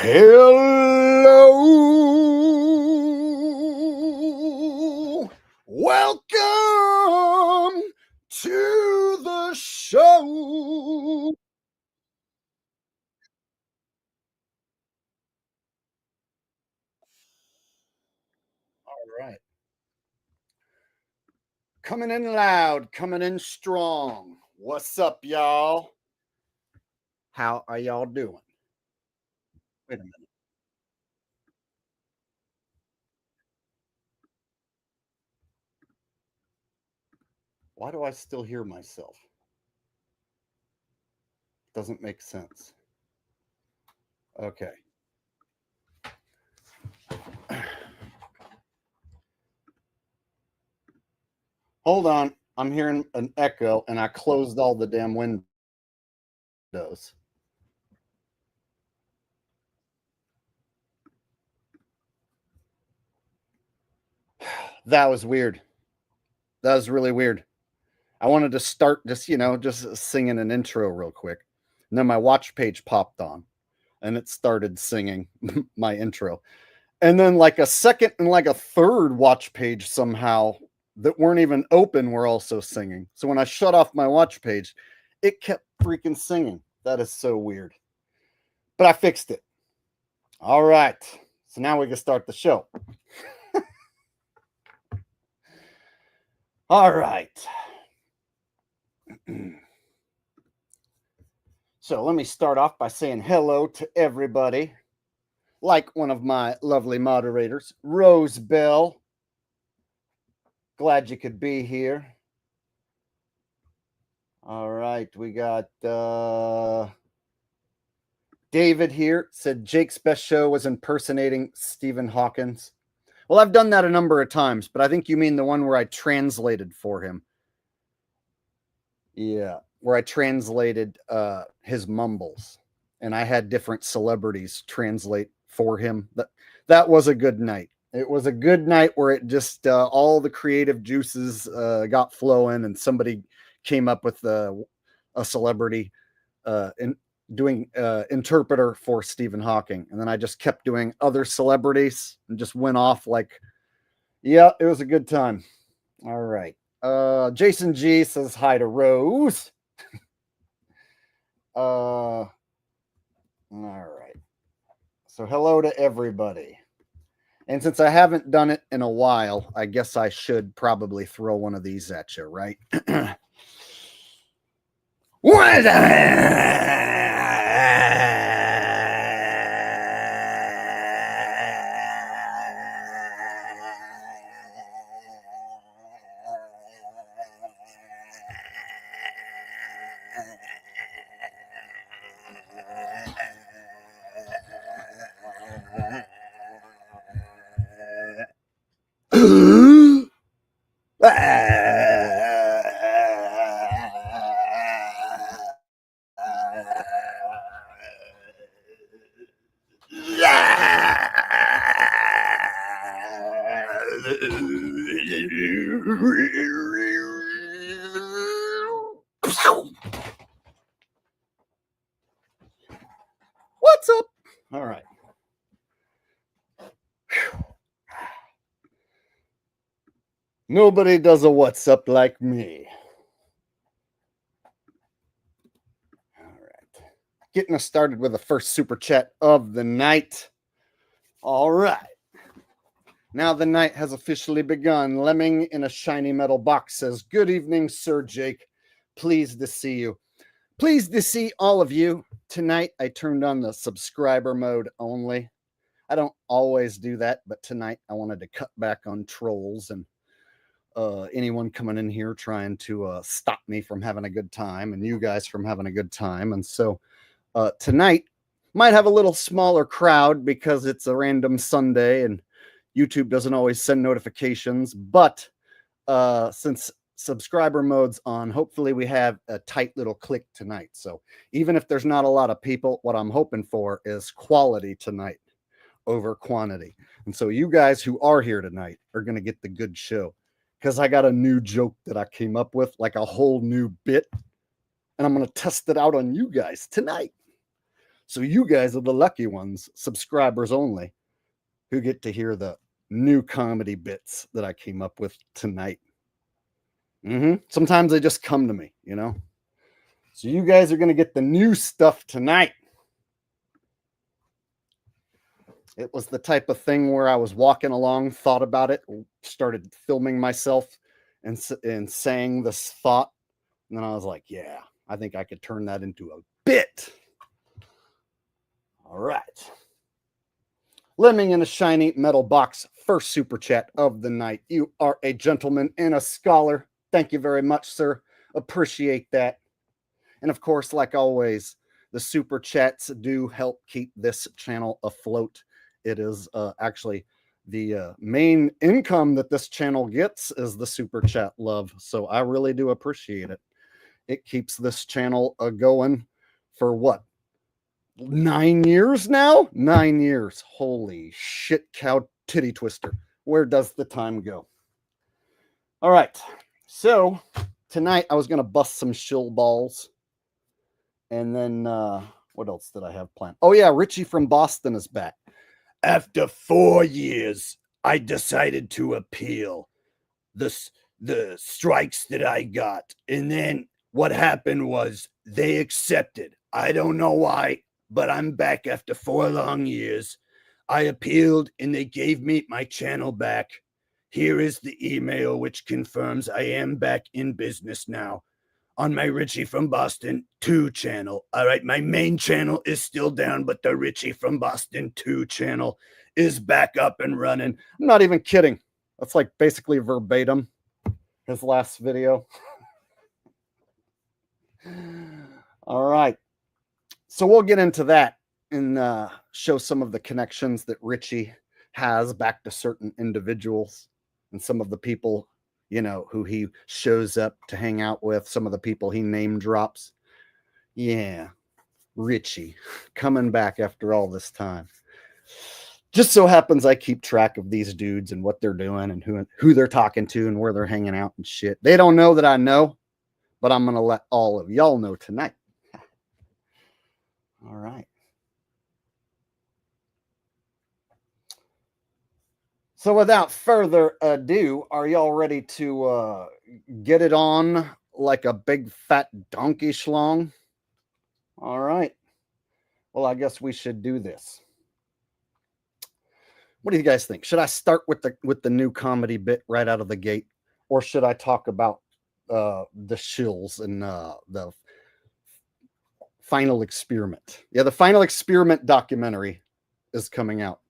Hello, welcome to the show. All right, coming in loud, coming in strong. What's up, y'all? How are y'all doing? Wait a minute. Why do I still hear myself? Doesn't make sense. Okay. Hold on. I'm hearing an echo and I closed all the damn windows. That was weird. That was really weird. I wanted to start just singing an intro real quick. And then my watch page popped on and it started singing my intro. And then like a second and like a third watch page somehow that weren't even open were also singing. So when I shut off my watch page, it kept freaking singing. That is so weird. But I fixed it. All right. So now we can start the show. All right. So let me start off by saying hello to everybody. Like one of my lovely moderators, Rose Bell. Glad you could be here. All right, we got David here. Said Jake's best show was impersonating Stephen Hawkins. Well, I've done that a number of times, but I think you mean the one where I translated for him. Yeah, where I translated his mumbles, and I had different celebrities translate for him. That was a good night. It was a good night where it just all the creative juices got flowing, and somebody came up with a celebrity doing interpreter for Stephen Hawking, and then I just kept doing other celebrities and just went off like, yeah, it was a good time. All right. Jason G says hi to Rose. All right. So hello to everybody. And since I haven't done it in a while, I guess I should probably throw one of these at you, right? What? What's up? All right. Nobody does a what's up like me. All right. Getting us started with the first super chat of the night. All right. Now the night has officially begun. Lemming in a shiny metal box says, "Good evening, Sir Jake. Pleased to see you. Pleased to see all of you. Tonight I turned on the subscriber mode only. I don't always do that, but tonight I wanted to cut back on trolls and anyone coming in here trying to stop me from having a good time and you guys from having a good time. And so tonight might have a little smaller crowd because it's a random Sunday and YouTube doesn't always send notifications. But since subscriber mode's on, hopefully we have a tight little click tonight. So even if there's not a lot of people, what I'm hoping for is quality tonight over quantity. And so you guys who are here tonight are going to get the good show. Because I got a new joke that I came up with, like a whole new bit, and I'm going to test it out on you guys tonight. So you guys are the lucky ones, subscribers only, who get to hear the new comedy bits that I came up with tonight. Sometimes they just come to me, you know. So you guys are going to get the new stuff tonight. It was the type of thing where I was walking along, thought about it, started filming myself and saying this thought. And then I was like, yeah, I think I could turn that into a bit. All right. Lemming in a shiny metal box, first super chat of the night. You are a gentleman and a scholar. Thank you very much, sir. Appreciate that. And of course, like always, the super chats do help keep this channel afloat. It is actually the main income that this channel gets is the super chat love. So I really do appreciate it. It keeps this channel going for what? 9 years now? 9 years. Holy shit, cow titty twister. Where does the time go? All right. So tonight I was going to bust some shill balls. And then what else did I have planned? Oh, yeah. Richie from Boston is back. After 4 years, I decided to appeal the strikes that I got. And then what happened was they accepted. I don't know why, but I'm back after 4 long years. I appealed and they gave me my channel back. Here is the email which confirms I am back in business now on my Richie from Boston 2 channel. All right, my main channel is still down, but the Richie from Boston 2 channel is back up and running. I'm not even kidding. That's like basically verbatim his last video. All right. So we'll get into that and show some of the connections that Richie has back to certain individuals and some of the people, you know, who he shows up to hang out with, some of the people he name drops. Yeah, Richie coming back after all this time. Just so happens I keep track of these dudes and what they're doing and who they're talking to and where they're hanging out and shit. They don't know that I know, but I'm going to let all of y'all know tonight. All right. So without further ado, are y'all ready to get it on like a big fat donkey schlong? All right. Well, I guess we should do this. What do you guys think? Should I start with the new comedy bit right out of the gate, or should I talk about the shills and the final experiment? Yeah, the final experiment documentary is coming out.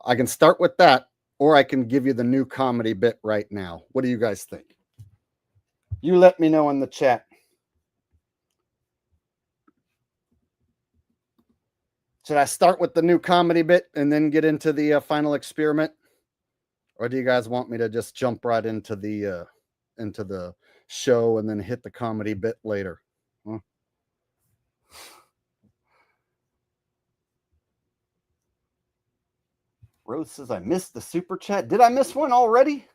I can start with that, or I can give you the new comedy bit right now. What do you guys think? You let me know in the chat. Should I start with the new comedy bit and then get into the final experiment? Or do you guys want me to just jump right into the show and then hit the comedy bit later? Huh? Rose says, I missed the super chat. Did I miss one already?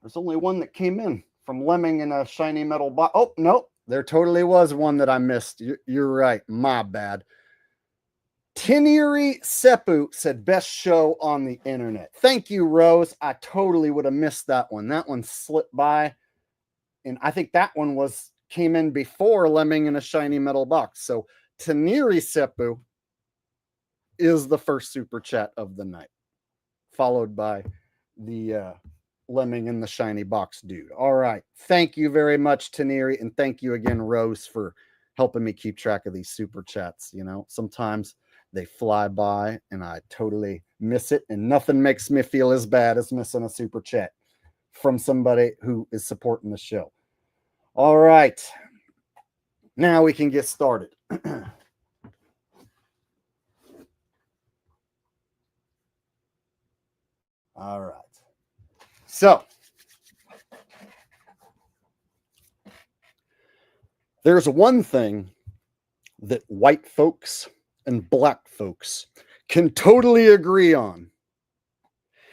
There's only one that came in from Lemming in a shiny metal box. Oh, nope. There totally was one that I missed. You're right. My bad. Tiniri Seppu said, best show on the internet. Thank you, Rose. I totally would have missed that one. That one slipped by. And I think that one came in before Lemming in a shiny metal box. So Tiniri Seppu is the first super chat of the night, followed by the Lemming in the shiny box dude. All right. Thank you very much, Taniri. And thank you again, Rose, for helping me keep track of these super chats. You know, sometimes they fly by and I totally miss it. And nothing makes me feel as bad as missing a super chat from somebody who is supporting the show. All right. Now we can get started. All right. So, there's one thing that white folks and black folks can totally agree on,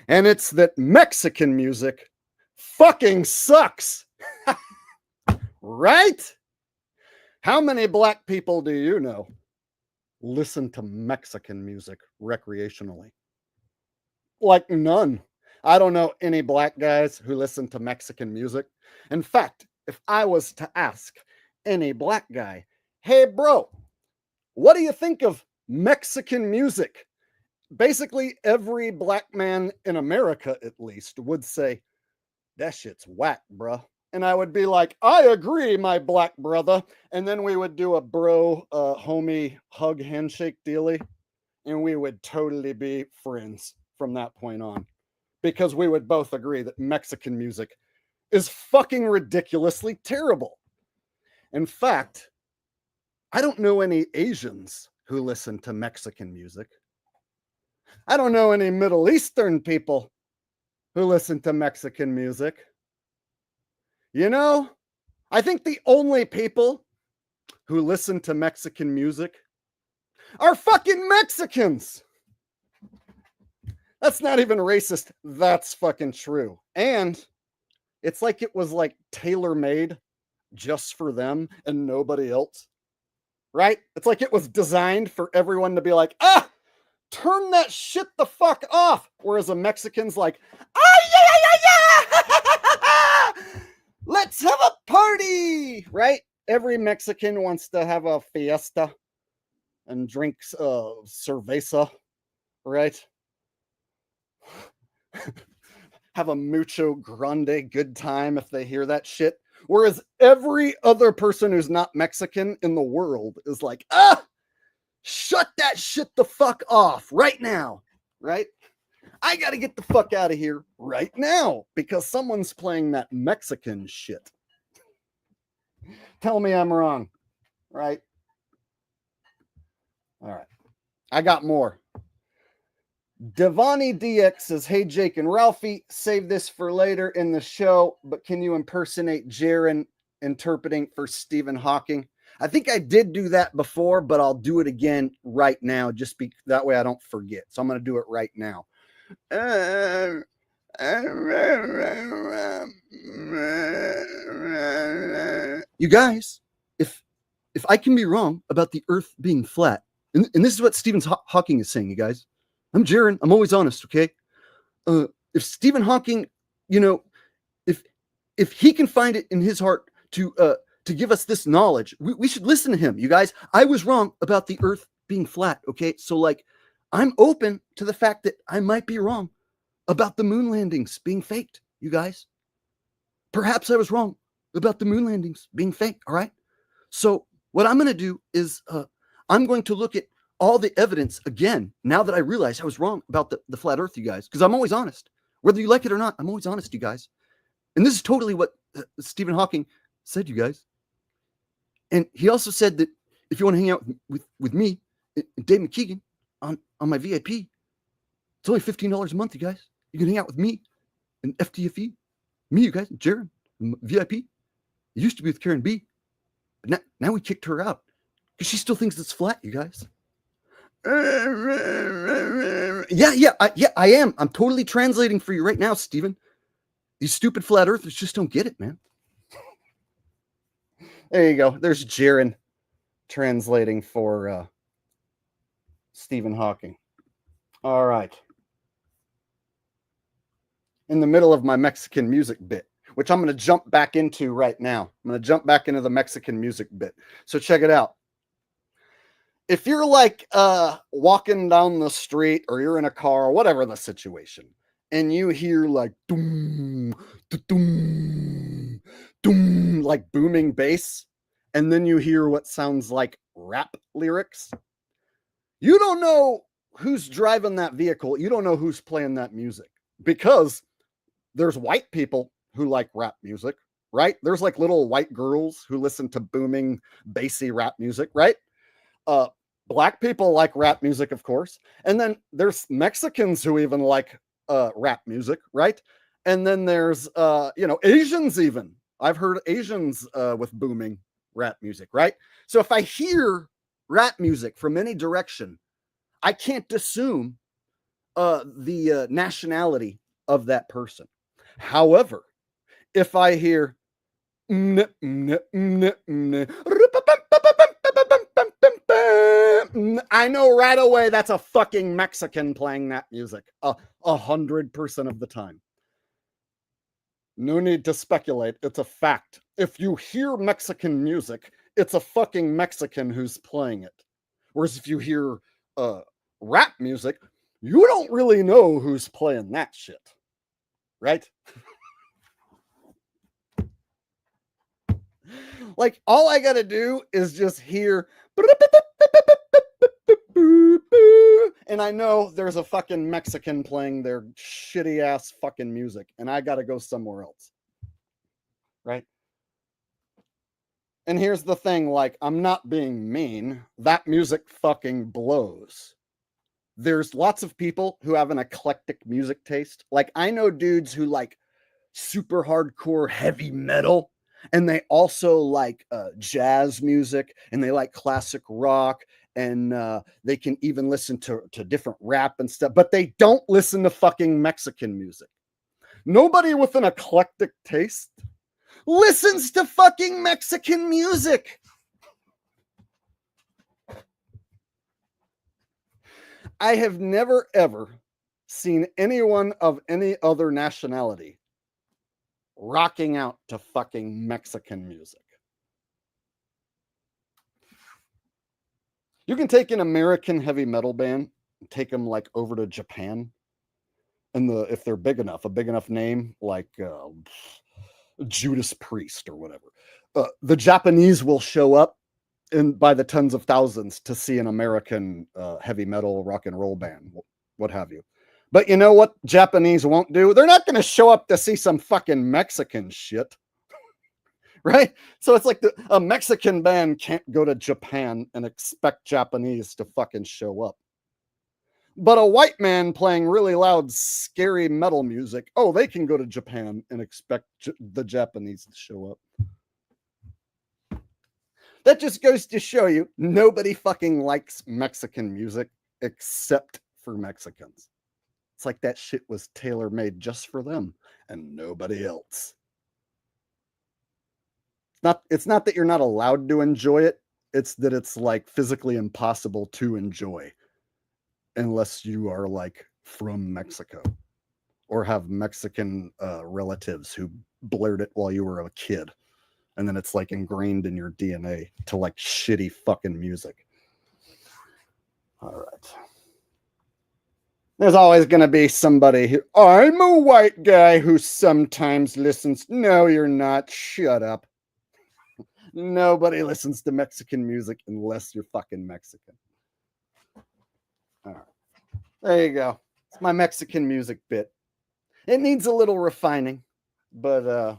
and it's that Mexican music fucking sucks. Right? How many black people do you know listen to Mexican music recreationally? Like none. I don't know any black guys who listen to Mexican music. In fact, if I was to ask any black guy, hey, bro, what do you think of Mexican music? Basically, every black man in America, at least, would say, that shit's whack, bruh. And I would be like, I agree, my black brother. And then we would do a bro, homie hug handshake dealy. And we would totally be friends from that point on. Because we would both agree that Mexican music is fucking ridiculously terrible. In fact, I don't know any Asians who listen to Mexican music. I don't know any Middle Eastern people who listen to Mexican music. You know, I think the only people who listen to Mexican music are fucking Mexicans. That's not even racist. That's fucking true. And it's like it was like tailor-made just for them and nobody else. Right? It's like it was designed for everyone to be like, turn that shit the fuck off. Whereas a Mexican's like, yeah. Let's have a party, right? Every Mexican wants to have a fiesta and drinks cerveza, right? Have a mucho grande good time if they hear that shit. Whereas every other person who's not Mexican in the world is like, shut that shit the fuck off right now, right? I got to get the fuck out of here right now because someone's playing that Mexican shit. Tell me I'm wrong, right? All right. I got more. Devani DX says, hey, Jake and Ralphie, save this for later in the show, but can you impersonate Jeran interpreting for Stephen Hawking? I think I did do that before, but I'll do it again right now, just that way I don't forget. So I'm going to do it right now. You guys, if I can be wrong about the Earth being flat, and this is what Stephen Hawking is saying, you guys. I'm Jeran. I'm always honest, okay? If Stephen Hawking, if he can find it in his heart to give us this knowledge, we should listen to him, you guys. I was wrong about the Earth being flat, okay? So, I'm open to the fact that I might be wrong about the moon landings being faked, you guys. Perhaps I was wrong about the moon landings being fake, all right? So what I'm going to do is I'm going to look at all the evidence again, now that I realize I was wrong about the flat Earth, you guys, because I'm always honest. Whether you like it or not, I'm always honest, you guys. And this is totally what Stephen Hawking said, you guys. And he also said that if you want to hang out with me, Dave McKeegan, on my VIP, it's only $15 a month, you guys. You can hang out with me and FTFE. Me, you guys, Jeran, VIP. It used to be with Karen B. But now we kicked her out because she still thinks it's flat, you guys. Yeah, I am. I'm totally translating for you right now, Steven. These stupid flat earthers just don't get it, man. There you go. There's Jeran translating for Stephen Hawking. All right. In the middle of my Mexican music bit, which I'm going to jump back into right now. I'm going to jump back into the Mexican music bit. So check it out. If you're walking down the street or you're in a car, whatever the situation, and you hear doom, doom, doom, like booming bass, and then you hear what sounds like rap lyrics, you don't know who's driving that vehicle. You don't know who's playing that music because there's white people who like rap music, right? There's little white girls who listen to booming, bassy rap music, right? Black people like rap music, of course. And then there's Mexicans who even like rap music, right? And then there's, Asians even. I've heard Asians with booming rap music, right? So if I hear rap music from any direction, I can't assume the nationality of that person. However, if I hear I know right away that's a fucking Mexican playing that music 100% of the time. No need to speculate. It's a fact. If you hear Mexican music, it's a fucking Mexican who's playing it. Whereas if you hear rap music, you don't really know who's playing that shit. Right? Like, all I gotta do is just hear, and I know there's a fucking Mexican playing their shitty ass fucking music, and I gotta go somewhere else. Right? And here's the thing, like, I'm not being mean. That music fucking blows. There's lots of people who have an eclectic music taste. Like, I know dudes who like super hardcore heavy metal, and they also like jazz music, and they like classic rock, and they can even listen to different rap and stuff, but they don't listen to fucking Mexican music. Nobody with an eclectic taste listens to fucking Mexican music. I have never ever seen anyone of any other nationality rocking out to fucking Mexican music. You can take an American heavy metal band and take them like over to Japan, and if they're big enough, a big enough name like Judas Priest or whatever, the Japanese will show up by the tons of thousands to see an American heavy metal rock and roll band, what have you. But you know what Japanese won't do? They're not going to show up to see some fucking Mexican shit. Right? So it's like a Mexican band can't go to Japan and expect Japanese to fucking show up. But a white man playing really loud, scary metal music, oh, they can go to Japan and expect the Japanese to show up. That just goes to show you nobody fucking likes Mexican music except for Mexicans. It's like that shit was tailor-made just for them and nobody else. It's not that you're not allowed to enjoy it. It's that it's like physically impossible to enjoy unless you are like from Mexico or have Mexican relatives who blared it while you were a kid. And then it's like ingrained in your DNA to like shitty fucking music. All right. There's always going to be somebody who, I'm a white guy who sometimes listens. No, you're not. Shut up. Nobody listens to Mexican music unless you're fucking Mexican. All right. There you go. It's my Mexican music bit. It needs a little refining, but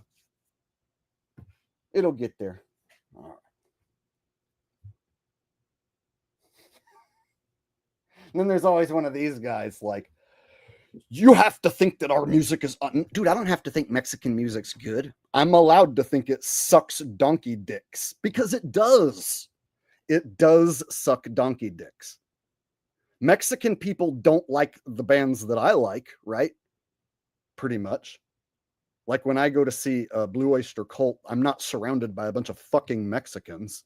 it'll get there. All right. And then there's always one of these guys like, you have to think that our music is dude, I don't have to think Mexican music's good. I'm allowed to think it sucks donkey dicks because it does. It does suck donkey dicks. Mexican people don't like the bands that I like, right? Pretty much. Like when I go to see Blue Oyster Cult, I'm not surrounded by a bunch of fucking Mexicans.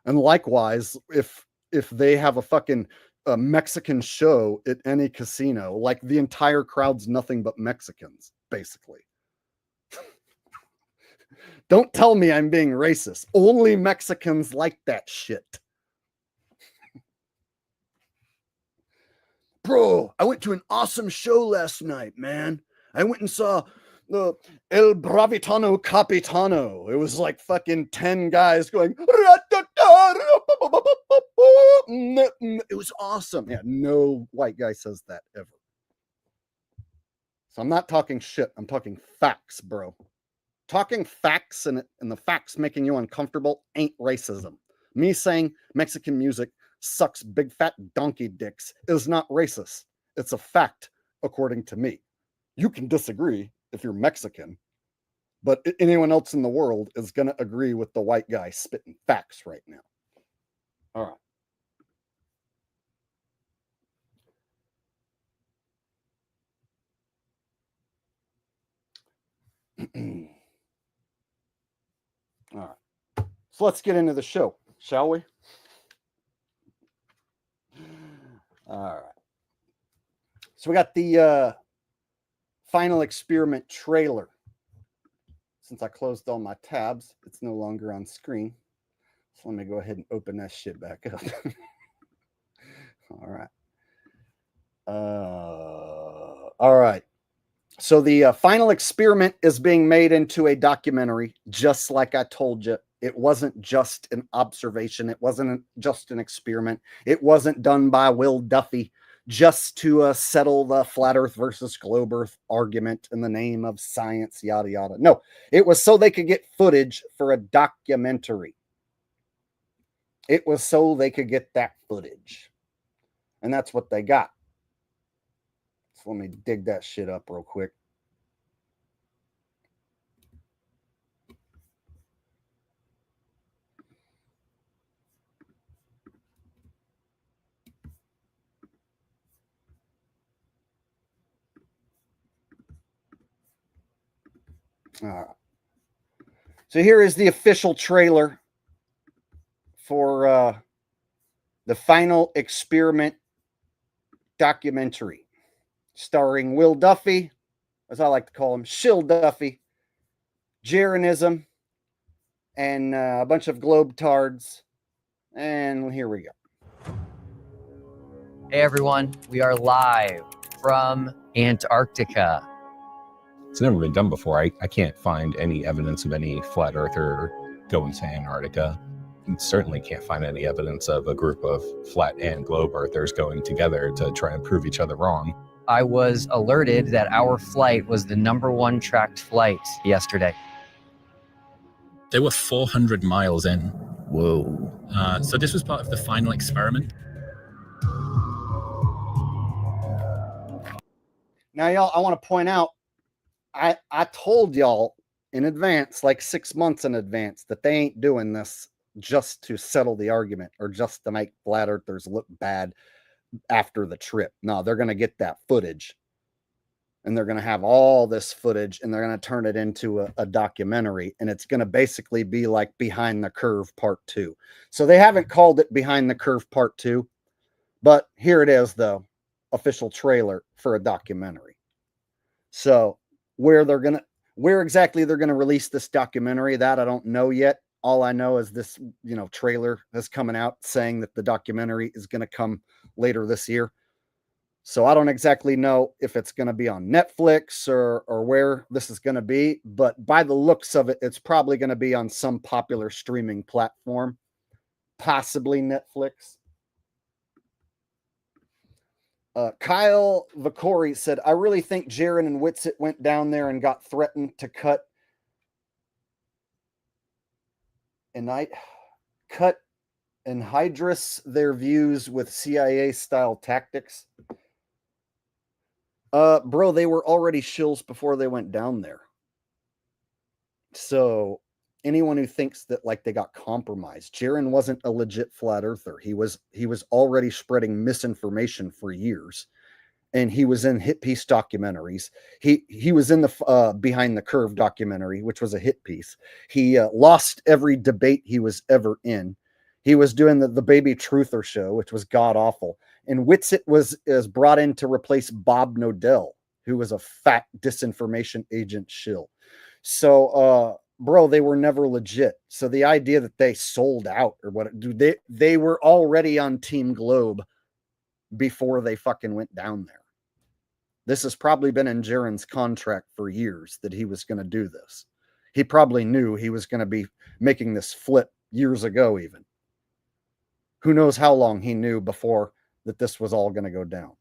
And likewise, if they have a fucking Mexican show at any casino, like the entire crowd's nothing but Mexicans, basically. Don't tell me I'm being racist. Only Mexicans like that shit. Bro, I went to an awesome show last night, man. I went and saw the El Bravitano Capitano. It was like fucking 10 guys going. It was awesome. Yeah, no white guy says that ever. So I'm not talking shit. I'm talking facts, bro. Talking facts and the facts making you uncomfortable ain't racism. Me saying Mexican music sucks big fat donkey dicks is not racist. It's a fact, according to me. You can disagree if you're Mexican, but anyone else in the world is going to agree with the white guy spitting facts right now. All right. All right. So let's get into the show, shall we? All right. So we got the final experiment trailer. Since I closed all my tabs, it's no longer on screen. So let me go ahead and open that shit back up. All right. All right. So the final experiment is being made into a documentary, just like I told you. It wasn't just an observation. It wasn't just an experiment. It wasn't done by Will Duffy just to settle the flat earth versus globe earth argument in the name of science, yada, yada. No, it was so they could get footage for a documentary. It was so they could get that footage. And that's what they got. So let me dig that shit up real quick. All right. So here is the official trailer for the final experiment documentary, starring Will Duffy, as I like to call him, Shill Duffy, Jeranism, and a bunch of globetards. And here we go. Hey everyone, we are live from Antarctica. It's never been done before. I can't find any evidence of any flat earther going to Antarctica. And certainly can't find any evidence of a group of flat and globe earthers going together to try and prove each other wrong. I was alerted that our flight was the #1 tracked flight yesterday. They were 400 miles in. Whoa. So this was part of the final experiment. Now, y'all, I want to point out, I told y'all in advance, like 6 months in advance, that they ain't doing this just to settle the argument or just to make flat earthers look bad after the trip. No, they're going to get that footage. And they're going to have all this footage and they're going to turn it into a documentary. And it's going to basically be like Behind the Curve Part 2. So they haven't called it Behind the Curve Part 2. But here it is, though. Official trailer for a documentary. So where exactly they're going to release this documentary, that I don't know yet. All I know is this, trailer is coming out saying that the documentary is going to come later this year. So I don't exactly know if it's going to be on Netflix or where this is going to be, but by the looks of it, it's probably going to be on some popular streaming platform, possibly Netflix. Kyle Vicori said, I really think Jeran and Whitsitt went down there and got threatened to cut and hydrous their views with CIA-style tactics. Bro, they were already shills before they went down there. So anyone who thinks that like they got compromised, Jeran wasn't a legit flat earther. He was already spreading misinformation for years. And he was in hit piece documentaries. He was in the Behind the Curve documentary, which was a hit piece. He lost every debate he was ever in. He was doing the Baby Truther show, which was god awful. And Whitsitt is brought in to replace Bob Nodell, who was a fat disinformation agent shill. So, bro, they were never legit. So the idea that they sold out or what, they were already on Team Globe before they fucking went down there. This has probably been in Jeran's contract for years that he was going to do this. He probably knew he was going to be making this flip years ago even. Who knows how long he knew before that this was all going to go down.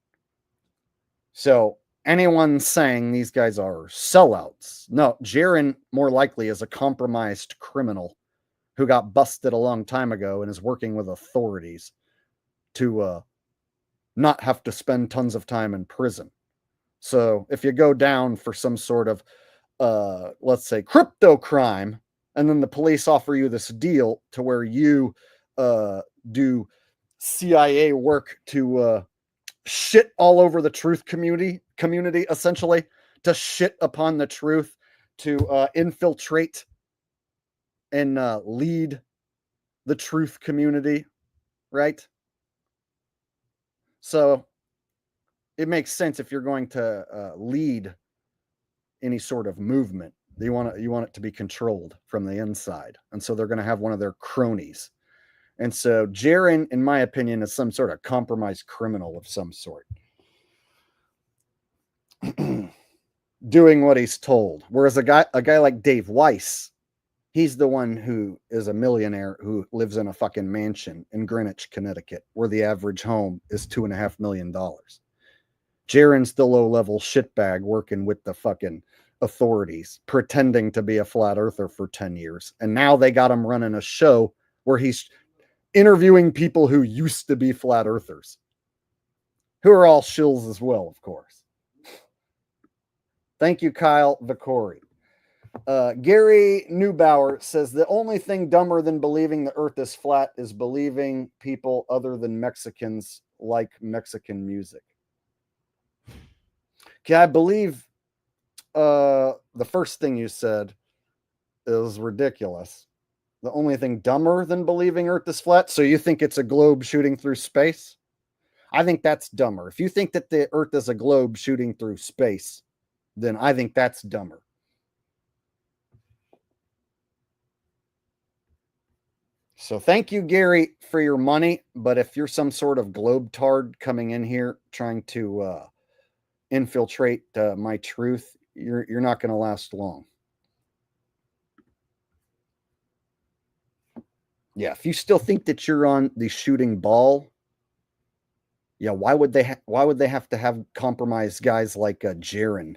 So anyone saying these guys are sellouts, no, Jeran more likely is a compromised criminal who got busted a long time ago and is working with authorities to not have to spend tons of time in prison. So if you go down for some sort of, let's say, crypto crime, and then the police offer you this deal to where you do CIA work to shit all over the truth community, essentially, to shit upon the truth, to infiltrate and lead the truth community, right? So it makes sense if you're going to lead any sort of movement. You want it to be controlled from the inside. And so they're going to have one of their cronies. And so Jeran, in my opinion, is some sort of compromised criminal of some sort. Doing what he's told. Whereas a guy like Dave Weiss, he's the one who is a millionaire who lives in a fucking mansion in Greenwich, Connecticut, where the average home is $2.5 million. Jeran's the low-level shitbag working with the fucking authorities, pretending to be a flat earther for 10 years. And now they got him running a show where he's interviewing people who used to be flat earthers, who are all shills as well, of course. Thank you, Kyle Vicori. Gary Neubauer says the only thing dumber than believing the earth is flat is believing people other than Mexicans like Mexican music. Okay, I believe the first thing you said is ridiculous. The only thing dumber than believing earth is flat, so you think it's a globe shooting through space? I think that's dumber. If you think that the earth is a globe shooting through space, then I think that's dumber. So thank you, Gary, for your money. But if you're some sort of globe-tard coming in here trying to infiltrate my truth, you're not going to last long. Yeah, if you still think that you're on the shooting ball, yeah, why would they have to have compromised guys like Jeran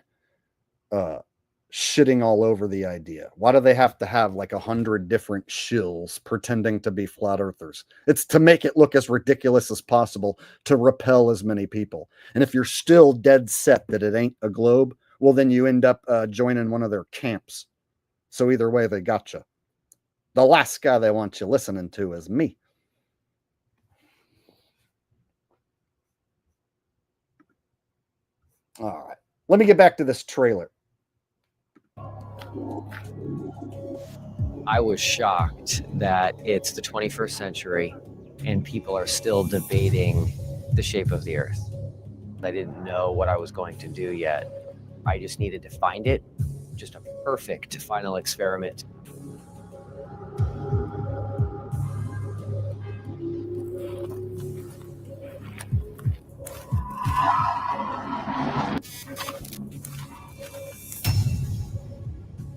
shitting all over the idea? Why do they have to have like 100 different shills pretending to be flat earthers? It's to make it look as ridiculous as possible to repel as many people. And if you're still dead set that it ain't a globe, well, then you end up joining one of their camps. So either way, they gotcha. The last guy they want you listening to is me. All right. Let me get back to this trailer. I was shocked that it's the 21st century and people are still debating the shape of the earth. I didn't know what I was going to do yet. I just needed to find it. Just a perfect final experiment.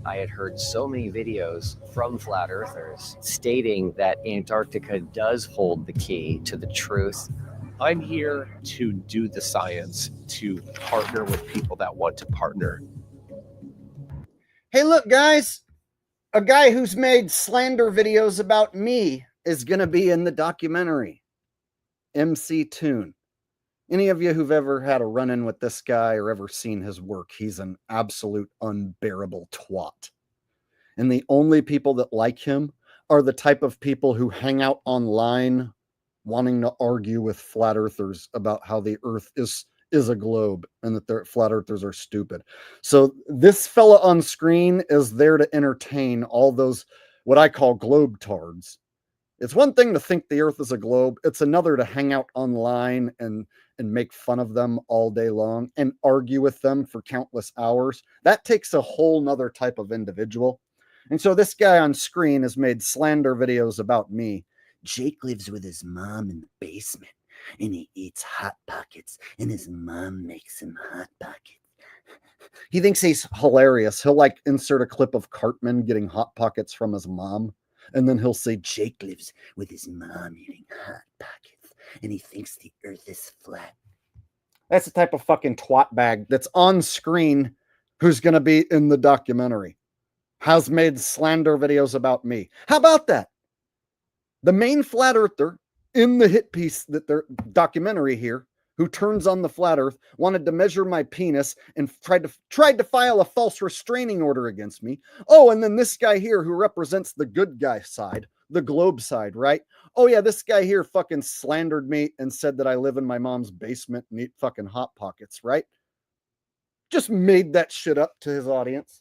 I had heard so many videos from flat earthers stating that Antarctica does hold the key to the truth. I'm here to do the science, to partner with people that want to partner. Hey, look, guys, a guy who's made slander videos about me is going to be in the documentary. MC Toon. Any of you who've ever had a run-in with this guy or ever seen his work, he's an absolute unbearable twat. And the only people that like him are the type of people who hang out online wanting to argue with flat earthers about how the earth is a globe and that the flat earthers are stupid. So this fella on screen is there to entertain all those what I call globe-tards. It's one thing to think the earth is a globe. It's another to hang out online and make fun of them all day long and argue with them for countless hours. That takes a whole nother type of individual. And so this guy on screen has made slander videos about me. Jake lives with his mom in the basement and he eats Hot Pockets and his mom makes him Hot Pockets. He thinks he's hilarious. He'll like insert a clip of Cartman getting Hot Pockets from his mom. And then he'll say, Jake lives with his mom eating Hot Pockets and he thinks the earth is flat. That's the type of fucking twat bag that's on screen who's going to be in the documentary. Has made slander videos about me. How about that? The main flat earther in the hit piece that their documentary here, who turns on the flat earth, wanted to measure my penis and tried to file a false restraining order against me. Oh, and then this guy here who represents the good guy side, the globe side, right? Oh yeah, this guy here fucking slandered me and said that I live in my mom's basement and eat fucking Hot Pockets, right? Just made that shit up to his audience.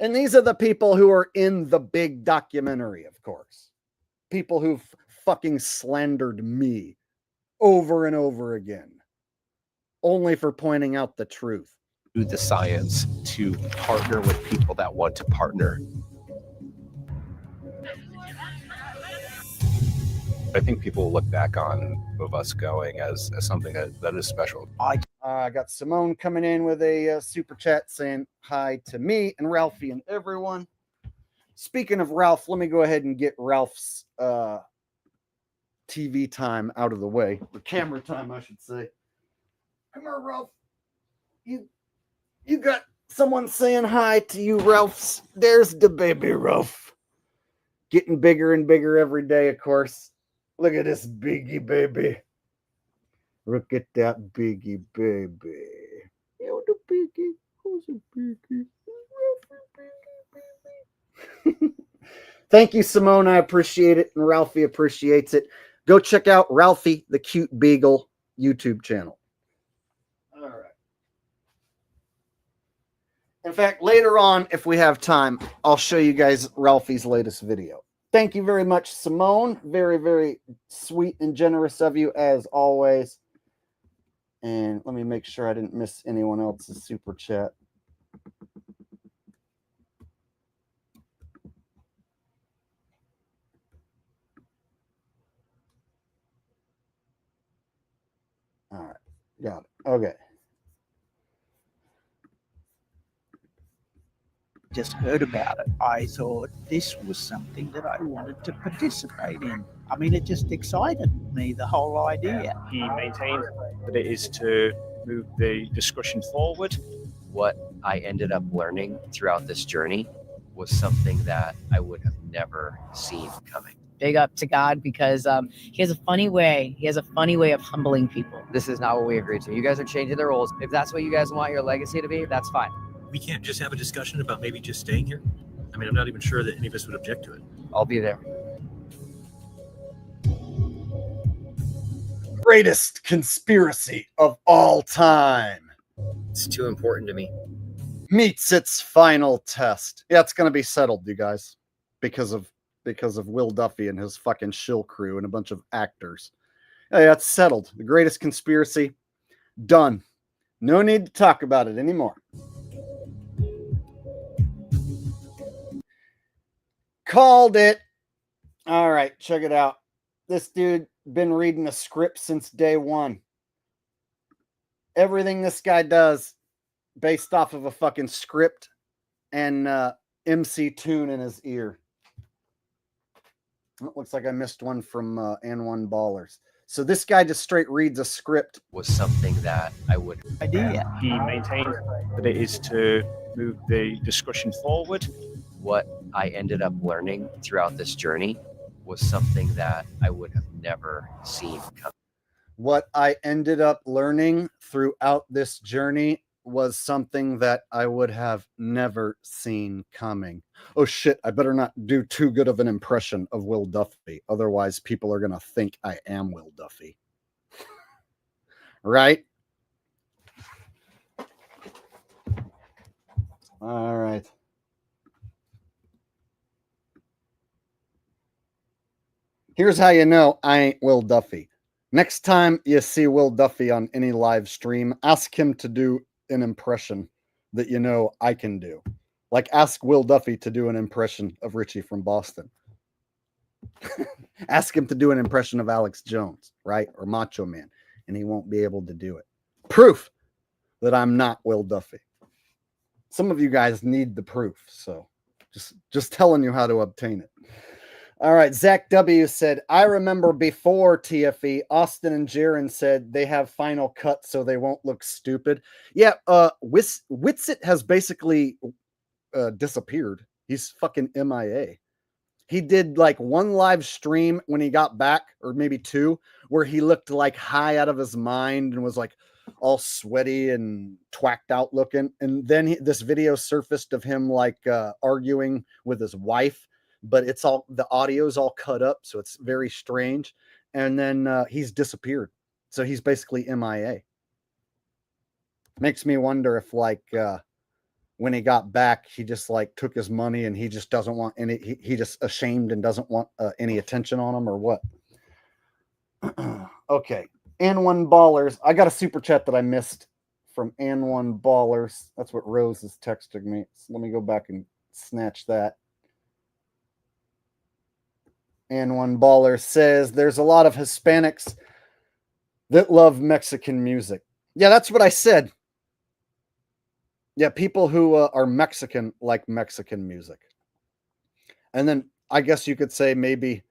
And these are the people who are in the big documentary, of course. People who've fucking slandered me over and over again, only for pointing out the truth. Do the science to partner with people that want to partner. I think people look back on of us going as something that is special. I got Simone coming in with a super chat saying hi to me and Ralphie and everyone. Speaking of Ralph, let me go ahead and get Ralph's TV time out of the way, or camera time, I should say. Come here, Ralph. You got someone saying hi to you, Ralph's. There's the baby Ralph. Getting bigger and bigger every day, of course. Look at this biggie baby. Look at that biggie baby. You the biggie. Who's a biggie? Thank you, Simone. I appreciate it. And Ralphie appreciates it. Go check out Ralphie, the Cute Beagle YouTube channel. All right. In fact, later on, if we have time, I'll show you guys Ralphie's latest video. Thank you very much, Simone. Very, very sweet and generous of you, as always. And let me make sure I didn't miss anyone else's super chat. All right, got it. Okay. Just heard about it. I thought this was something that I wanted to participate in. I mean, it just excited me, the whole idea. He maintained that it is to move the discussion forward. What I ended up learning throughout this journey was something that I would have never seen coming. Big up to God, because he has a funny way. He has a funny way of humbling people. This is not what we agreed to. You guys are changing the rules. If that's what you guys want your legacy to be, that's fine. We can't just have a discussion about maybe just staying here. I mean, I'm not even sure that any of us would object to it. I'll be there. Greatest conspiracy of all time. It's too important to me. Meets its final test. Yeah, it's going to be settled, you guys, because of Will Duffy and his fucking shill crew and a bunch of actors. Yeah, it's settled. The greatest conspiracy, done. No need to talk about it anymore. Called it. All right, check it out. This dude been reading a script since day one. Everything this guy does based off of a fucking script and MC tune in his ear. It looks like I missed one from N1 Ballers. So this guy just straight reads a script. Was something that I would. Idea. He maintained that it is to move the discussion forward. What I ended up learning throughout this journey was something that I would have never seen coming. What I ended up learning throughout this journey was something that I would have never seen coming. Oh shit, I better not do too good of an impression of Will Duffy. Otherwise, people are going to think I am Will Duffy. Right? All right. Here's how you know I ain't Will Duffy. Next time you see Will Duffy on any live stream, ask him to do an impression that you know I can do. Like ask Will Duffy to do an impression of Richie from Boston. Ask him to do an impression of Alex Jones, right? Or Macho Man, and he won't be able to do it. Proof that I'm not Will Duffy. Some of you guys need the proof, so just telling you how to obtain it. All right, Zach W. said, I remember before TFE, Austin and Jeran said they have final cut so they won't look stupid. Yeah, Witsit has basically disappeared. He's fucking MIA. He did like one live stream when he got back, or maybe two, where he looked like high out of his mind and was like all sweaty and twacked out looking. And then this video surfaced of him like arguing with his wife. But it's all, the audio's all cut up, so it's very strange. And then he's disappeared. So he's basically MIA. Makes me wonder if like when he got back, he just like took his money and he just doesn't want any, he just ashamed and doesn't want any attention on him or what? Okay. N1 Ballers. I got a super chat that I missed from N1 Ballers. That's what Rose is texting me. So let me go back and snatch that. N1 Baller says there's a lot of Hispanics that love Mexican music. Yeah, that's what I said. Yeah, people who are Mexican like Mexican music. And then I guess you could say maybe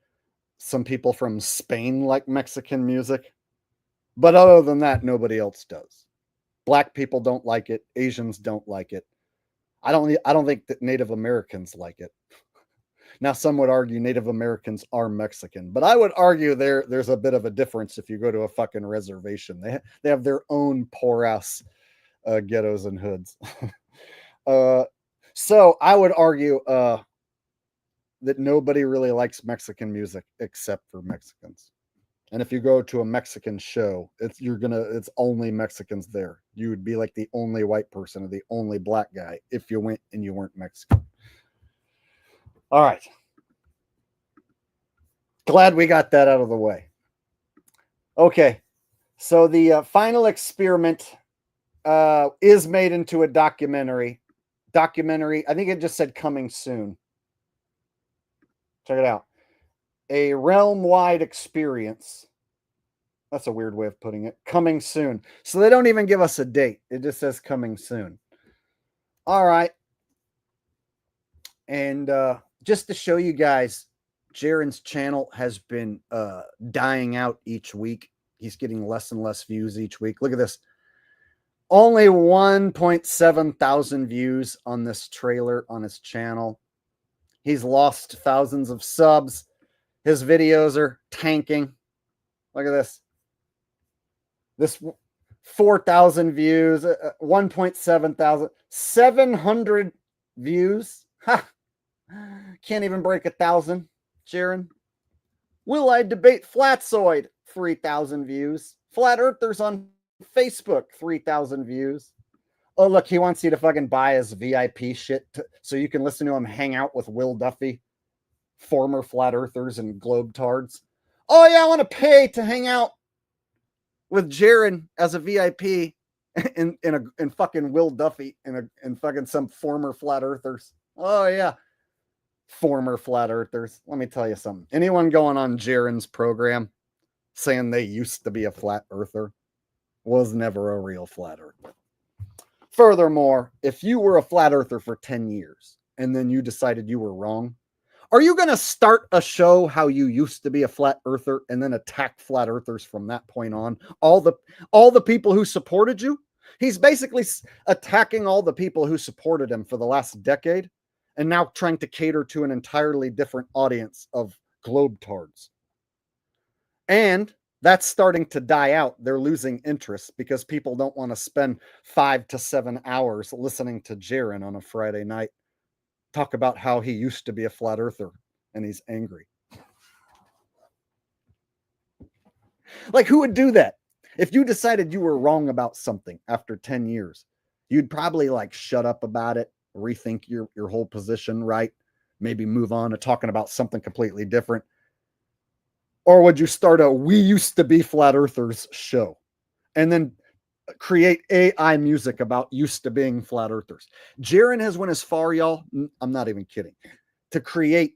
some people from Spain like Mexican music. But other than that, nobody else does. Black people don't like it. Asians don't like it. I don't think that Native Americans like it. Now, some would argue Native Americans are Mexican, but I would argue there's a bit of a difference if you go to a fucking reservation. They have their own poor ass ghettos and hoods. So I would argue that nobody really likes Mexican music except for Mexicans. And if you go to a Mexican show, it's only Mexicans there. You would be like the only white person or the only black guy if you went and you weren't Mexican. All right. Glad we got that out of the way. Okay. So the final experiment is made into a documentary. I think it just said coming soon. Check it out. A realm-wide experience. That's a weird way of putting it. Coming soon. So they don't even give us a date. It just says coming soon. All right. And just to show you guys, Jeran's channel has been dying out each week. He's getting less and less views each week. Look at this. Only 1.7 thousand views on this trailer on his channel. He's lost thousands of subs. His videos are tanking. Look at this. This 4,000 views, 1.7 thousand, 700 views. Ha! Can't even break 1,000, Jeran. Will I debate Flatzoid? 3,000 views. Flat Earthers on Facebook, 3,000 views. Oh, look, he wants you to fucking buy his VIP shit so you can listen to him hang out with Will Duffy, former Flat Earthers and Globetards. Oh, yeah, I want to pay to hang out with Jeran as a VIP in fucking Will Duffy in fucking some former Flat Earthers. Oh, yeah. Former Flat Earthers. Let me tell you something. Anyone going on Jeran's program saying they used to be a Flat Earther was never a real Flat Earther. Furthermore, if you were a Flat Earther for 10 years and then you decided you were wrong, are you going to start a show how you used to be a Flat Earther and then attack Flat Earthers from that point on? All the people who supported you? He's basically attacking all the people who supported him for the last decade and now trying to cater to an entirely different audience of Globetards. And that's starting to die out. They're losing interest because people don't want to spend 5 to 7 hours listening to Jeran on a Friday night talk about how he used to be a Flat Earther and he's angry. Like, who would do that? If you decided you were wrong about something after 10 years, you'd probably like shut up about it, rethink your whole position, right? Maybe move on to talking about something completely different. Or would you start a We Used to Be Flat Earthers show and then create AI music about used to being Flat Earthers? Jeran has went as far, y'all, I'm not even kidding, to create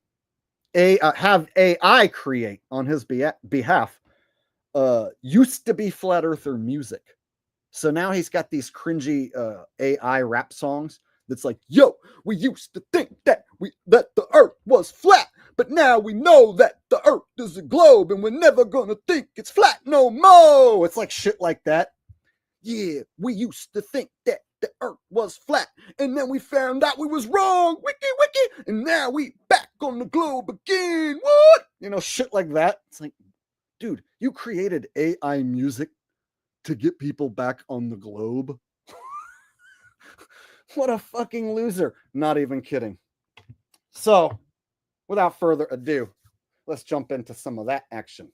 have AI create on his behalf used to be Flat Earther music. So now he's got these cringy AI rap songs that's like, yo, we used to think that the earth was flat, but now we know that the earth is a globe and we're never gonna think it's flat no more. It's like shit like that. Yeah, we used to think that the earth was flat, and then we found out we was wrong. Wiki, and now we back on the globe again. What? You know, shit like that. It's like, dude, you created AI music to get people back on the globe? What a fucking loser. Not even kidding. So, without further ado, let's jump into some of that action.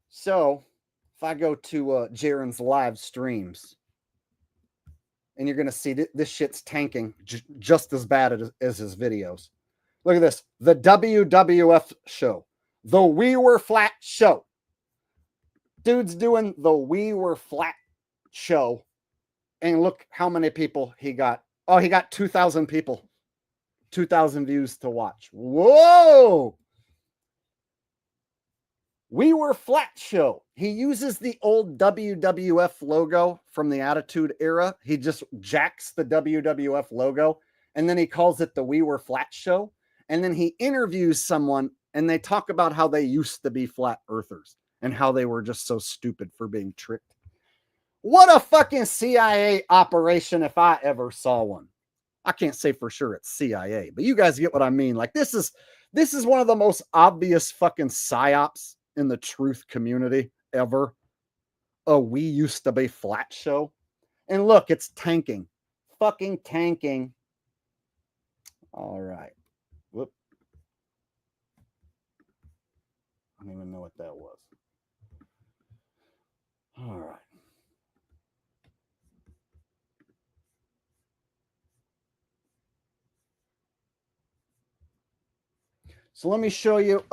So, if I go to Jeran's live streams, and you're going to see this shit's tanking just as bad as his videos. Look at this. The WWF show. The We Were Flat show. Dude's doing the We Were Flat show. And look how many people he got. Oh, he got 2,000 people. 2,000 views to watch. Whoa! We Were Flat show. He uses the old WWF logo from the Attitude Era. He just jacks the WWF logo, and then he calls it the We Were Flat show. And then he interviews someone, and they talk about how they used to be flat earthers and how they were just so stupid for being tricked. What a fucking CIA operation if I ever saw one. I can't say for sure it's CIA, but you guys get what I mean. Like, this is one of the most obvious fucking psyops in the truth community ever. A We Used to Be Flat show. And look, it's tanking. Fucking tanking. All right. Whoop. I don't even know what that was. All right. So let me show you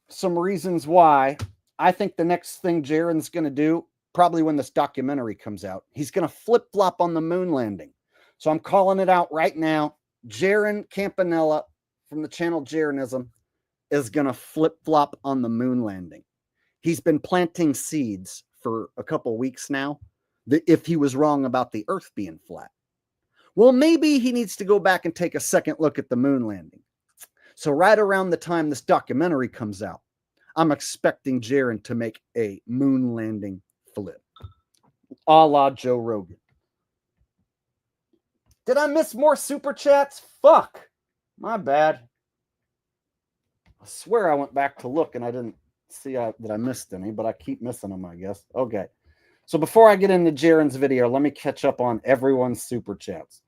some reasons why I think the next thing Jeran's going to do, probably when this documentary comes out, he's going to flip-flop on the moon landing. So I'm calling it out right now. Jeran Campanella from the channel Jeranism is going to flip-flop on the moon landing. He's been planting seeds for a couple weeks now, if he was wrong about the Earth being flat. Well, maybe he needs to go back and take a second look at the moon landing. So right around the time this documentary comes out, I'm expecting Jeran to make a moon landing flip, a la Joe Rogan. Did I miss more super chats? Fuck. My bad. I swear I went back to look and I didn't see that I missed any, but I keep missing them, I guess. Okay. So before I get into Jeran's video, let me catch up on everyone's super chats.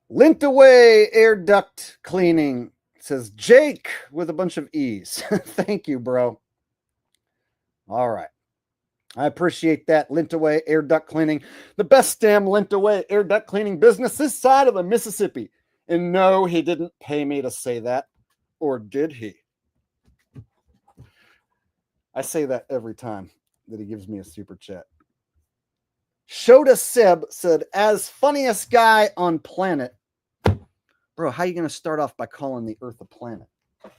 Lint away air duct cleaning, says Jake with a bunch of E's. Thank you, bro. All right. I appreciate that. Lint away air duct cleaning. The best damn lint away air duct cleaning business this side of the Mississippi. And no, he didn't pay me to say that. Or did he? I say that every time that he gives me a super chat. Shota Seb said, as funniest guy on planet. Bro, how are you going to start off by calling the Earth a planet? I'm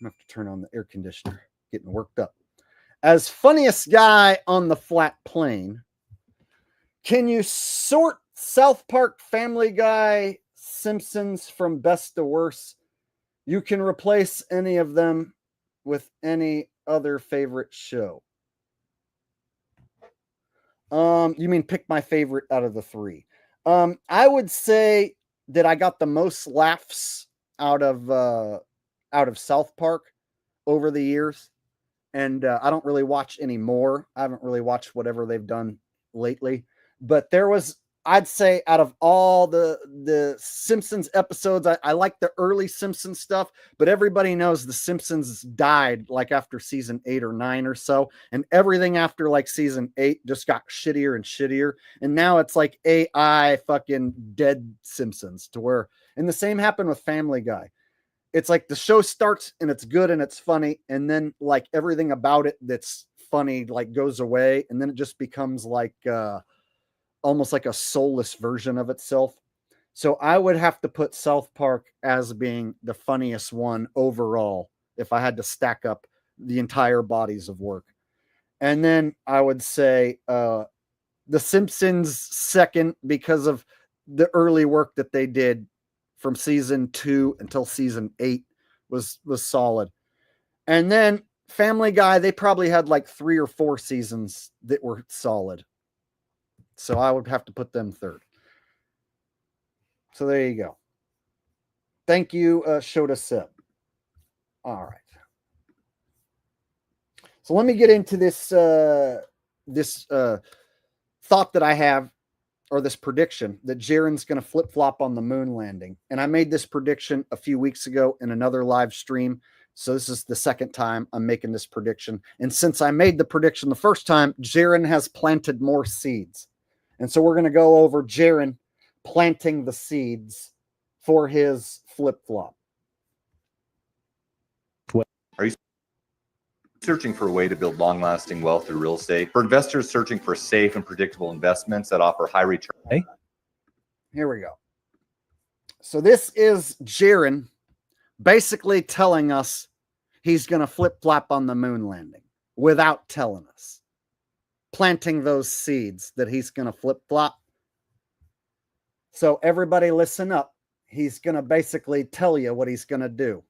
going to have to turn on the air conditioner. Getting worked up. As funniest guy on the flat plane, can you sort South Park, Family Guy, Simpsons from best to worst? You can replace any of them with any other favorite show. You mean pick my favorite out of the three? I would say that I got the most laughs out of South Park over the years, and I don't really watch any more. I haven't really watched whatever they've done lately, but there was, I'd say, out of all the Simpsons episodes, I like the early Simpsons stuff, but everybody knows the Simpsons died like after season 8 or 9 or so, and everything after like season 8 just got shittier and shittier, and now it's like AI fucking dead Simpsons to where, and the same happened with Family Guy. It's like the show starts and it's good and it's funny, and then like everything about it that's funny like goes away, and then it just becomes like almost like a soulless version of itself. So I would have to put South Park as being the funniest one overall if I had to stack up the entire bodies of work. And then I would say The Simpsons second because of the early work that they did from season 2 until season 8 was solid. And then Family Guy, they probably had like 3 or 4 seasons that were solid. So I would have to put them third. So there you go. Thank you, Shota Seb. All right. So let me get into this thought that I have, or this prediction that Jeran's going to flip-flop on the moon landing. And I made this prediction a few weeks ago in another live stream. So this is the second time I'm making this prediction. And since I made the prediction the first time, Jeran has planted more seeds. And so we're going to go over Jeran planting the seeds for his flip-flop. Are you searching for a way to build long-lasting wealth through real estate? For investors searching for safe and predictable investments that offer high return. Hey. Here we go. So this is Jeran basically telling us he's going to flip-flop on the moon landing without telling us. Planting those seeds that he's going to flip-flop. So everybody listen up. He's going to basically tell you what he's going to do.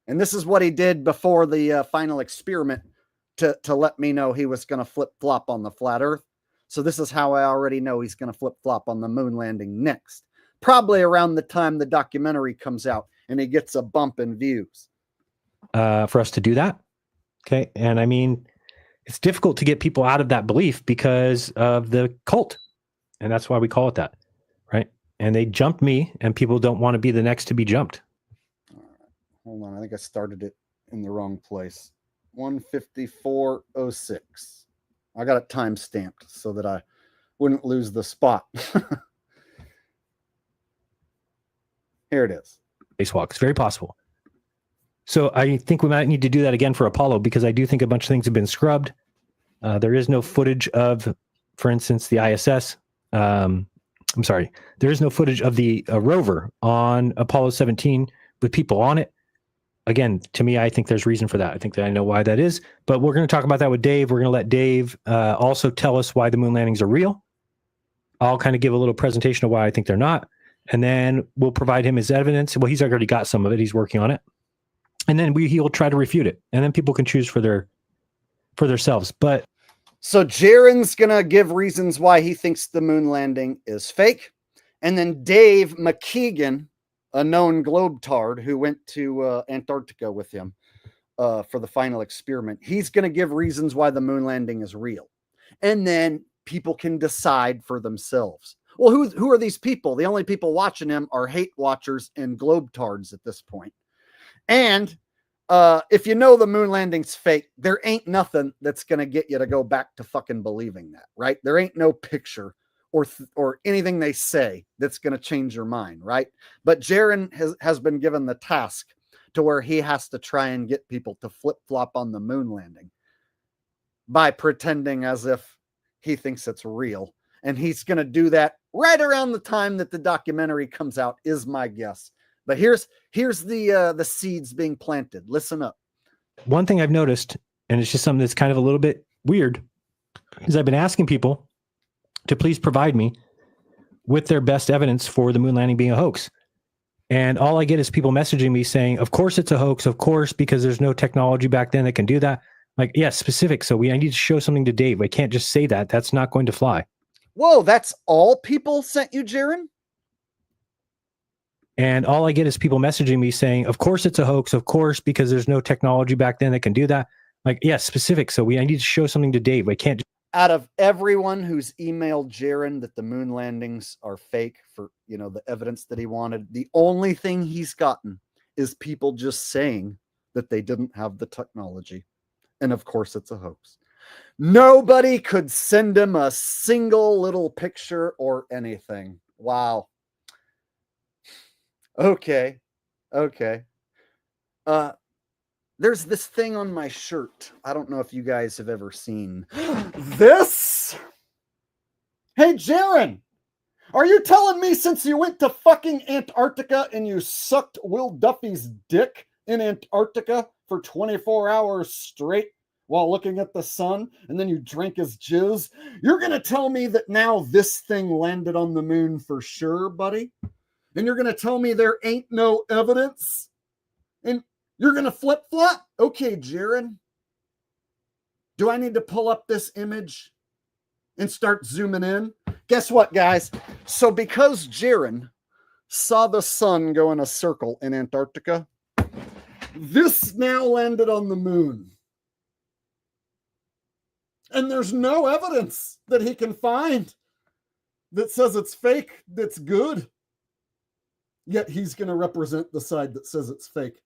And this is what he did before the final experiment to let me know he was going to flip-flop on the flat earth. So this is how I already know he's going to flip-flop on the moon landing next. Probably around the time the documentary comes out and he gets a bump in views. For us to do that. Okay. And I mean, it's difficult to get people out of that belief because of the cult. And that's why we call it that. Right. And they jumped me, and people don't want to be the next to be jumped. Hold on, I think I started it in the wrong place. 154.06. I got it time stamped so that I wouldn't lose the spot. Here it is. Spacewalk. It's very possible. So I think we might need to do that again for Apollo, because I do think a bunch of things have been scrubbed. There is no footage of, for instance, the ISS. I'm sorry. There is no footage of the rover on Apollo 17 with people on it. Again, to me, I think there's reason for that. I think that I know why that is, but we're going to talk about that with Dave. We're going to let Dave also tell us why the moon landings are real. I'll kind of give a little presentation of why I think they're not. And then we'll provide him his evidence. Well, he's already got some of it. He's working on it. And then he'll try to refute it. And then people can choose for themselves. But so Jeran's going to give reasons why he thinks the moon landing is fake. And then Dave McKeegan, a known globetard who went to Antarctica with him for the final experiment, he's going to give reasons why the moon landing is real. And then people can decide for themselves. Well, who are these people? The only people watching him are hate watchers and globetards at this point. And if you know the moon landing's fake, there ain't nothing that's going to get you to go back to fucking believing that, right? There ain't no picture or anything they say that's going to change your mind, right? But Jeran has been given the task to where he has to try and get people to flip-flop on the moon landing by pretending as if he thinks it's real. And he's going to do that right around the time that the documentary comes out, is my guess. But here's the seeds being planted. Listen up. One thing I've noticed, and it's just something that's kind of a little bit weird, is I've been asking people to please provide me with their best evidence for the moon landing being a hoax. And all I get is people messaging me saying, of course it's a hoax, of course, because there's no technology back then that can do that. Like, yeah, specific. So I need to show something to Dave. I can't just say that. That's not going to fly. Whoa, that's all people sent you, Jeran? And all I get is people messaging me saying, of course it's a hoax, of course, because there's no technology back then that can do that. Like, yeah, specific. So I need to show something to Dave. I can't. Out of everyone who's emailed Jeran that the moon landings are fake for, the evidence that he wanted, the only thing he's gotten is people just saying that they didn't have the technology. And of course it's a hoax. Nobody could send him a single little picture or anything. Wow. Okay. There's this thing on my shirt. I don't know if you guys have ever seen this. Hey, Jeran, are you telling me since you went to fucking Antarctica and you sucked Will Duffy's dick in Antarctica for 24 hours straight while looking at the sun, and then you drank his jizz, you're going to tell me that now this thing landed on the moon for sure, buddy? And you're going to tell me there ain't no evidence? And you're going to flip-flop? Okay, Jeran. Do I need to pull up this image and start zooming in? Guess what, guys? So because Jeran saw the sun go in a circle in Antarctica, this now landed on the moon. And there's no evidence that he can find that says it's fake, that's good. Yet he's going to represent the side that says it's fake.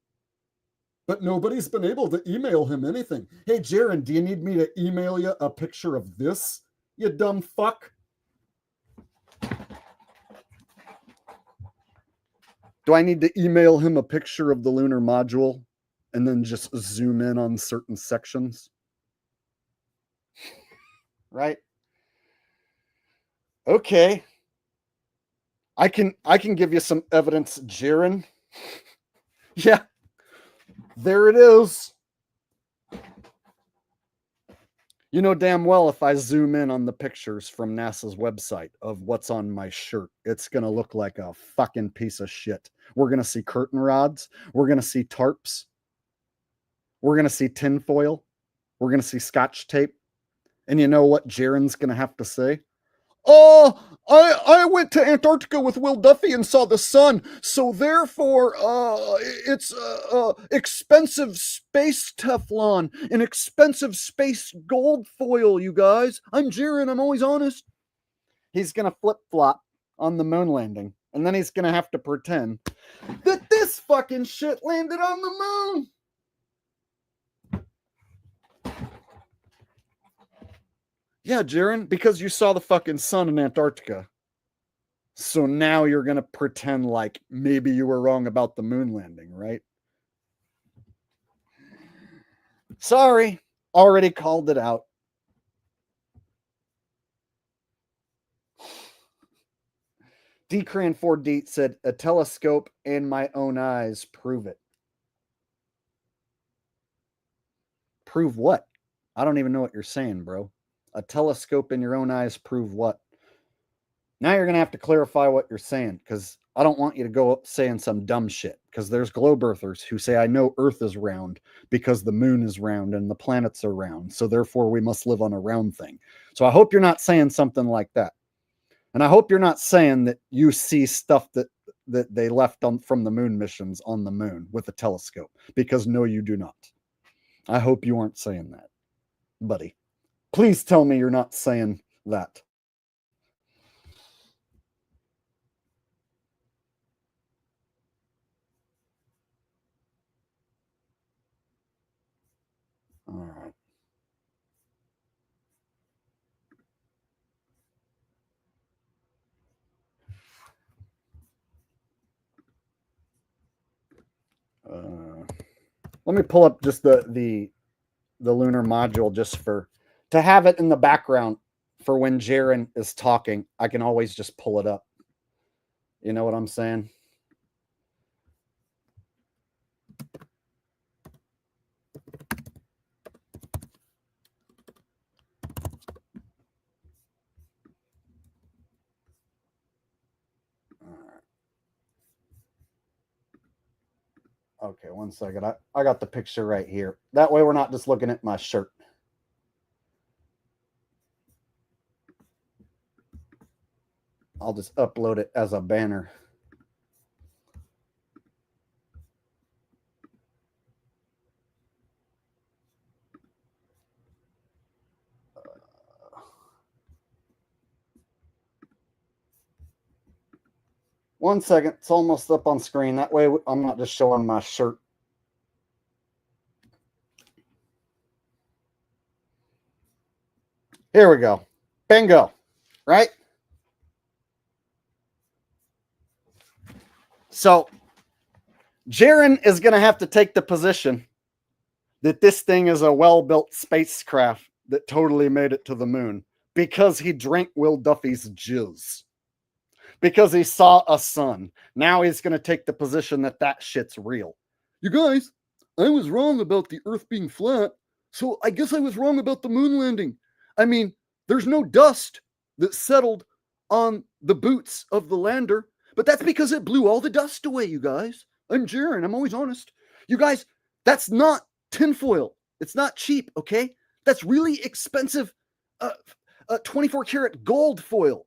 But nobody's been able to email him anything. Hey, Jeran, do you need me to email you a picture of this, you dumb fuck? Do I need to email him a picture of the lunar module and then just zoom in on certain sections? Right? Okay. I can give you some evidence, Jeran. Yeah. There it is. You know damn well if I zoom in on the pictures from NASA's website of what's on my shirt, it's going to look like a fucking piece of shit. We're going to see curtain rods. We're going to see tarps. We're going to see tinfoil. We're going to see scotch tape. And you know what Jeran's going to have to say? Oh, I went to Antarctica with Will Duffy and saw the sun, so therefore it's expensive space Teflon and expensive space gold foil, you guys. I'm Jeran, I'm always honest. He's going to flip-flop on the moon landing, and then he's going to have to pretend that this fucking shit landed on the moon. Yeah, Jeran, because you saw the fucking sun in Antarctica. So now you're going to pretend like maybe you were wrong about the moon landing, right? Sorry, already called it out. Decran4D said, a telescope and my own eyes prove it. Prove what? I don't even know what you're saying, bro. A telescope in your own eyes prove what? Now you're going to have to clarify what you're saying, because I don't want you to go up saying some dumb shit, because there's globe earthers who say, I know Earth is round because the moon is round and the planets are round, so therefore we must live on a round thing. So I hope you're not saying something like that. And I hope you're not saying that you see stuff that they left from the moon missions on the moon with a telescope, because no, you do not. I hope you aren't saying that, buddy. Please tell me you're not saying that. All right. Let me pull up just the lunar module just to have it in the background for when Jeran is talking. I can always just pull it up. You know what I'm saying? Okay, one second. I got the picture right here. That way we're not just looking at my shirt. I'll just upload it as a banner. One second. It's almost up on screen. That way I'm not just showing my shirt. Here we go. Bingo. Right? So Jeran is going to have to take the position that this thing is a well-built spacecraft that totally made it to the moon because he drank Will Duffy's jizz. Because he saw a sun. Now he's going to take the position that that shit's real. You guys, I was wrong about the Earth being flat, so I guess I was wrong about the moon landing. I mean, there's no dust that settled on the boots of the lander, but that's because it blew all the dust away, you guys. I'm Jeran, I'm always honest. You guys, that's not tinfoil. It's not cheap, okay? That's really expensive 24 karat gold foil.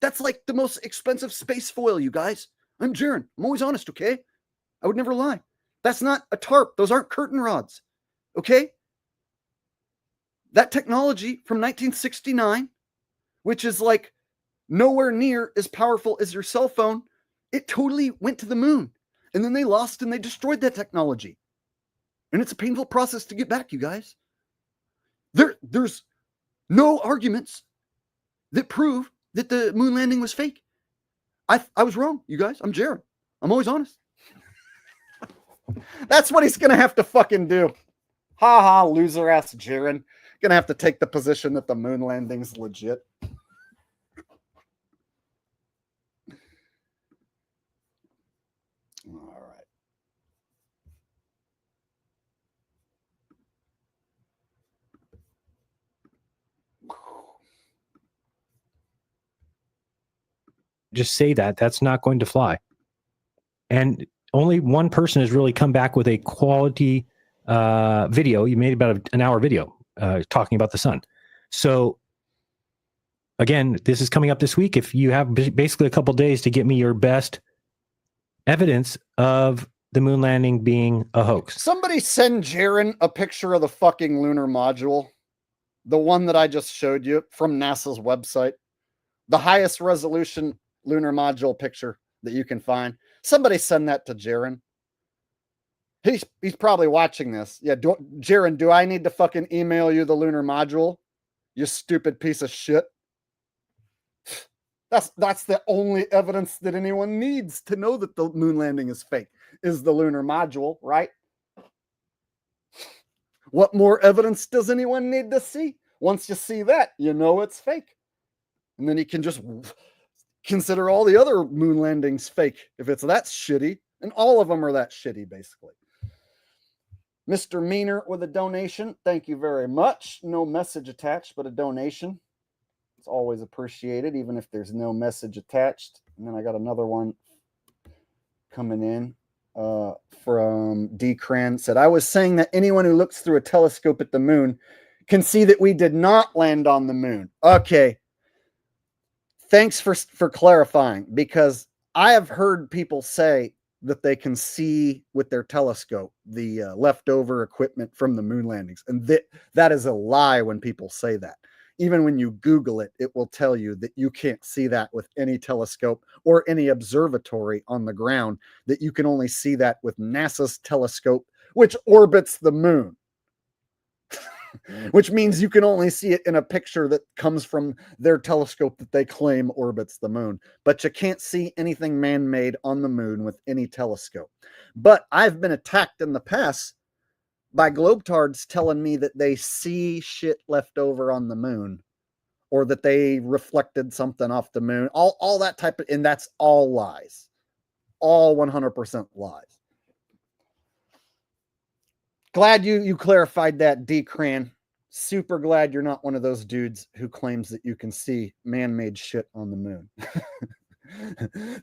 That's like the most expensive space foil, you guys. I'm Jeran. I'm always honest, okay? I would never lie. That's not a tarp. Those aren't curtain rods, okay? that technology from 1969, which is like nowhere near as powerful as your cell phone, it totally went to the moon. And then they lost and they destroyed that technology. And it's a painful process to get back, you guys. There's no arguments that prove that the moon landing was fake. I was wrong, you guys. I'm Jeran. I'm always honest. That's what he's going to have to fucking do. Ha ha, loser ass Jeran. Going to have to take the position that the moon landing's legit. All right. Just say that. That's not going to fly. And only one person has really come back with a quality video. You made about an hour video talking about the sun. So again, this is coming up this week. If you have basically a couple days to get me your best evidence of the moon landing being a hoax. Somebody send Jeran a picture of the fucking lunar module. The one that I just showed you from NASA's website. The highest resolution lunar module picture that you can find. Somebody send that to Jeran. He's probably watching this. Yeah, Jeran, do I need to fucking email you the lunar module? You stupid piece of shit. That's the only evidence that anyone needs to know that the moon landing is fake, is the lunar module, right? What more evidence does anyone need to see? Once you see that, you know it's fake. And then you can just consider all the other moon landings fake if it's that shitty. And all of them are that shitty, basically. Mr. Meaner with a donation. Thank you very much. No message attached, but a donation. It's always appreciated, even if there's no message attached. And then I got another one coming in from D. Cran. Said, I was saying that anyone who looks through a telescope at the moon can see that we did not land on the moon. Okay. Thanks for clarifying, because I have heard people say that they can see with their telescope the leftover equipment from the moon landings. And that is a lie when people say that. Even when you Google it, it will tell you that you can't see that with any telescope or any observatory on the ground, that you can only see that with NASA's telescope, which orbits the moon. Which means you can only see it in a picture that comes from their telescope that they claim orbits the moon. But you can't see anything man-made on the moon with any telescope. But I've been attacked in the past by globetards telling me that they see shit left over on the moon, or that they reflected something off the moon. All that type of, and that's all lies. All 100% lies. Glad you clarified that, D. Cran. Super glad you're not one of those dudes who claims that you can see man-made shit on the moon.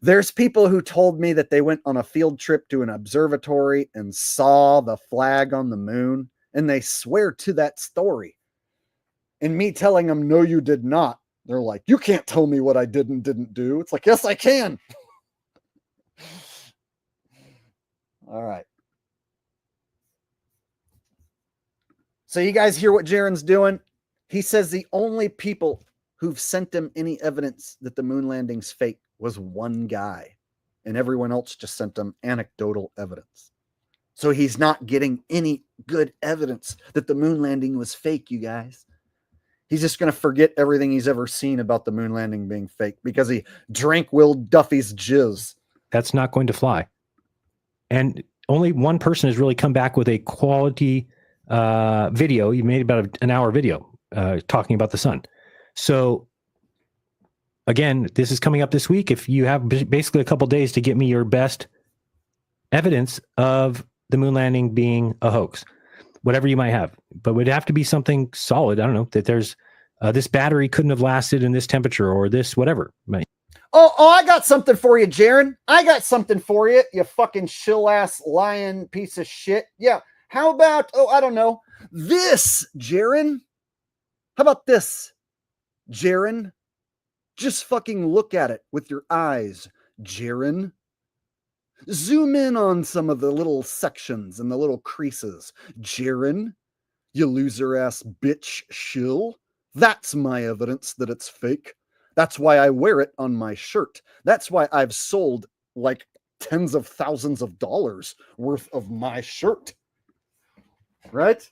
There's people who told me that they went on a field trip to an observatory and saw the flag on the moon, and they swear to that story. And me telling them, no, you did not. They're like, you can't tell me what I did and didn't do. It's like, yes, I can. All right. So you guys hear what Jeran's doing? He says the only people who've sent him any evidence that the moon landing's fake was one guy, and everyone else just sent him anecdotal evidence. So he's not getting any good evidence that the moon landing was fake, you guys. He's just going to forget everything he's ever seen about the moon landing being fake because he drank Will Duffy's jizz. That's not going to fly. And only one person has really come back with a quality video. You made about an hour video talking about the sun. So again, this is coming up this week. If you have basically a couple days to get me your best evidence of the moon landing being a hoax, whatever you might have, but would have to be something solid. I don't know, that there's this battery couldn't have lasted in this temperature, or this whatever. Oh, I got something for you, Jeran. I got something for you, you fucking shill-ass lion piece of shit. Yeah. How about, I don't know, this, Jeran? How about this, Jeran? Just fucking look at it with your eyes, Jeran. Zoom in on some of the little sections and the little creases, Jeran. You loser ass bitch shill. That's my evidence that it's fake. That's why I wear it on my shirt. That's why I've sold like tens of thousands of dollars worth of my shirt. Right?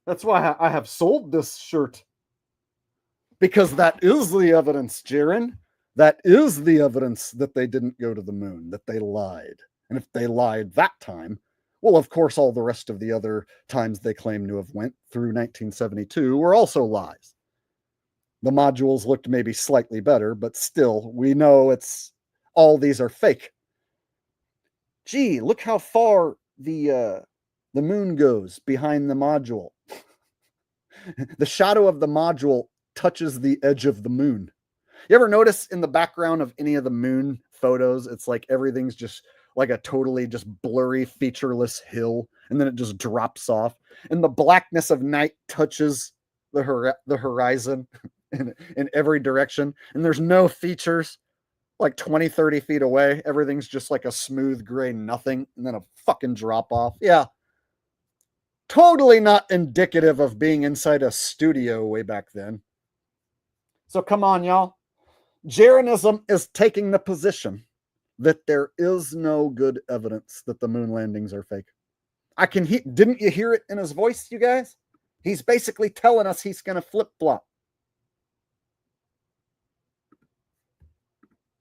That's why I have sold this shirt. Because that is the evidence, Jeran. That is the evidence that they didn't go to the moon, that they lied. And if they lied that time, well, of course, all the rest of the other times they claim to have went through 1972 were also lies. The modules looked maybe slightly better, but still, we know it's all these are fake. Gee, look how far the moon goes behind the module. The shadow of the module touches the edge of the moon. You ever notice in the background of any of the moon photos, it's like everything's just like a totally just blurry, featureless hill, and then it just drops off, and the blackness of night touches the horizon in every direction, and there's no features like 20, 30 feet away. Everything's just like a smooth gray nothing, and then a fucking drop off. Yeah. Totally not indicative of being inside a studio way back then. So come on, y'all. Jeranism is taking the position that there is no good evidence that the moon landings are fake. Didn't you hear it in his voice, you guys? He's basically telling us he's going to flip-flop.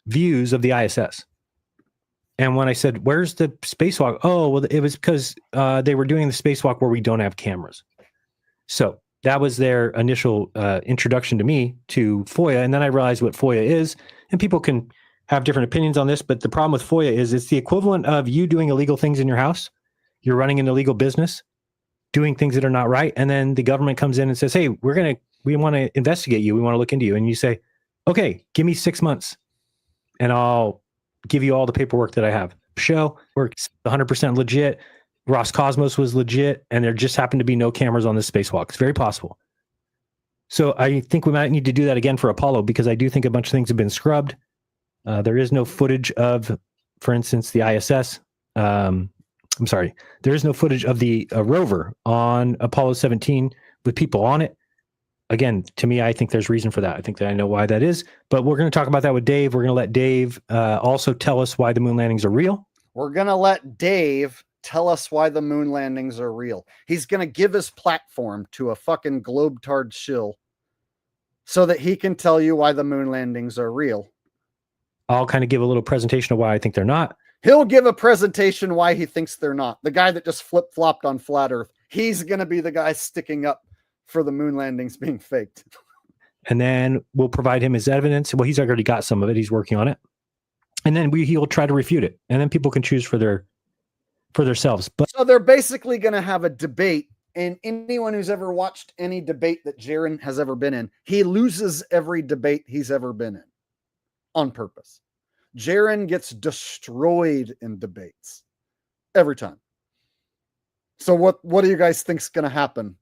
Views of the ISS. And when I said, where's the spacewalk? Oh, well, it was because they were doing the spacewalk where we don't have cameras. So that was their initial introduction to me to FOIA. And then I realized what FOIA is. And people can have different opinions on this. But the problem with FOIA is it's the equivalent of you doing illegal things in your house. You're running an illegal business, doing things that are not right. And then the government comes in and says, hey, we want to investigate you. We want to look into you. And you say, okay, give me 6 months and I'll give you all the paperwork that I have. Show works 100% legit. Roscosmos was legit, and there just happened to be no cameras on this spacewalk. It's very possible. So I think we might need to do that again for Apollo, because I do think a bunch of things have been scrubbed. There is no footage of, for instance, the ISS. I'm sorry. There is no footage of the rover on Apollo 17 with people on it. Again, to me, I think there's reason for that. I think that I know why that is. But we're going to talk about that with Dave. We're going to let Dave also tell us why the moon landings are real. We're going to let Dave tell us why the moon landings are real. He's going to give his platform to a fucking globetard shill so that he can tell you why the moon landings are real. I'll kind of give a little presentation of why I think they're not. He'll give a presentation why he thinks they're not. The guy that just flip-flopped on flat Earth, he's going to be the guy sticking up for the moon landings being faked. And then we'll provide him his evidence. Well, he's already got some of it. He's working on it. And then he'll try to refute it. And then people can choose for themselves. But so they're basically going to have a debate. And anyone who's ever watched any debate that Jeran has ever been in, he loses every debate he's ever been in on purpose. Jeran gets destroyed in debates every time. So what do you guys think's going to happen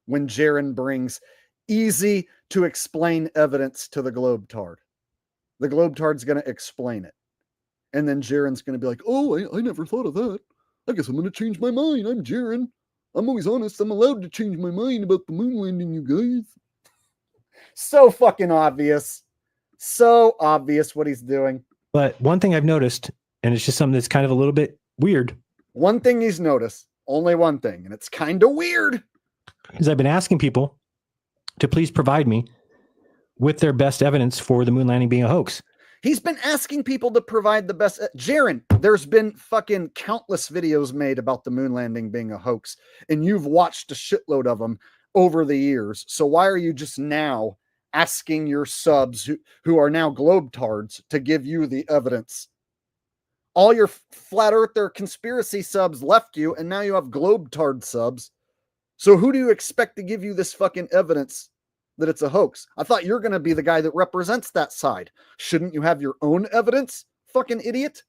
when Jeran brings easy to explain evidence to the globetard? The globetard's going to explain it. And then Jeran's going to be like, oh, I never thought of that. I guess I'm going to change my mind. I'm Jeran. I'm always honest. I'm allowed to change my mind about the moon landing, you guys. So fucking obvious. So obvious what he's doing. But one thing I've noticed, and it's just something that's kind of a little bit weird. One thing he's noticed, only one thing, and it's kind of weird, is I've been asking people to please provide me with their best evidence for the moon landing being a hoax. He's been asking people to provide the best. Jeran, there's been fucking countless videos made about the moon landing being a hoax, and you've watched a shitload of them over the years. So why are you just now asking your subs who are now globetards to give you the evidence? All your flat earther conspiracy subs left you, and now you have globetard subs. So who do you expect to give you this fucking evidence that it's a hoax? I thought you're going to be the guy that represents that side. Shouldn't you have your own evidence, fucking idiot?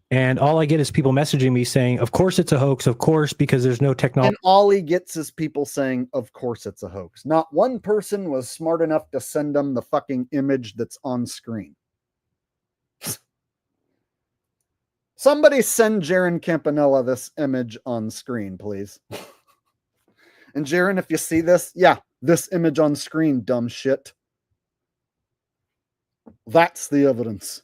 And all I get is people messaging me saying, of course it's a hoax, of course, because there's no technology. And all he gets is people saying, of course it's a hoax. Not one person was smart enough to send them the fucking image that's on screen. Somebody send Jeran Campanella this image on screen, please. And Jeran, if you see this, yeah, this image on screen, dumb shit. That's the evidence.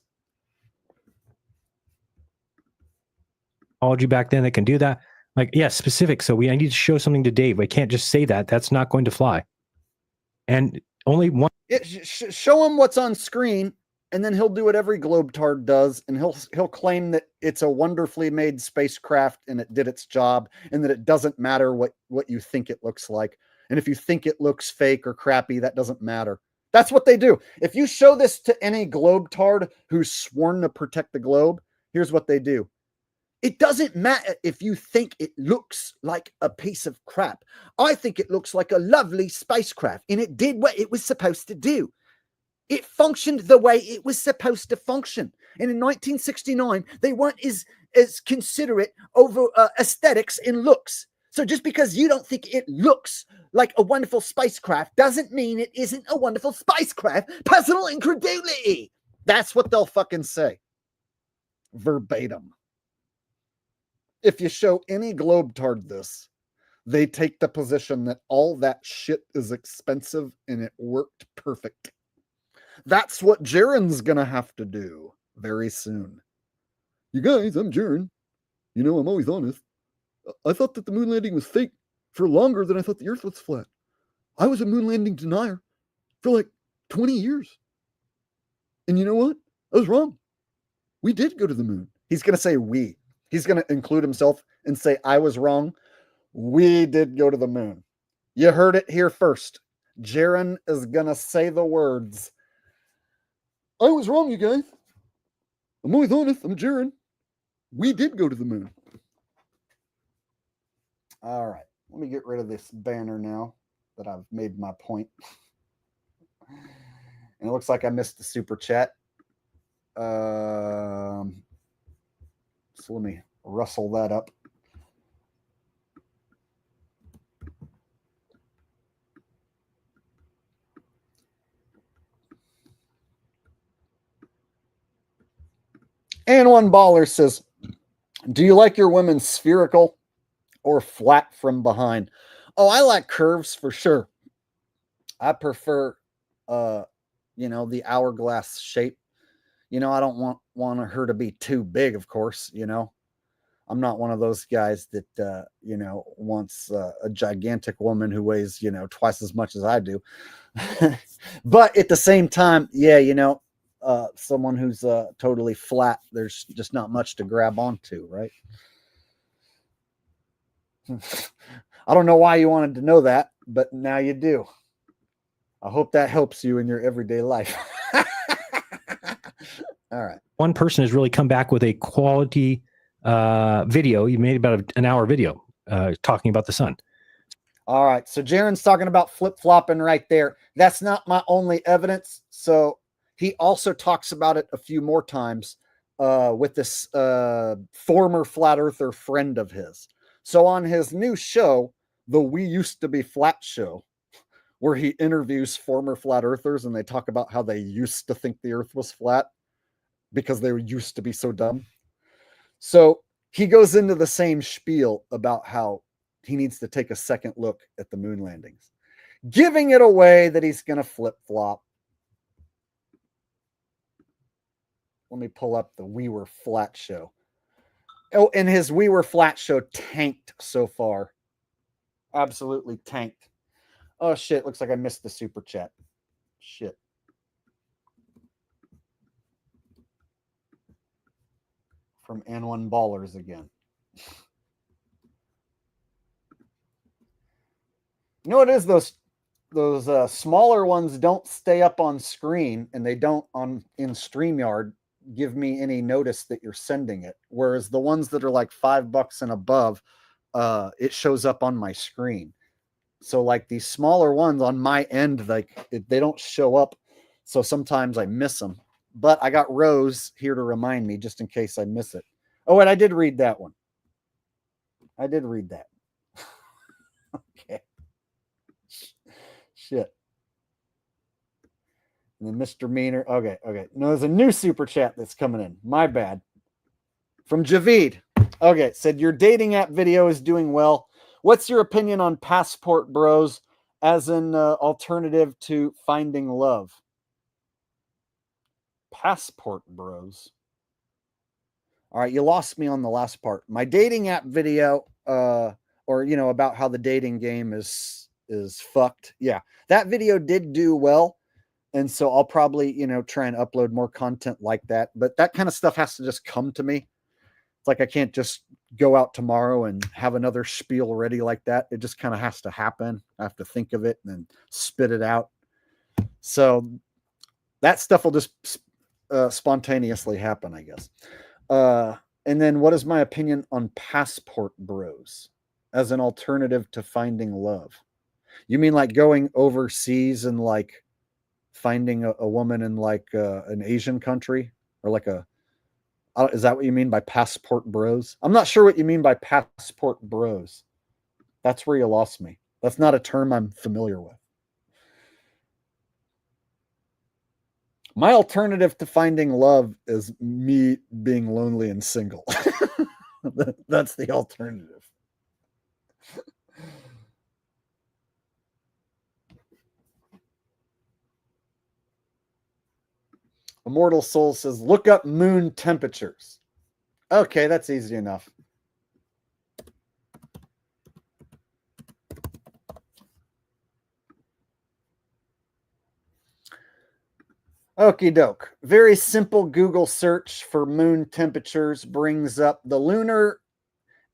Technology back then that can do that. Like, yeah, specific. So I need to show something to Dave. I can't just say that. That's not going to fly. And only one. Show him what's on screen, and then he'll do what every globetard does, and he'll claim that it's a wonderfully made spacecraft and it did its job, and that it doesn't matter what you think it looks like. And if you think it looks fake or crappy, that doesn't matter. That's what they do. If you show this to any globetard who's sworn to protect the globe, here's what they do. It doesn't matter if you think it looks like a piece of crap. I think it looks like a lovely spacecraft, and it did what it was supposed to do. It functioned the way it was supposed to function. And in 1969, they weren't as considerate over aesthetics and looks. So just because you don't think it looks like a wonderful spacecraft doesn't mean it isn't a wonderful spacecraft. Personal incredulity. That's what they'll fucking say. Verbatim. If you show any globetard this, they take the position that all that shit is expensive and it worked perfect. That's what Jeran's gonna have to do very soon. You guys, I'm Jeran. You know, I'm always honest. I thought that the moon landing was fake for longer than I thought the Earth was flat. I was a moon landing denier for like 20 years. And you know what? I was wrong. We did go to the moon. He's gonna say we. He's going to include himself and say, I was wrong. We did go to the moon. You heard it here first. Jeran is going to say the words. I was wrong, you guys. I'm always honest. I'm Jeran. We did go to the moon. All right. Let me get rid of this banner now that I've made my point. And it looks like I missed the super chat. So let me rustle that up. And one baller says, do you like your women spherical or flat from behind? Oh, I like curves for sure. I prefer, the hourglass shape. I don't want her to be too big, of course, I'm not one of those guys that, wants a gigantic woman who weighs, twice as much as I do. But at the same time, yeah, someone who's totally flat, there's just not much to grab onto, right? I don't know why you wanted to know that, but now you do. I hope that helps you in your everyday life. All right. One person has really come back with a quality video. You made about an hour video talking about the sun. All right. So Jeran's talking about flip-flopping right there. That's not my only evidence. So he also talks about it a few more times with this former flat earther friend of his. So on his new show, the We Used to Be Flat show, where he interviews former flat earthers and they talk about how they used to think the earth was flat because they used to be so dumb. So he goes into the same spiel about how he needs to take a second look at the moon landings, giving it away that he's going to flip-flop. Let me pull up the We Were Flat show. Oh, and his We Were Flat show tanked so far. Absolutely tanked. Oh, shit. Looks like I missed the super chat. Shit. From N1 Ballers again. You know what it is? Those smaller ones don't stay up on screen, and they don't in StreamYard give me any notice that you're sending it. Whereas the ones that are like $5 and above, it shows up on my screen. So like these smaller ones on my end, they don't show up. So sometimes I miss them. But I got Rose here to remind me just in case I miss it. Oh, and I did read that one. I did read that. Okay. Shit. And then Mr. Meaner. Okay. No, there's a new super chat that's coming in. My bad. From Javid. Okay, said your dating app video is doing well. What's your opinion on passport bros as an alternative to finding love? Passport bros. All right, you lost me on the last part. My dating app video, or you know, about how the dating game is fucked. Yeah, that video did do well, and so I'll probably, you know, try and upload more content like that. But that kind of stuff has to just come to me. It's like I can't just go out tomorrow and have another spiel ready like that. It just kind of has to happen. I have to think of it and then spit it out. So that stuff will just spontaneously happen, I guess. And then what is my opinion on passport bros as an alternative to finding love? You mean like going overseas and like finding a woman in like an Asian country, or like is that what you mean by passport bros? I'm not sure what you mean by passport bros. That's where you lost me. That's not a term I'm familiar with. My alternative to finding love is me being lonely and single. That's the alternative. Immortal Soul says, look up moon temperatures. Okay, that's easy enough. Okie doke. Very simple Google search for moon temperatures brings up the lunar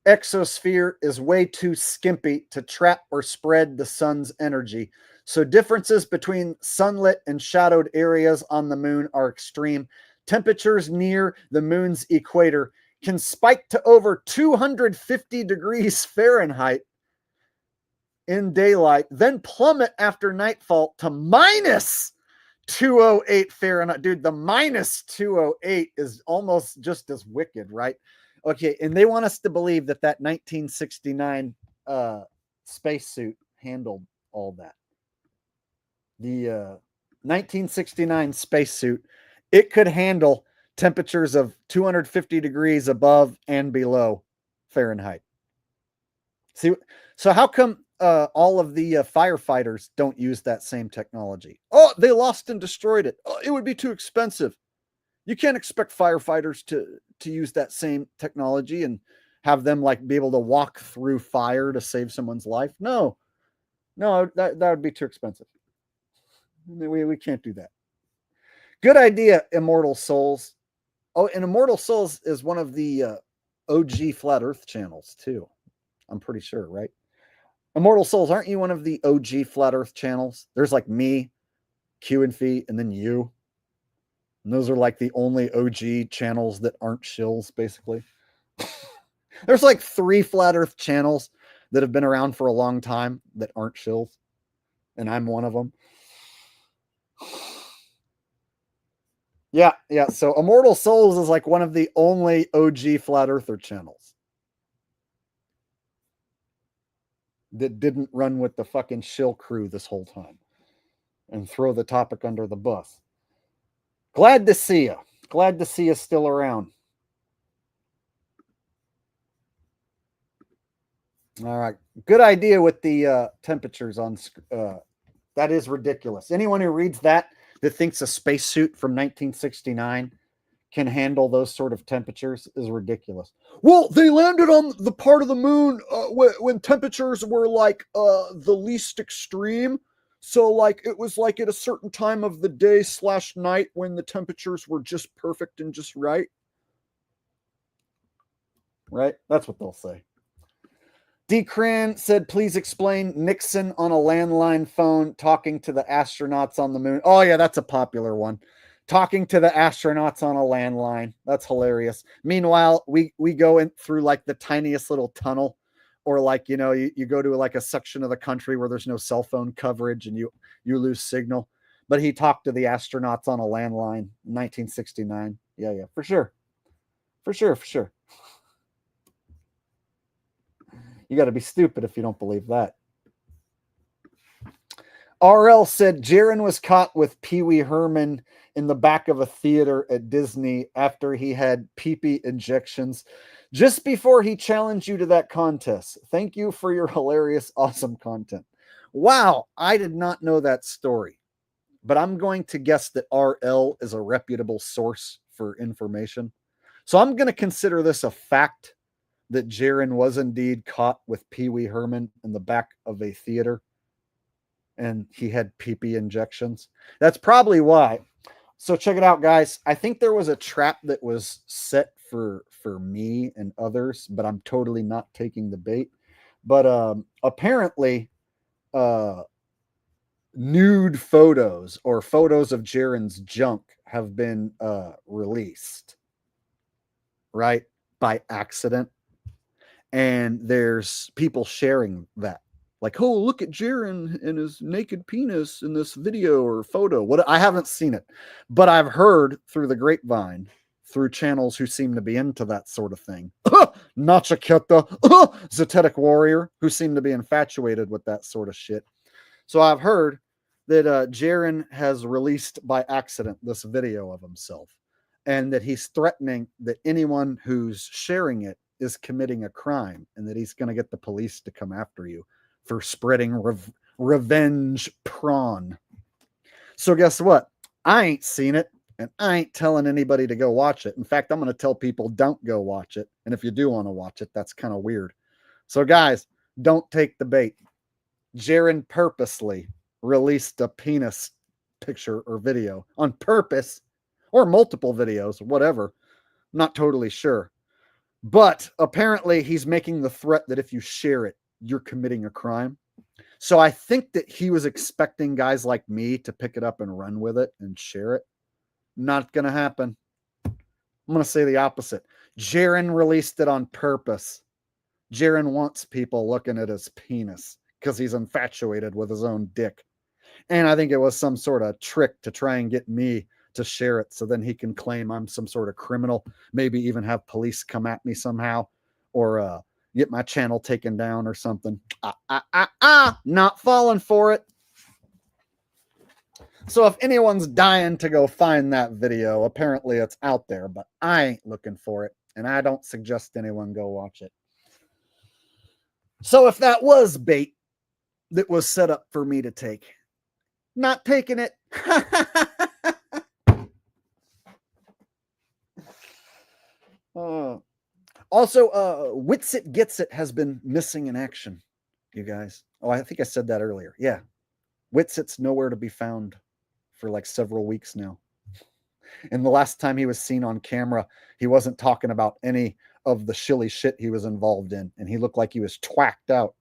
exosphere is way too skimpy to trap or spread the sun's energy. So differences between sunlit and shadowed areas on the moon are extreme. Temperatures near the moon's equator can spike to over 250 degrees Fahrenheit in daylight, then plummet after nightfall to minus 208 Fahrenheit. Dude, the minus 208 is almost just as wicked, right? Okay, and they want us to believe that 1969 spacesuit handled all that. The 1969 spacesuit, it could handle temperatures of 250 degrees above and below Fahrenheit. See, so how come all of the firefighters don't use that same technology? Oh, they lost and destroyed it. Oh, it would be too expensive. You can't expect firefighters to use that same technology and have them like be able to walk through fire to save someone's life. No, that would be too expensive. We can't do that. Good idea, Immortal Souls. Oh, and Immortal Souls is one of the OG Flat Earth channels too. I'm pretty sure, right? Immortal Souls, aren't you one of the OG Flat Earth channels? There's like me, Q and Fee, and then you. And those are like the only OG channels that aren't shills, basically. There's like 3 Flat Earth channels that have been around for a long time that aren't shills. And I'm one of them. Yeah. So Immortal Souls is like one of the only OG Flat Earther channels that didn't run with the fucking shill crew this whole time and throw the topic under the bus. Glad to see you. Glad to see you still around. All right. Good idea with the temperatures on. That is ridiculous. Anyone who reads that thinks a spacesuit from 1969 can handle those sort of temperatures is ridiculous. Well, they landed on the part of the moon when temperatures were like the least extreme. So like it was like at a certain time of the day / night when the temperatures were just perfect and just right. Right? That's what they'll say. Decran said, please explain Nixon on a landline phone talking to the astronauts on the moon. Oh, yeah, that's a popular one. Talking to the astronauts on a landline. That's hilarious. Meanwhile, we go in through like the tiniest little tunnel, or like, you know, you go to like a section of the country where there's no cell phone coverage and you lose signal. But he talked to the astronauts on a landline in 1969. Yeah, for sure. For sure. You got to be stupid if you don't believe that. RL said Jeran was caught with Pee Wee Herman in the back of a theater at Disney after he had pee-pee injections. Just before he challenged you to that contest. Thank you for your hilarious, awesome content. Wow, I did not know that story. But I'm going to guess that RL is a reputable source for information. So I'm going to consider this a fact that Jeran was indeed caught with Pee Wee Herman in the back of a theater. And he had pee-pee injections. That's probably why. So check it out, guys. I think there was a trap that was set for me and others, but I'm totally not taking the bait. But apparently, nude photos or photos of Jeran's junk have been released, right? By accident. And there's people sharing that. Like, oh, look at Jeran and his naked penis in this video or photo. What I haven't seen it, but I've heard through the grapevine, through channels who seem to be into that sort of thing. Nachaketa, Zetetic Warrior, who seem to be infatuated with that sort of shit. So I've heard that Jeran has released by accident this video of himself, and that he's threatening that anyone who's sharing it is committing a crime, and that he's going to get the police to come after you for spreading revenge prawn. So guess what? I ain't seen it, and I ain't telling anybody to go watch it. In fact, I'm going to tell people don't go watch it. And if you do want to watch it, that's kind of weird. So guys, don't take the bait. Jeran purposely released a penis picture or video on purpose, or multiple videos, whatever. I'm not totally sure. But apparently he's making the threat that if you share it, you're committing a crime. So I think that he was expecting guys like me to pick it up and run with it and share it. Not going to happen. I'm going to say the opposite. Jeran released it on purpose. Jeran wants people looking at his penis because he's infatuated with his own dick. And I think it was some sort of trick to try and get me to share it so then he can claim I'm some sort of criminal, maybe even have police come at me somehow, or get my channel taken down or something. Not falling for it. So if anyone's dying to go find that video, apparently it's out there, but I ain't looking for it, and I don't suggest anyone go watch it. So if that was bait that was set up for me to take, not taking it. Also, Witsit Gets It has been missing in action, you guys. Oh, I think I said that earlier. Yeah. Witsit's nowhere to be found for like several weeks now. And the last time he was seen on camera, he wasn't talking about any of the shilly shit he was involved in. And he looked like he was twacked out.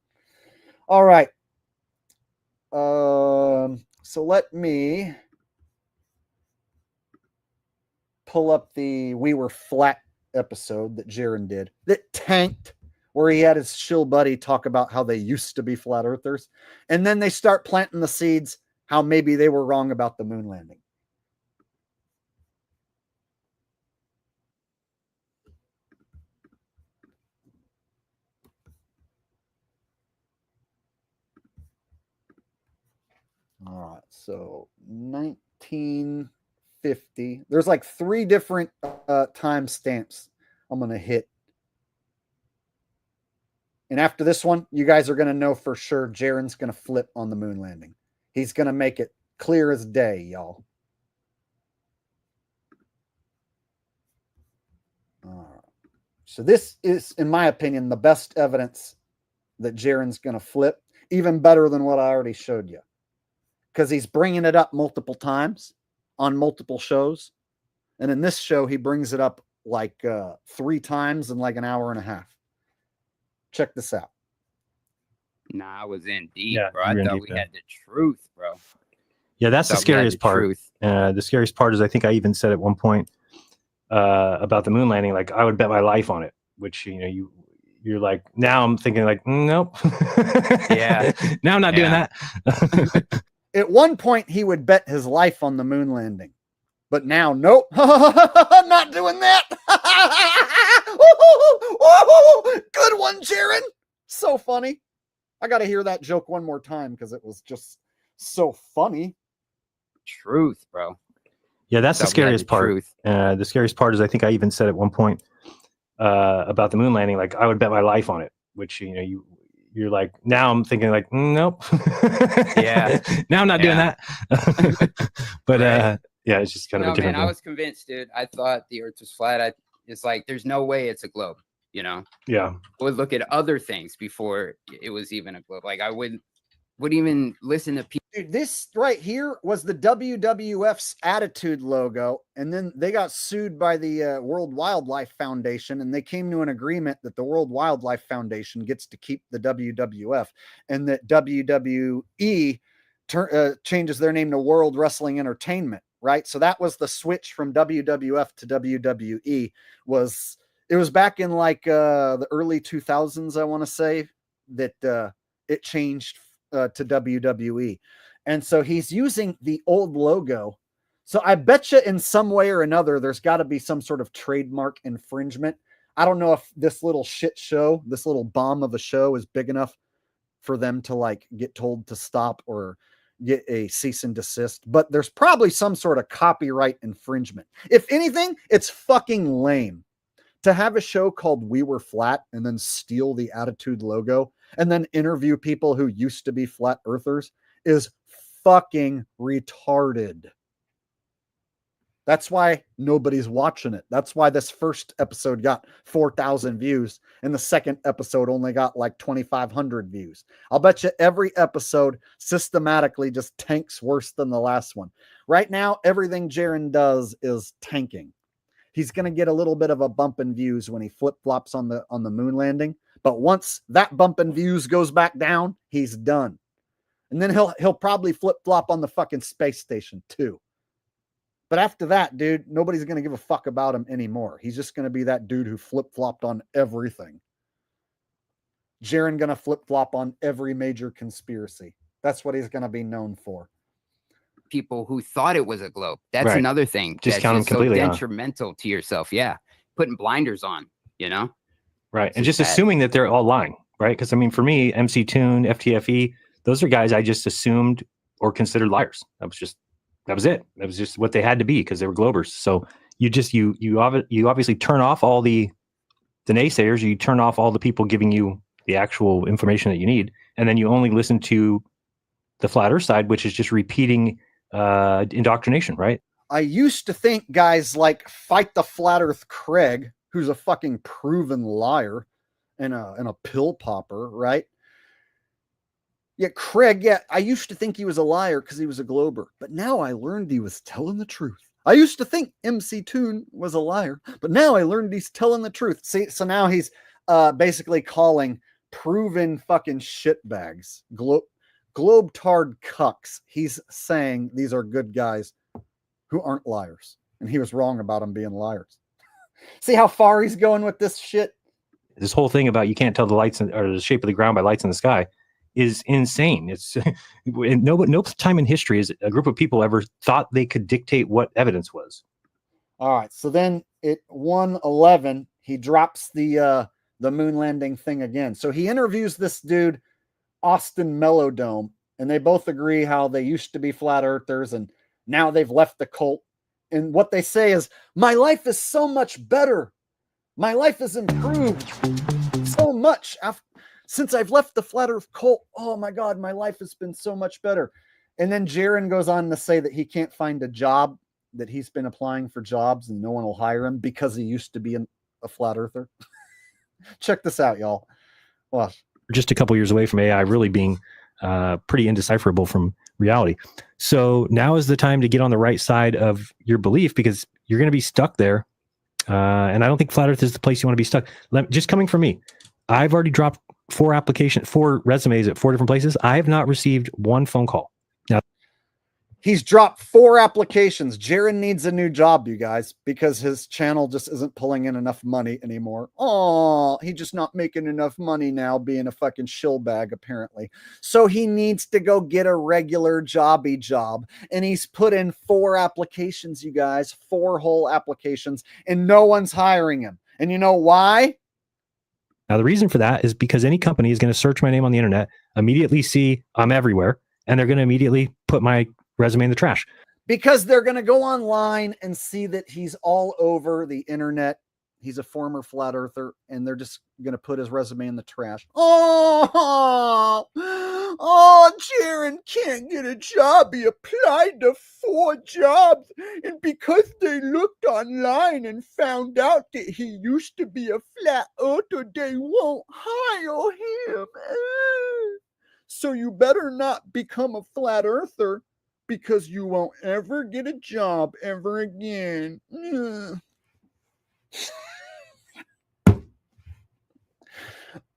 All right. So let me pull up the We Were Flat episode that Jeran did that tanked, where he had his shill buddy talk about how they used to be flat earthers, and then they start planting the seeds how maybe they were wrong about the moon landing. All right, so 1950. There's like 3 different time stamps I'm going to hit. And after this one, you guys are going to know for sure Jeran's going to flip on the moon landing. He's going to make it clear as day, y'all. All right. So this is, in my opinion, the best evidence that Jeran's going to flip, even better than what I already showed you. Because he's bringing it up multiple times on multiple shows. And in this show, he brings it up like 3 times in like an hour and a half. Check this out. Nah, I was in deep, Yeah, bro. I thought we had the truth, bro. Yeah, that's the scariest part. The scariest part is I think I even said at one point about the moon landing, like I would bet my life on it, which, you know, you're like, now I'm thinking like, nope. Yeah. Now I'm not doing that. At one point, he would bet his life on the moon landing. But now, nope. I'm not doing that. Good one, Jeran. So funny. I got to hear that joke one more time because it was just so funny. Truth, bro. Yeah, that's the scariest part. The scariest part is I think I even said at one point about the moon landing, like I would bet my life on it. Which you're like, now I'm thinking like, nope. Yeah. Now I'm not doing that. But Right. yeah, it's just kind of a No, different man, I thing. was convinced, dude. I thought the Earth was flat. It's like there's no way it's a globe. I Yeah. would look at other things before it was even a globe. Like I wouldn't even listen to people. Dude, this right here was the WWF's Attitude logo, and then they got sued by the World Wildlife Foundation, and they came to an agreement that the World Wildlife Foundation gets to keep the WWF, and that WWE changes their name to World Wrestling Entertainment, right? So that was the switch from WWF to WWE. It was back in like the early 2000s, I want to say, that it changed to WWE. And so he's using the old logo. So I bet you in some way or another, there's got to be some sort of trademark infringement. I don't know if this little shit show, this little bomb of a show is big enough for them to like get told to stop or get a cease and desist, but there's probably some sort of copyright infringement. If anything, it's fucking lame to have a show called We Were Flat and then steal the Attitude logo and then interview people who used to be flat earthers is fucking retarded. That's why nobody's watching it. That's why this first episode got 4,000 views and the second episode only got like 2,500 views. I'll bet you every episode systematically just tanks worse than the last one. Right now, everything Jeran does is tanking. He's going to get a little bit of a bump in views when he flip-flops on the moon landing. But once that bump in views goes back down, he's done. And then he'll probably flip-flop on the fucking space station too. But after that, dude, nobody's going to give a fuck about him anymore. He's just going to be that dude who flip-flopped on everything. Jeran going to flip-flop on every major conspiracy. That's what he's going to be known for. People who thought it was a globe. That's Right. another thing. Just that's count them just so completely, huh? detrimental to yourself. Yeah. Putting blinders on, Right. And It's just bad. assuming that they're all lying, right? Because I mean, for me, MC Toon, FTFE, those are guys I just assumed or considered liars. That was it. That was just what they had to be because they were Globers. So you obviously turn off all the naysayers. You turn off all the people giving you the actual information that you need, and then you only listen to the flat Earth side, which is just repeating indoctrination, right? I used to think guys like Fight the Flat Earth Craig, who's a fucking proven liar and a pill popper, right? Yeah, Craig, I used to think he was a liar because he was a Glober, but now I learned he was telling the truth. I used to think MC Toon was a liar, but now I learned he's telling the truth. See, so now he's basically calling proven fucking shitbags, globe-tard cucks. He's saying these are good guys who aren't liars, and he was wrong about them being liars. See how far he's going with this shit? This whole thing about you can't tell the lights or the shape of the ground by lights in the sky is insane. It's no time in history has a group of people ever thought they could dictate what evidence was. All right, so then at 1:11, he drops the moon landing thing again. So he interviews this dude, Austin Mellowdome, and they both agree how they used to be flat earthers and now they've left the cult. And what they say is, my life is so much better. My life has improved so much since I've left the flat earth cult. Oh my God, my life has been so much better. And then Jeran goes on to say that he can't find a job, that he's been applying for jobs and no one will hire him because he used to be a flat earther. Check this out, y'all. Watch. We're just a couple years away from AI really being pretty indecipherable from reality. So now is the time to get on the right side of your belief because you're going to be stuck there. And I don't think flat earth is the place you want to be stuck. Just coming from me, I've already dropped 4 resumes at 4 different places. I have not received one phone call. Now, he's dropped 4 applications. Jeran needs a new job, you guys, because his channel just isn't pulling in enough money anymore. Oh, he's just not making enough money now being a fucking shill bag, apparently. So he needs to go get a regular job. And he's put in 4 applications, you guys, 4 whole applications, and no one's hiring him. And you know why? Now, the reason for that is because any company is going to search my name on the internet, immediately see I'm everywhere, and they're going to immediately put my resume in the trash. Because they're going to go online and see that he's all over the internet. He's a former flat earther, and they're just going to put his resume in the trash. Oh, Jeran can't get a job. He applied to 4 jobs, and because they looked online and found out that he used to be a flat earther, they won't hire him. So you better not become a flat earther, because you won't ever get a job ever again.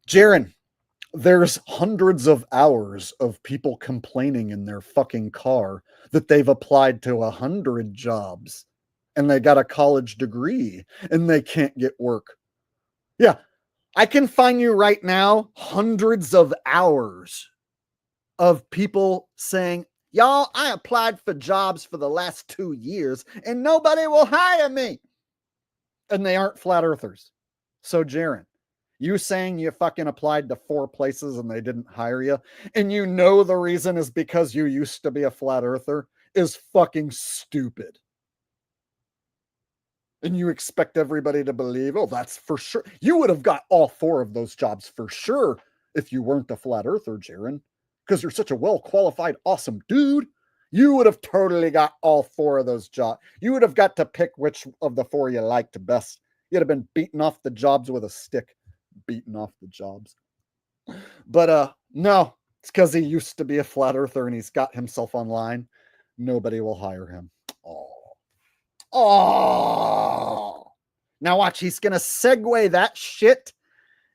Jeran, there's hundreds of hours of people complaining in their fucking car that they've applied to 100 jobs and they got a college degree and they can't get work. Yeah, I can find you right now hundreds of hours of people saying, y'all, I applied for jobs for the last 2 years and nobody will hire me. And they aren't flat earthers. So Jeran, you saying you fucking applied to 4 places and they didn't hire you, and you know the reason is because you used to be a flat earther, is fucking stupid. And you expect everybody to believe, oh, that's for sure. You would have got all 4 of those jobs for sure if you weren't a flat earther, Jeran, because you're such a well-qualified, awesome dude. You would have totally got all 4 of those jobs. You would have got to pick which of the 4 you liked best. You'd have been beating off the jobs with a stick. Beating off the jobs. But no, it's because he used to be a flat earther and he's got himself online. Nobody will hire him. Oh. Now watch, he's gonna segue that shit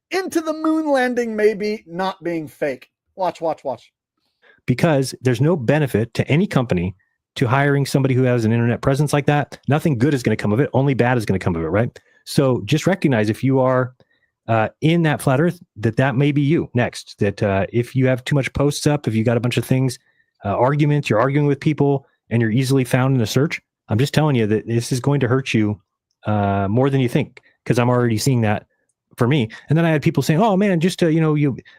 into the moon landing maybe not being fake. Watch. Because there's no benefit to any company to hiring somebody who has an internet presence like that. Nothing good is going to come of it. Only bad is going to come of it, right? So just recognize if you are in that flat earth, that may be you next. That if you have too much posts up, if you got a bunch of things, arguments, you're arguing with people and you're easily found in a search, I'm just telling you that this is going to hurt you more than you think, because I'm already seeing that for me. And then I had people saying, oh man, just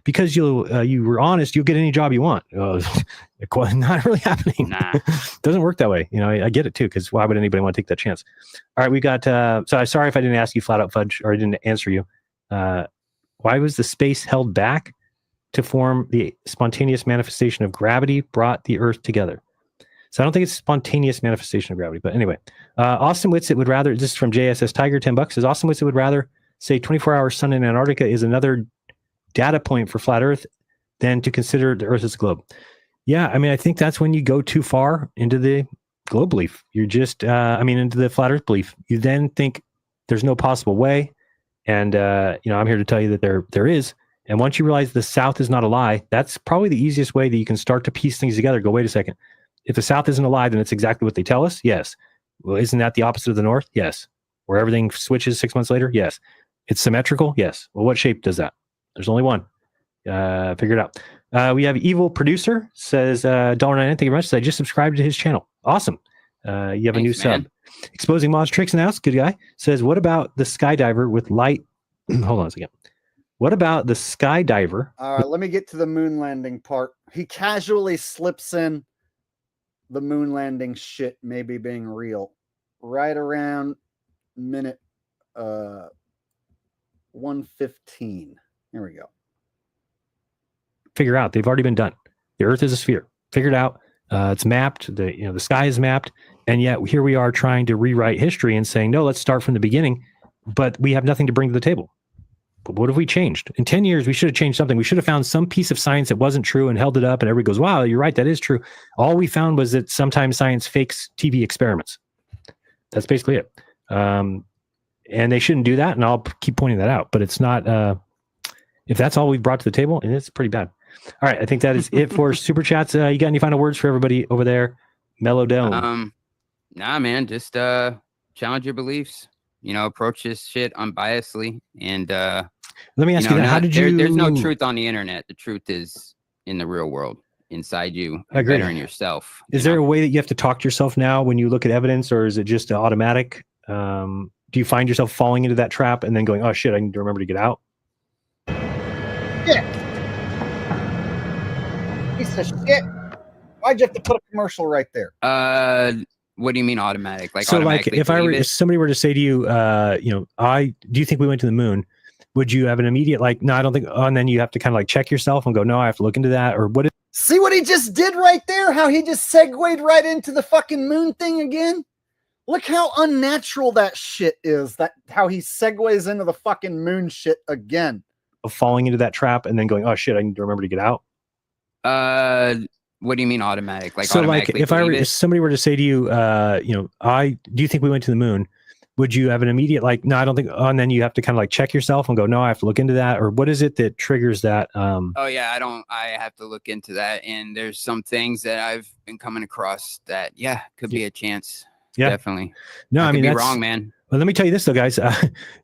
because you were honest, you'll get any job you want. Not really happening. Nah. Doesn't work that way. I get it too, because why would anybody want to take that chance? All right, we got so I'm sorry if I didn't ask you flat out, Fudge, or I didn't answer you. Why was the space held back to form the spontaneous manifestation of gravity brought the Earth together? So I don't think it's spontaneous manifestation of gravity, but anyway, Austin Whitsitt would rather, this is from JSS Tiger, $10, says Austin Whitsitt would rather say 24-hour sun in Antarctica is another data point for flat Earth than to consider the Earth as a globe. Yeah, I mean, I think that's when you go too far into the globe belief. You're just, into the flat Earth belief. You then think there's no possible way. And, I'm here to tell you that there is. And once you realize the South is not a lie, that's probably the easiest way that you can start to piece things together. Go, wait a second. If the South isn't a lie, then it's exactly what they tell us. Yes. Well, isn't that the opposite of the North? Yes. Where everything switches 6 months later? Yes. It's symmetrical? Yes. Well, what shape does that? There's only one. Figure it out. We have Evil Producer, says $1.99. Thank you very much. So I just subscribed to his channel. Awesome. You have a new sub. Exposing Mods, Tricks, and Outs, good guy, says, what about the skydiver with light? Hold on a second. What about the skydiver? All right, let me get to the moon landing part. He casually slips in the moon landing shit maybe being real right around minute 1:15. Here we go. Figure out. They've already been done. The Earth is a sphere. Figured out. It's mapped. The sky is mapped. And yet here we are trying to rewrite history and saying, no, let's start from the beginning. But we have nothing to bring to the table. But what have we changed? In 10 years, we should have changed something. We should have found some piece of science that wasn't true and held it up. And everybody goes, wow, you're right. That is true. All we found was that sometimes science fakes TV experiments. That's basically it. And they shouldn't do that. And I'll keep pointing that out. But it's not, if that's all we've brought to the table, and it's pretty bad. All right. I think that is it for Super Chats. You got any final words for everybody over there? Mellow Dome. Nah, man. Just challenge your beliefs. Approach this shit unbiasedly. And let me ask you that. How did you? There's no truth on the internet. The truth is in the real world, inside you, bettering yourself. Is there a way that you have to talk to yourself now when you look at evidence, or is it just automatic? Do you find yourself falling into that trap and then going, oh shit, I need to remember to get out? Yeah. Piece of shit. Why'd you have to put a commercial right there? What do you mean automatic? Like so like automatically if believe if it? somebody were to say to you, do you think we went to the moon? Would you have an immediate like, no, I don't think, oh, and then you have to kind of like check yourself and go, no, I have to look into that, or what? See what he just did right there? How he just segued right into the fucking moon thing again? Look how unnatural that shit is. That how he segues into the fucking moon shit again. Of falling into that trap and then going, oh shit, I need to remember to get out. What do you mean automatic? Like so like automatically if somebody were to say to you, do you think we went to the moon? Would you have an immediate like, no, I don't think, oh, and then you have to kind of like check yourself and go, no, I have to look into that, or what is it that triggers that? Oh yeah, I have to look into that, and there's some things that I've been coming across that could be a chance. Yeah, definitely. No, I mean, that's that's wrong, man. Well, let me tell you this though, guys.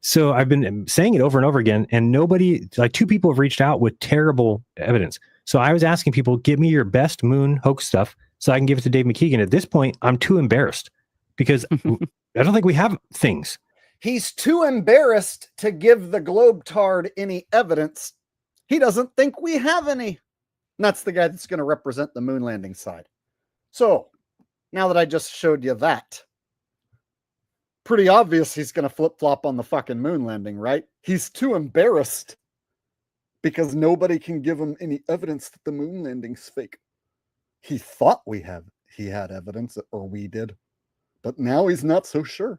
So I've been saying it over and over again, and nobody, like 2 people have reached out with terrible evidence. So I was asking people, give me your best moon hoax stuff so I can give it to Dave McKeegan. At this point, I'm too embarrassed because I don't think we have things. He's too embarrassed to give the Globetard any evidence. He doesn't think we have any. And that's the guy that's going to represent the moon landing side. So now that I just showed you that, pretty obvious he's going to flip-flop on the fucking moon landing, right? He's too embarrassed because nobody can give him any evidence that the moon landing's fake. He thought he had evidence, or we did, but now he's not so sure.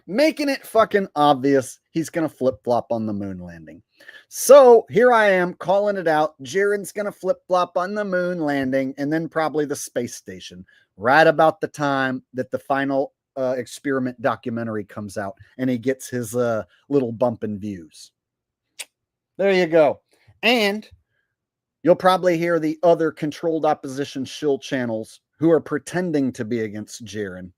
Making it fucking obvious he's going to flip-flop on the moon landing. So here I am calling it out. Jeran's going to flip-flop on the moon landing and then probably the space station right about the time that the final experiment documentary comes out and he gets his little bump in views. There you go. And you'll probably hear the other controlled opposition shill channels who are pretending to be against Jeran.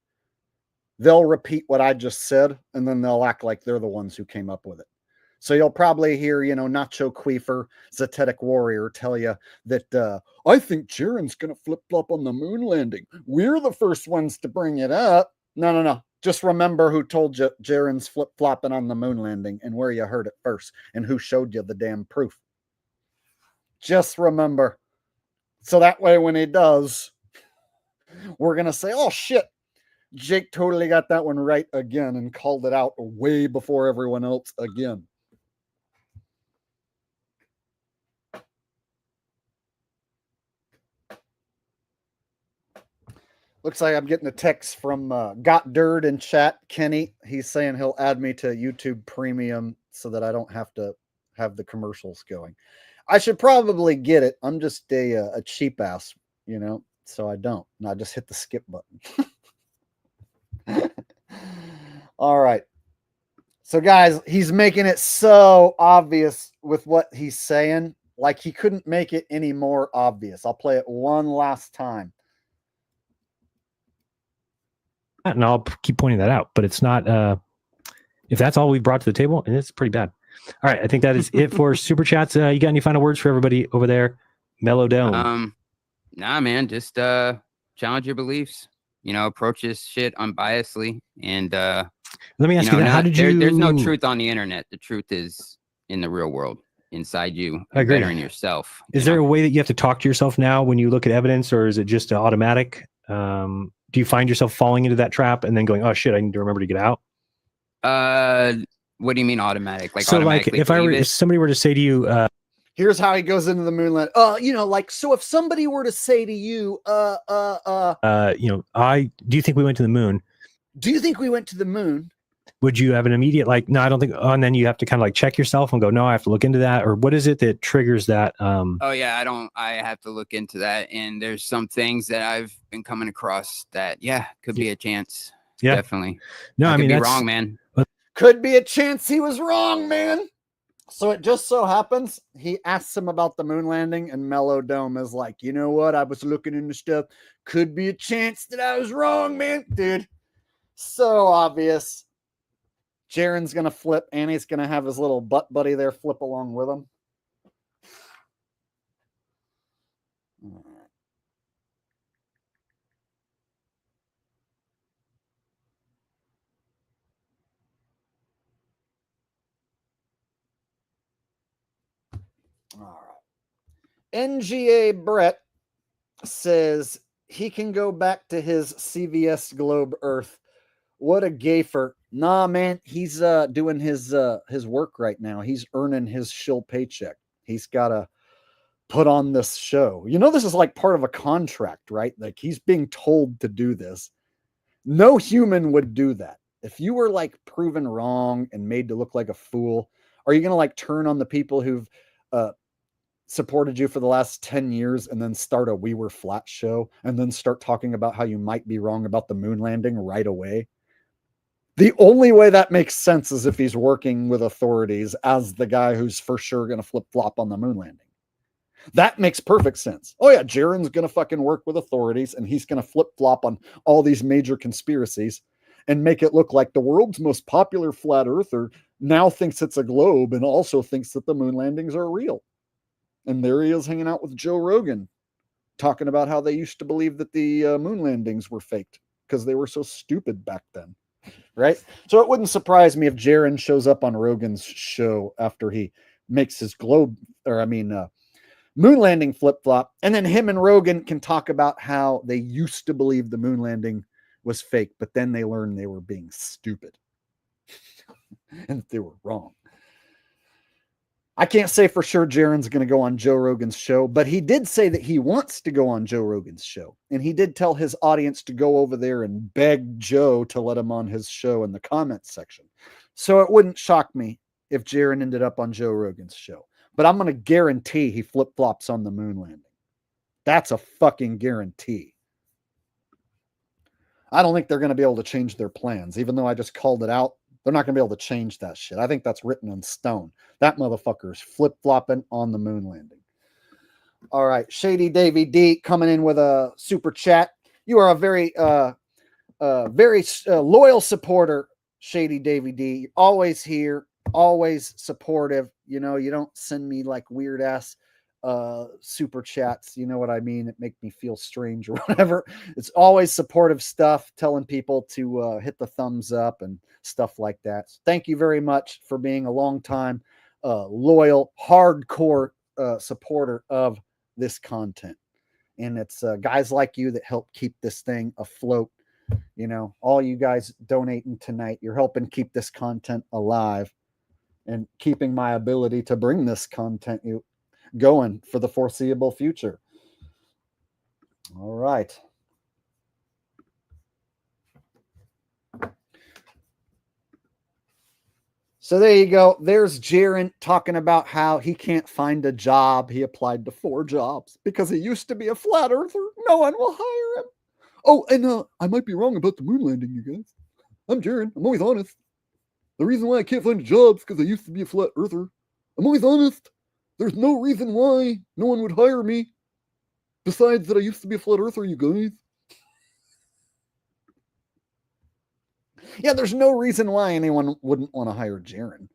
They'll repeat what I just said, and then they'll act like they're the ones who came up with it. So you'll probably hear, Nacho Queefer, Zetetic Warrior tell you that, I think Jeran's going to flip-flop on the moon landing. We're the first ones to bring it up. No. Just remember who told you Jeran's flip-flopping on the moon landing and where you heard it first and who showed you the damn proof. Just remember. So that way when he does, we're going to say, oh, shit. Jake totally got that one right again and called it out way before everyone else again. Looks like I'm getting a text from Got Dirt in chat, Kenny. He's saying he'll add me to YouTube Premium so that I don't have to have the commercials going. I should probably get it. I'm just a cheap ass, so I don't. And I just hit the skip button. All right. So guys, he's making it so obvious with what he's saying. Like he couldn't make it any more obvious. I'll play it one last time. And I'll keep pointing that out, but it's not, if that's all we brought to the table, and it's pretty bad. All right. I think that is it for super chats. You got any final words for everybody over there? Mellow Dome. Nah, man, just challenge your beliefs. Approach this shit unbiasedly. And let me ask you that. How did you... There's no truth on the internet. The truth is in the real world, inside you, bettering yourself. Is there a way that you have to talk to yourself now when you look at evidence, or is it just automatic? Do you find yourself falling into that trap and then going, oh shit, I need to remember to get out? What do you mean automatic? Like, so like if somebody were to say to you, here's how he goes into the moonland. So if somebody were to say to you, do you think we went to the moon? Do you think we went to the moon? Would you have an immediate like, no, I don't think, oh, and then you have to kind of like check yourself and go, no, I have to look into that, or what is it that triggers that? Oh yeah, I have to look into that, and there's some things that I've been coming across that could be a chance. Yeah, definitely. No, I mean, that's wrong, man. Could be a chance he was wrong, man. So it just so happens he asks him about the moon landing, and Mellow Dome is like, you know what? I was looking into stuff. Could be a chance that I was wrong, man. Dude, so obvious. Jeran's going to flip, and he's going to have his little butt buddy there flip along with him. All right. NGA Brett says, he can go back to his CVS Globe Earth. What a gaffer. Nah, man, he's doing his work right now. He's earning his shill paycheck. He's got to put on this show. You know, this is like part of a contract, right? Like he's being told to do this. No human would do that. If you were like proven wrong and made to look like a fool, are you going to like turn on the people who've supported you for the last 10 years and then start a We Were Flat show and then start talking about how you might be wrong about the moon landing right away? The only way that makes sense is if he's working with authorities as the guy who's for sure going to flip-flop on the moon landing. That makes perfect sense. Oh yeah, Jeran's going to fucking work with authorities and he's going to flip-flop on all these major conspiracies and make it look like the world's most popular flat earther now thinks it's a globe and also thinks that the moon landings are real. And there he is hanging out with Joe Rogan, talking about how they used to believe that the moon landings were faked because they were so stupid back then. Right? So it wouldn't surprise me if Jeran shows up on Rogan's show after he makes his moon landing flip-flop. And then him and Rogan can talk about how they used to believe the moon landing was fake, but then they learned they were being stupid and they were wrong. I can't say for sure Jeran's going to go on Joe Rogan's show, but he did say that he wants to go on Joe Rogan's show. And he did tell his audience to go over there and beg Joe to let him on his show in the comments section. So it wouldn't shock me if Jeran ended up on Joe Rogan's show. But I'm going to guarantee he flip-flops on the moon landing. That's a fucking guarantee. I don't think they're going to be able to change their plans, even though I just called it out. They're not going to be able to change that shit. I think that's written in stone. That motherfucker is flip-flopping on the moon landing. All right. Shady Davy D coming in with a super chat. You are a very loyal supporter, Shady Davy D. Always here, always supportive. You know, you don't send me like weird ass super chats. You know what I mean? It make me feel strange or whatever. It's always supportive stuff, telling people to hit the thumbs up and stuff like that. So thank you very much for being a long time loyal, hardcore supporter of this content. And it's guys like you that help keep this thing afloat. You know, all you guys donating tonight, you're helping keep this content alive and keeping my ability to bring this content going for the foreseeable future. All right. So there you go. There's Jeran talking about how he can't find a job. He applied to 4 jobs because he used to be a flat earther. No one will hire him. Oh, and I might be wrong about the moon landing, you guys. I'm Jeran. I'm always honest. The reason why I can't find a job is because I used to be a flat earther. I'm always honest. There's no reason why no one would hire me. Besides that I used to be a flat earther, you guys. Yeah, there's no reason why anyone wouldn't want to hire Jeran.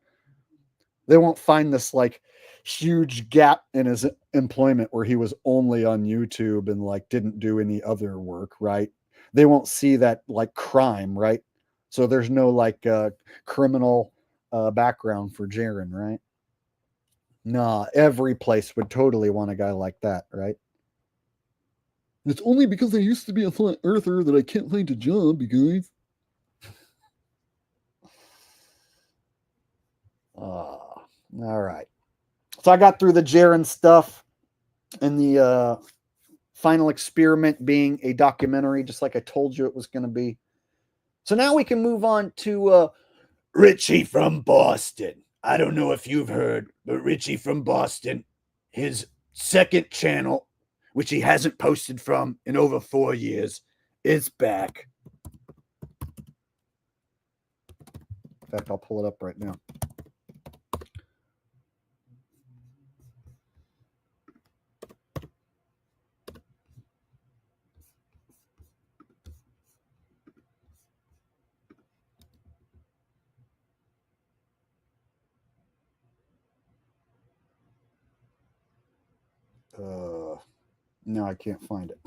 They won't find this like huge gap in his employment where he was only on YouTube and like didn't do any other work, right? They won't see that like crime, right? So there's no like criminal background for Jeran, right? Nah, every place would totally want a guy like that, right? It's only because I used to be a flat earther that I can't find a job, you guys. All right. So I got through the Jeran stuff and the final experiment being a documentary, just like I told you it was going to be. So now we can move on to Richie from Boston. I don't know if you've heard, but Richie from Boston, his second channel, which he hasn't posted from in over 4 years, is back. In fact, I'll pull it up right now. No, I can't find it.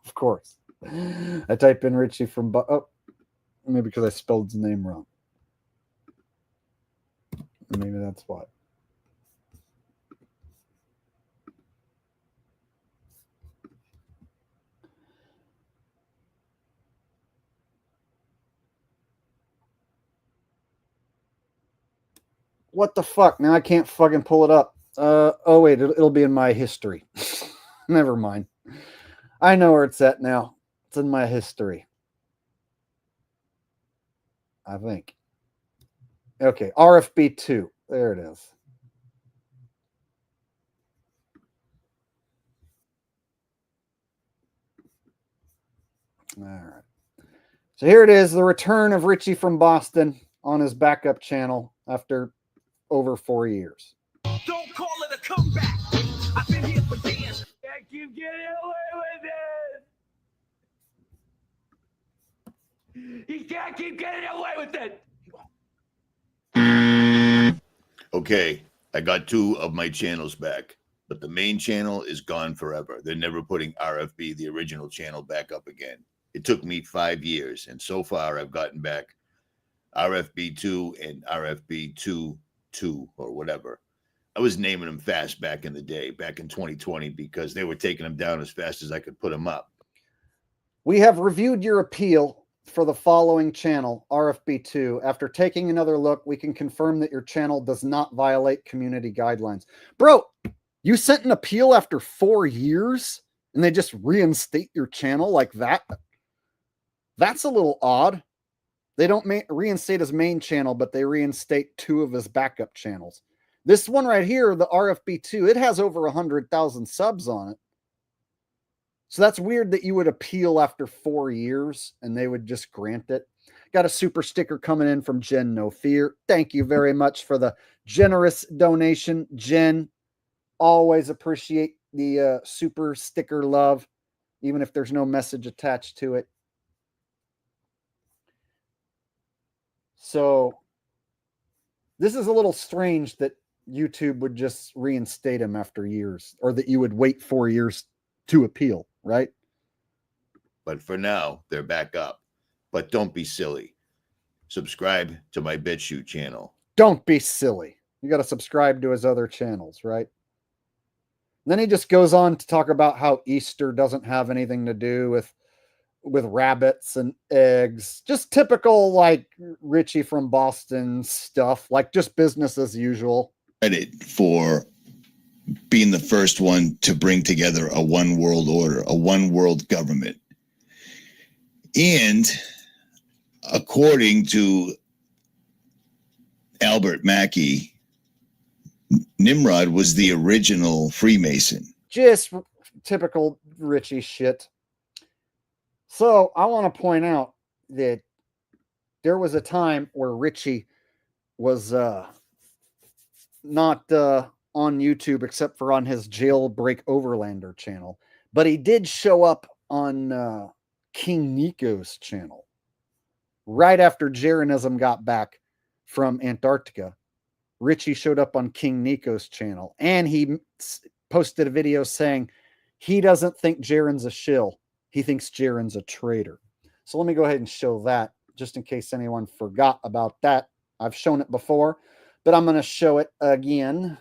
Of course. I type in Richie from maybe because I spelled his name wrong. Maybe that's why. What the fuck? Now I can't fucking pull it up. Oh wait, it'll be in my history. Never mind. I know where it's at now. It's in my history. I think. Okay, RFB2. There it is. All right. So here it is, the return of Richie from Boston on his backup channel after over 4 years. Don't call it a comeback. I've been here for years. I keep getting away with it. He can't keep getting away with it. Okay, I got 2 of my channels back, but the main channel is gone forever. They're never putting RFB, the original channel, back up again. It took me 5 years, and so far I've gotten back RFB2 and RFB2 or whatever. I was naming them fast back in the day, back in 2020, because they were taking them down as fast as I could put them up. We have reviewed your appeal for the following channel, RFB2. After taking another look, we can confirm that your channel does not violate community guidelines. Bro, you sent an appeal after 4 years and they just reinstate your channel like that? That's a little odd. They don't reinstate his main channel, but they reinstate 2 of his backup channels. This one right here, the RFB2, it has over 100,000 subs on it. So that's weird that you would appeal after 4 years and they would just grant it. Got a super sticker coming in from Jen No Fear. Thank you very much for the generous donation, Jen. Always appreciate the super sticker love, even if there's no message attached to it. So this is a little strange that YouTube would just reinstate him after years, or that you would wait 4 years to appeal, right? But for now, they're back up. But don't be silly. Subscribe to my BitChute channel. Don't be silly. You got to subscribe to his other channels, right? And then he just goes on to talk about how Easter doesn't have anything to do with rabbits and eggs. Just typical, like, Richie from Boston stuff, like just business as usual. Credit for being the first one to bring together a one world order, a one world government. And according to Albert Mackey, Nimrod was the original Freemason. Just typical Richie shit. So I want to point out that there was a time where Richie was not on YouTube except for on his Jailbreak Overlander channel, but he did show up on King Nico's channel right after Jeranism got back from Antarctica. Richie showed up on King Nico's channel and he posted a video saying he doesn't think Jeran's a shill. He thinks Jeran's a traitor. So let me go ahead and show that just in case anyone forgot about that. I've shown it before, but I'm going to show it again.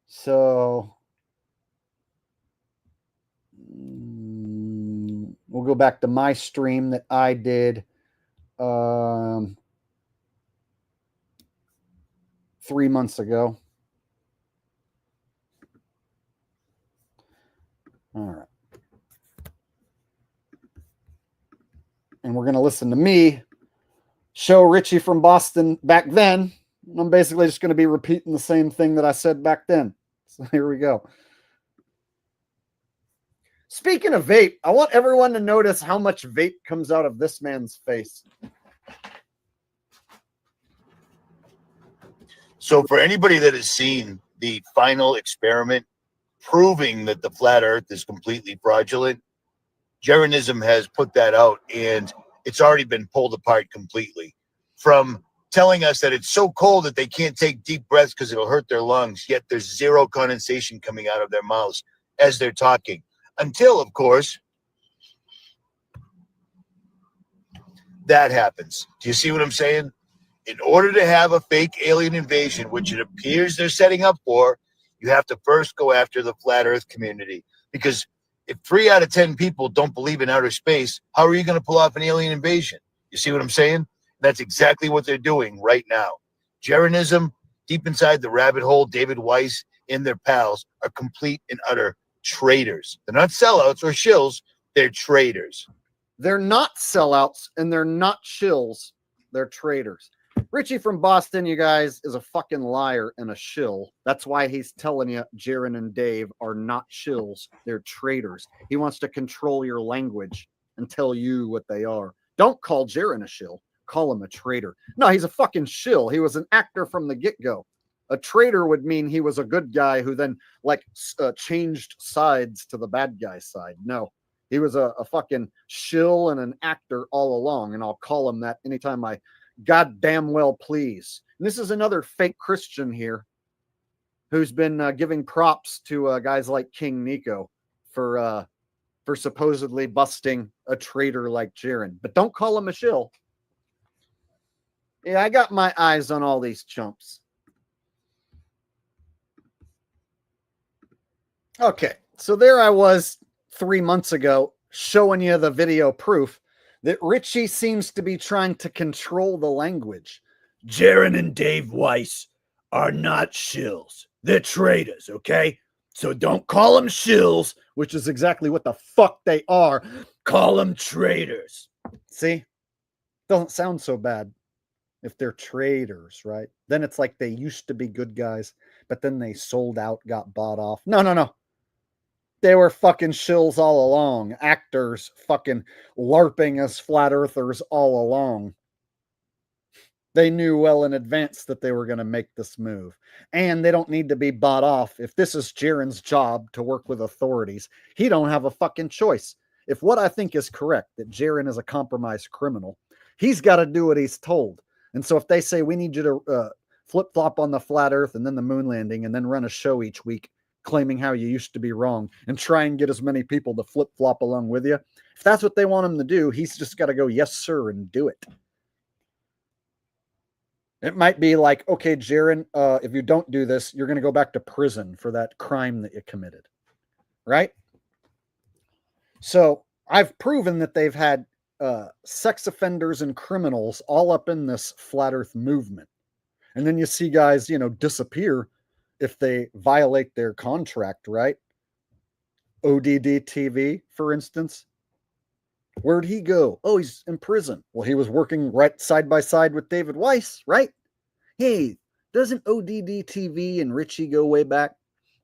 So we'll go back to my stream that I did 3 months ago. All right. And we're going to listen to me show Richie from Boston back then. I'm basically just going to be repeating the same thing that I said back then. So here we go. Speaking of vape, I want everyone to notice how much vape comes out of this man's face. So for anybody that has seen the final experiment proving that the flat earth is completely fraudulent, Jeranism has put that out and it's already been pulled apart completely. From telling us that it's so cold that they can't take deep breaths because it'll hurt their lungs, yet there's zero condensation coming out of their mouths as they're talking. Until, of course, that happens. Do you see what I'm saying? In order to have a fake alien invasion, which it appears they're setting up for, you have to first go after the flat earth community. Because if 3 out of 10 people don't believe in outer space, how are you going to pull off an alien invasion? You see what I'm saying? That's exactly what they're doing right now. Jeranism, deep inside the rabbit hole, David Weiss and their pals are complete and utter traitors. They're not sellouts or shills. They're traitors. They're not sellouts and they're not shills. They're traitors. Richie from Boston, you guys, is a fucking liar and a shill. That's why he's telling you Jeran and Dave are not shills. They're traitors. He wants to control your language and tell you what they are. Don't call Jeran a shill. Call him a traitor. No, he's a fucking shill. He was an actor from the get-go. A traitor would mean he was a good guy who then changed sides to the bad guy side. No, he was a fucking shill and an actor all along, and I'll call him that anytime I goddamn well please. And this is another fake Christian here who's been giving props to guys like King Nico for supposedly busting a traitor like Jeran. But don't call him a shill. Yeah, I got my eyes on all these chumps. Okay, so there I was 3 months ago showing you the video proof that Richie seems to be trying to control the language. Jeran and Dave Weiss are not shills. They're traitors, okay? So don't call them shills, which is exactly what the fuck they are. Call them traitors. See? Doesn't sound so bad if they're traitors, right? Then it's like they used to be good guys, but then they sold out, got bought off. No. They were fucking shills all along. Actors fucking LARPing as flat earthers all along. They knew well in advance that they were going to make this move. And they don't need to be bought off. If this is Jeran's job to work with authorities, he don't have a fucking choice. If what I think is correct, that Jeran is a compromised criminal, he's got to do what he's told. And so if they say, we need you to flip-flop on the flat earth and then the moon landing and then run a show each week, claiming how you used to be wrong and try and get as many people to flip-flop along with you. If that's what they want him to do, he's just got to go, yes, sir, and do it. It might be like, okay, Jeran, if you don't do this, you're going to go back to prison for that crime that you committed. Right? So I've proven that they've had sex offenders and criminals all up in this flat earth movement. And then you see guys, disappear if they violate their contract, right? ODD TV, for instance. Where'd he go? Oh, he's in prison. Well, he was working right side by side with David Weiss, right? Hey, doesn't ODD TV and Richie go way back?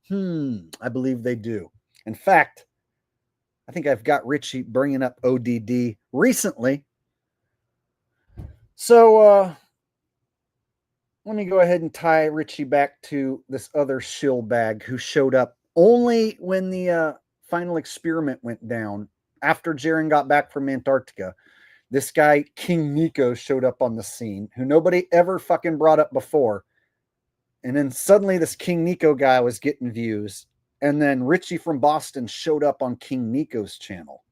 I believe they do. In fact, I think I've got Richie bringing up ODD recently. So, let me go ahead and tie Richie back to this other shill bag who showed up only when the final experiment went down. After Jeran got back from Antarctica, this guy, King Nico, showed up on the scene, who nobody ever fucking brought up before. And then suddenly this King Nico guy was getting views. And then Richie from Boston showed up on King Nico's channel.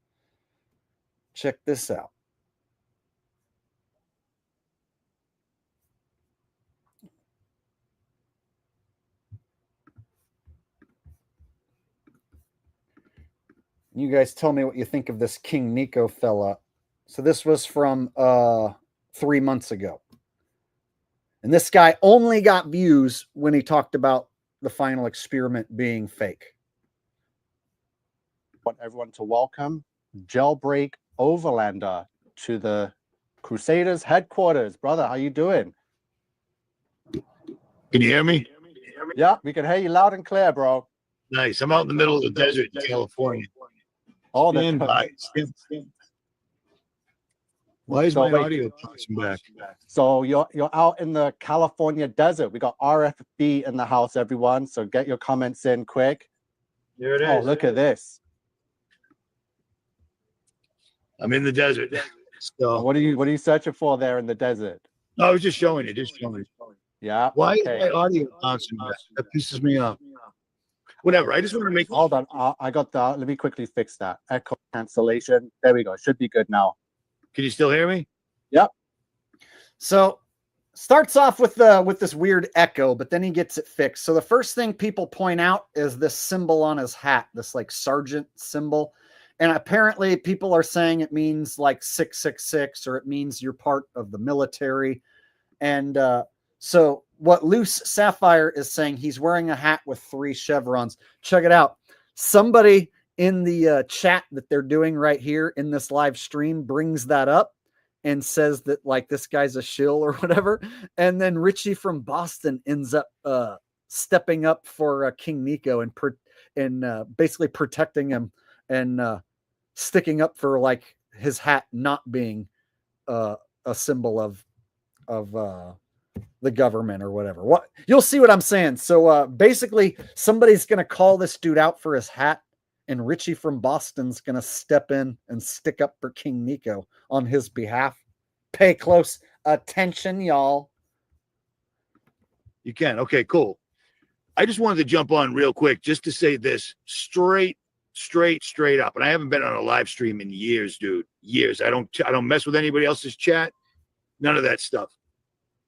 Check this out. You guys tell me what you think of this King Nico fella. So this was from 3 months ago. And this guy only got views when he talked about the final experiment being fake. I want everyone to welcome Jailbreak Overlander to the Crusaders headquarters. Brother, how you doing? Can you hear me? Yeah, we can hear you loud and clear, bro. Nice. I'm out in the middle of the desert in California. Oh, Stand by. Why is my audio tossing back? So you're out in the California desert. We got RFB in the house, everyone. So get your comments in quick. There it is. Oh, look at this. I'm in the desert. So What are you searching for there in the desert? no, I was just showing it. Yeah. Why okay. is my audio bouncing back? That pisses me off. Whatever. I just want to make. Hold on. I got that. Let me quickly fix that. Echo cancellation. There we go. Should be good now. Can you still hear me? Yep. So starts off with this weird echo, but then he gets it fixed. So the first thing people point out is this symbol on his hat, this like sergeant symbol. And apparently people are saying it means like 666, or it means you're part of the military. And so what Loose Sapphire is saying, he's wearing a hat with 3 chevrons. Check it out. Somebody in the chat that they're doing right here in this live stream brings that up and says that like this guy's a shill or whatever. And then Richie from Boston ends up stepping up for King Nico and basically protecting him and sticking up for like his hat not being a symbol of the government or whatever. What you'll see what I'm saying. So basically somebody's going to call this dude out for his hat, and Richie from Boston's going to step in and stick up for King Nico on his behalf. Pay close attention, y'all. You can. Okay, cool. I just wanted to jump on real quick just to say this straight up. And I haven't been on a live stream in years, dude. Years. I don't mess with anybody else's chat. None of that stuff.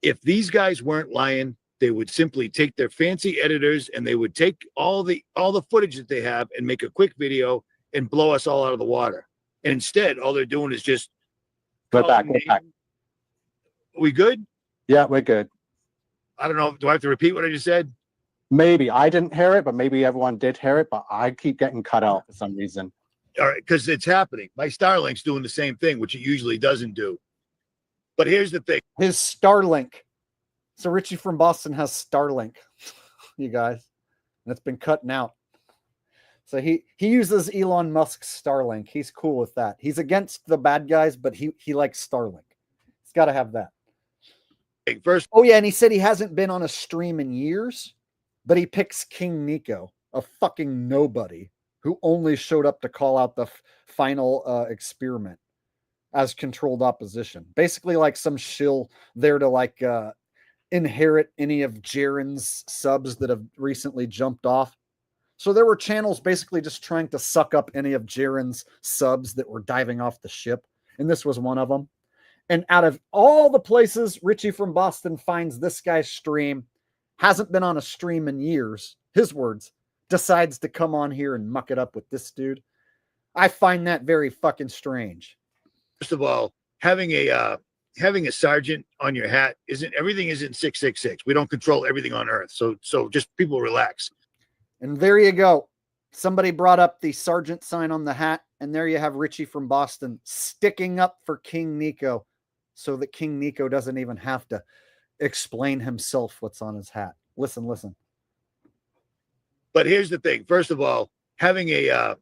If these guys weren't lying, they would simply take their fancy editors and they would take all the footage that they have and make a quick video and blow us all out of the water. And instead, all they're doing is just We're back. We good? Yeah, we're good. I don't know. Do I have to repeat what I just said? Maybe I didn't hear it, but maybe everyone did hear it, but I keep getting cut out for some reason. All right, because it's happening. My Starlink's doing the same thing, which it usually doesn't do. But here's the thing. His Starlink. So Richie from Boston has Starlink, you guys. And it's been cutting out. So he uses Elon Musk's Starlink. He's cool with that. He's against the bad guys, but he likes Starlink. He's got to have that. First, oh yeah, and he said he hasn't been on a stream in years, but he picks King Nico, a fucking nobody who only showed up to call out the final experiment as controlled opposition. Basically like some shill there to like inherit any of Jeran's subs that have recently jumped off. So there were channels basically just trying to suck up any of Jeran's subs that were diving off the ship. And this was one of them. And out of all the places Richie from Boston finds this guy's stream, hasn't been on a stream in years, his words, decides to come on here and muck it up with this dude. I find that very fucking strange. First of all, having a sergeant on your hat isn't 666. We don't control everything on Earth. So just people relax. And there you go. Somebody brought up the sergeant sign on the hat, and there you have Richie from Boston sticking up for King Nico so that King Nico doesn't even have to explain himself what's on his hat. Listen. But here's the thing. First of all, having a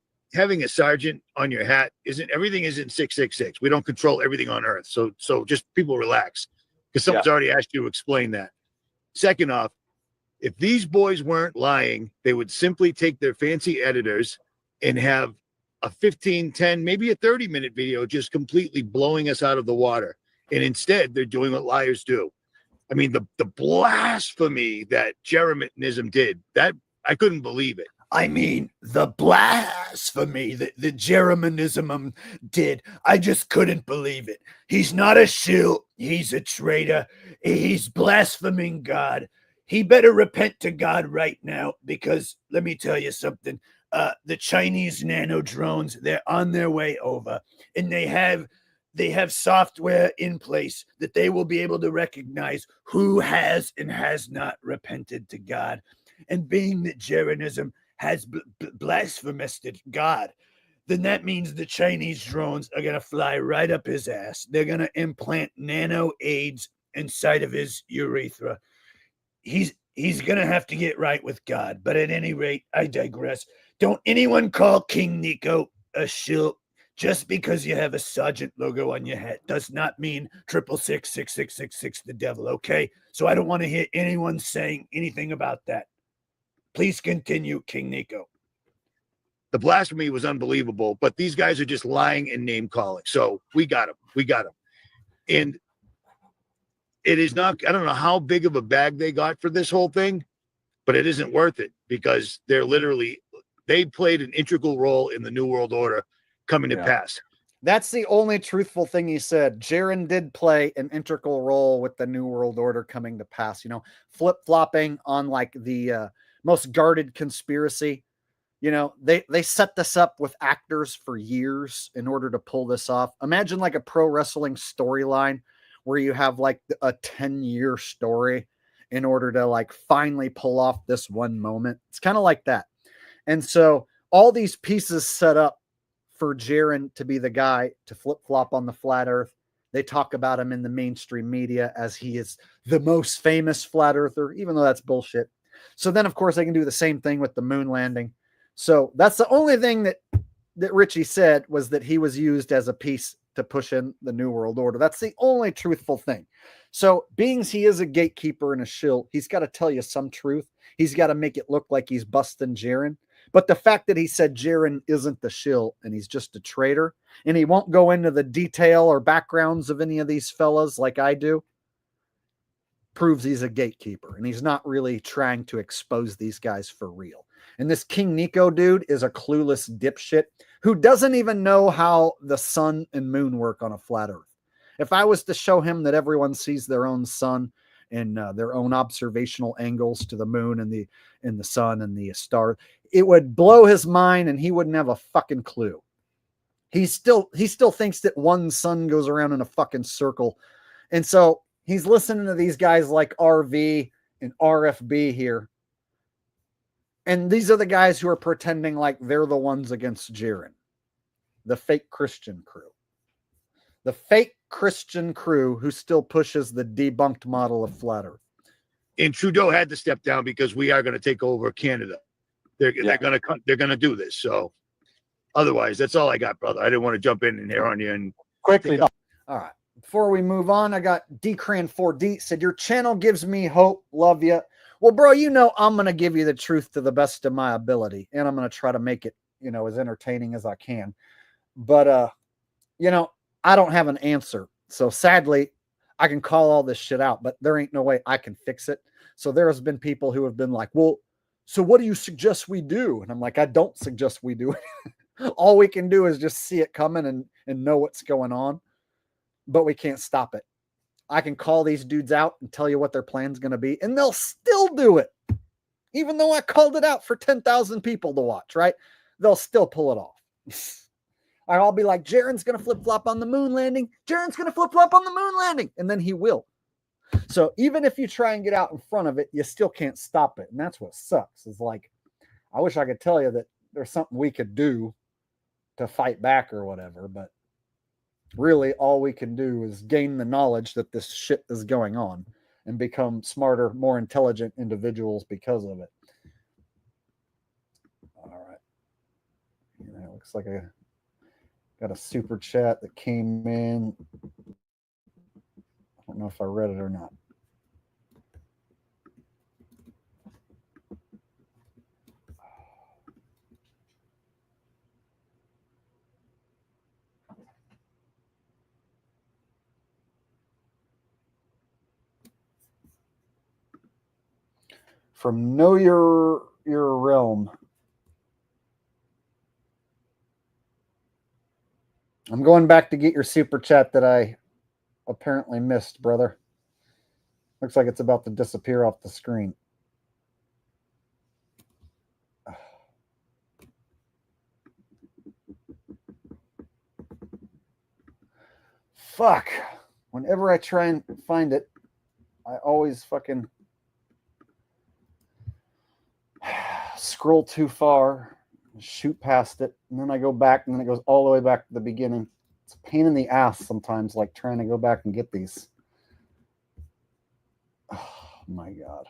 sergeant on your hat isn't 666. We don't control everything on Earth. So just people relax, because someone's already asked you to explain that. Second off, if these boys weren't lying, they would simply take their fancy editors and have a 15, 10, maybe a 30-minute video just completely blowing us out of the water. And instead, they're doing what liars do. I mean, the blasphemy that Jeranism did, that I couldn't believe it. I mean, the blasphemy that the Jeranism did, I just couldn't believe it. He's not a shill. He's a traitor. He's blaspheming God. He better repent to God right now, because let me tell you something. The Chinese nano drones, they're on their way over, and they have software in place that they will be able to recognize who has and has not repented to God. And being that Jeranism has blasphemous God, then that means the Chinese drones are going to fly right up his ass. They're going to implant nano aids inside of his urethra. He's going to have to get right with God. But at any rate, I digress. Don't anyone call King Nico a shill. Just because you have a sergeant logo on your hat does not mean 666 the devil, okay? So I don't want to hear anyone saying anything about that. Please continue, King Nico. The blasphemy was unbelievable, but these guys are just lying and name calling. So we got him. And it is not, I don't know how big of a bag they got for this whole thing, but it isn't worth it, because they played an integral role in the New World Order coming to pass. That's the only truthful thing he said. Jeran did play an integral role with the New World Order coming to pass, flip-flopping on like the most guarded conspiracy, You know, they set this up with actors for years in order to pull this off. Imagine like a pro wrestling storyline where you have like a 10-year story in order to like finally pull off this one moment. It's kind of like that. And so all these pieces set up for Jeran to be the guy to flip-flop on the flat earth. They talk about him in the mainstream media as he is the most famous flat earther, even though that's bullshit. So then, of course, they can do the same thing with the moon landing. So that's the only thing that Richie said, was that he was used as a piece to push in the New World Order. That's the only truthful thing. So being he is a gatekeeper and a shill, he's got to tell you some truth. He's got to make it look like he's busting Jeran. But the fact that he said Jeran isn't the shill and he's just a traitor, and he won't go into the detail or backgrounds of any of these fellas like I do, proves he's a gatekeeper, and he's not really trying to expose these guys for real. And this King Nico dude is a clueless dipshit who doesn't even know how the sun and moon work on a flat earth. If I was to show him that everyone sees their own sun and their own observational angles to the moon and the sun and the star, it would blow his mind and he wouldn't have a fucking clue. He still thinks that one sun goes around in a fucking circle. And so he's listening to these guys like RV and RFB here. And these are the guys who are pretending like they're the ones against Jeran. The fake Christian crew. The fake Christian crew who still pushes the debunked model of flat earth. And Trudeau had to step down because we are going to take over Canada. They're going to do this. So otherwise, that's all I got, brother. I didn't want to jump in here on you and quickly. All right. Before we move on, I got Decran4D said, your channel gives me hope. Love you. Well, bro, you know I'm going to give you the truth to the best of my ability, and I'm going to try to make it, you know, as entertaining as I can. But, you know, I don't have an answer. So sadly, I can call all this shit out, but there ain't no way I can fix it. So there has been people who have been like, well, so what do you suggest we do? And I'm like, I don't suggest we do it. All we can do is just see it coming and know what's going on, but we can't stop it. I can call these dudes out and tell you what their plan's going to be, and they'll still do it. Even though I called it out for 10,000 people to watch, right? They'll still pull it off. I'll be like, Jeran's going to flip-flop on the moon landing. Jeran's going to flip-flop on the moon landing. And then he will. So even if you try and get out in front of it, you still can't stop it. And that's what sucks. Is like, I wish I could tell you that there's something we could do to fight back or whatever, but really all we can do is gain the knowledge that this shit is going on and become smarter, more intelligent individuals because of it. All right. Yeah, it looks like I got a super chat that came in. I don't know if I read it or not. From Know Your Realm. I'm going back to get your super chat that I apparently missed, brother. Looks like it's about to disappear off the screen. Fuck. Whenever I try and find it, I always fucking scroll too far, shoot past it, and then I go back, and then it goes all the way back to the beginning. It's a pain in the ass sometimes, like trying to go back and get these. Oh my God.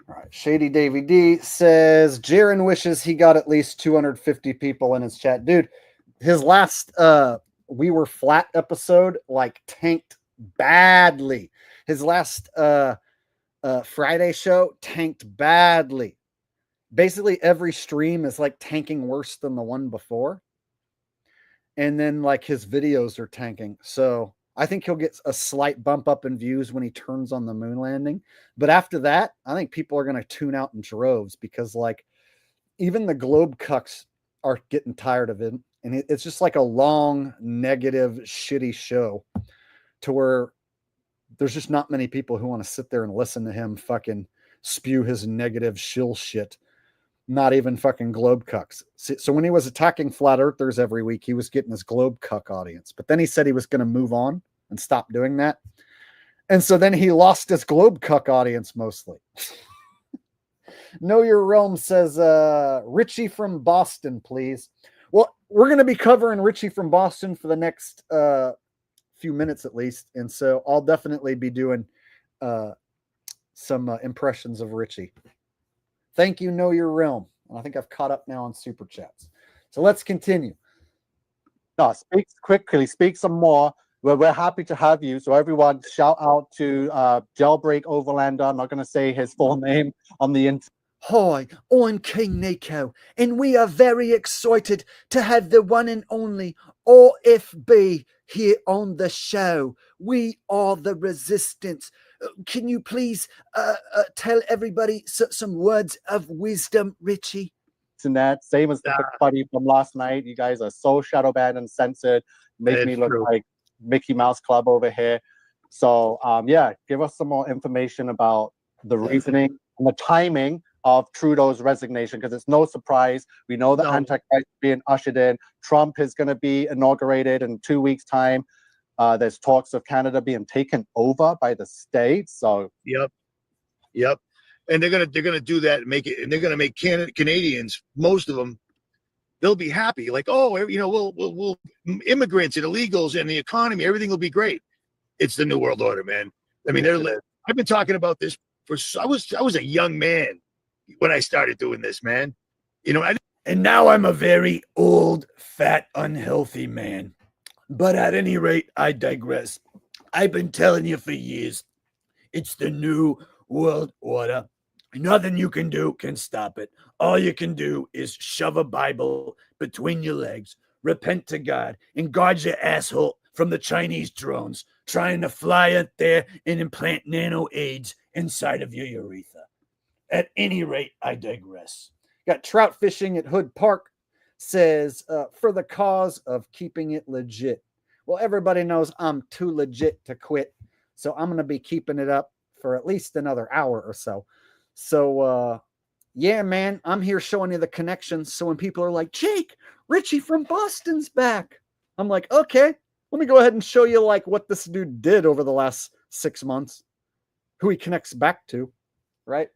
All right. Shady Davy D says, Jeran wishes he got at least 250 people in his chat. Dude, his last We Were Flat episode like tanked badly. His last Friday show tanked badly. Basically every stream is like tanking worse than the one before. And then like his videos are tanking. So I think he'll get a slight bump up in views when he turns on the moon landing. But after that, I think people are going to tune out in droves because like even the globe cucks are getting tired of it. And it's just like a long, negative, shitty show to where there's just not many people who want to sit there and listen to him fucking spew his negative shill shit. Not even fucking globe cucks. So when he was attacking flat earthers every week, he was getting his globe cuck audience. But then he said he was going to move on and stop doing that. And so then he lost his globe cuck audience mostly. Know Your Realm says, Richie from Boston, please. Well, we're going to be covering Richie from Boston for the next few minutes at least. And so I'll definitely be doing some impressions of Richie. Thank you, Know Your Realm. I think I've caught up now on super chats. So let's continue. No, speak quickly, speak some more. We're happy to have you. So everyone shout out to Jailbreak Overlander. I'm not going to say his full name on the internet. Hi, I'm King Nico, and we are very excited to have the one and only RFB here on the show. We are the Resistance. Can you please tell everybody some words of wisdom, Richie? And that same as the buddy from last night. You guys are so shadow banned and censored, make me look like Mickey Mouse Club over here. So yeah, give us some more information about the reasoning and the timing of Trudeau's resignation, because it's no surprise. We know the Antichrist is being ushered in. Trump is going to be inaugurated in 2 weeks' time. There's talks of Canada being taken over by the states. So yep. And they're gonna do that and make it, and they're gonna make Canadians, most of them, they'll be happy. Like, oh, you know, we'll immigrants and illegals and the economy, everything will be great. It's the New World Order, man. I mean, I've been talking about this I was a young man when I started doing this, man. You know, and now I'm a very old, fat, unhealthy man. But at any rate, I digress. I've been telling you for years, it's the New World Order. Nothing you can do can stop it. All you can do is shove a Bible between your legs, repent to God, and guard your asshole from the Chinese drones trying to fly out there and implant nano AIDS inside of your urethra. At any rate, I digress. Got trout fishing at Hood Park. Says, for the cause of keeping it legit. Well, everybody knows I'm too legit to quit. So I'm going to be keeping it up for at least another hour or so. So, yeah, man, I'm here showing you the connections. So when people are like, Jake, Richie from Boston's back. I'm like, okay, let me go ahead and show you like what this dude did over the last 6 months. Who he connects back to, right?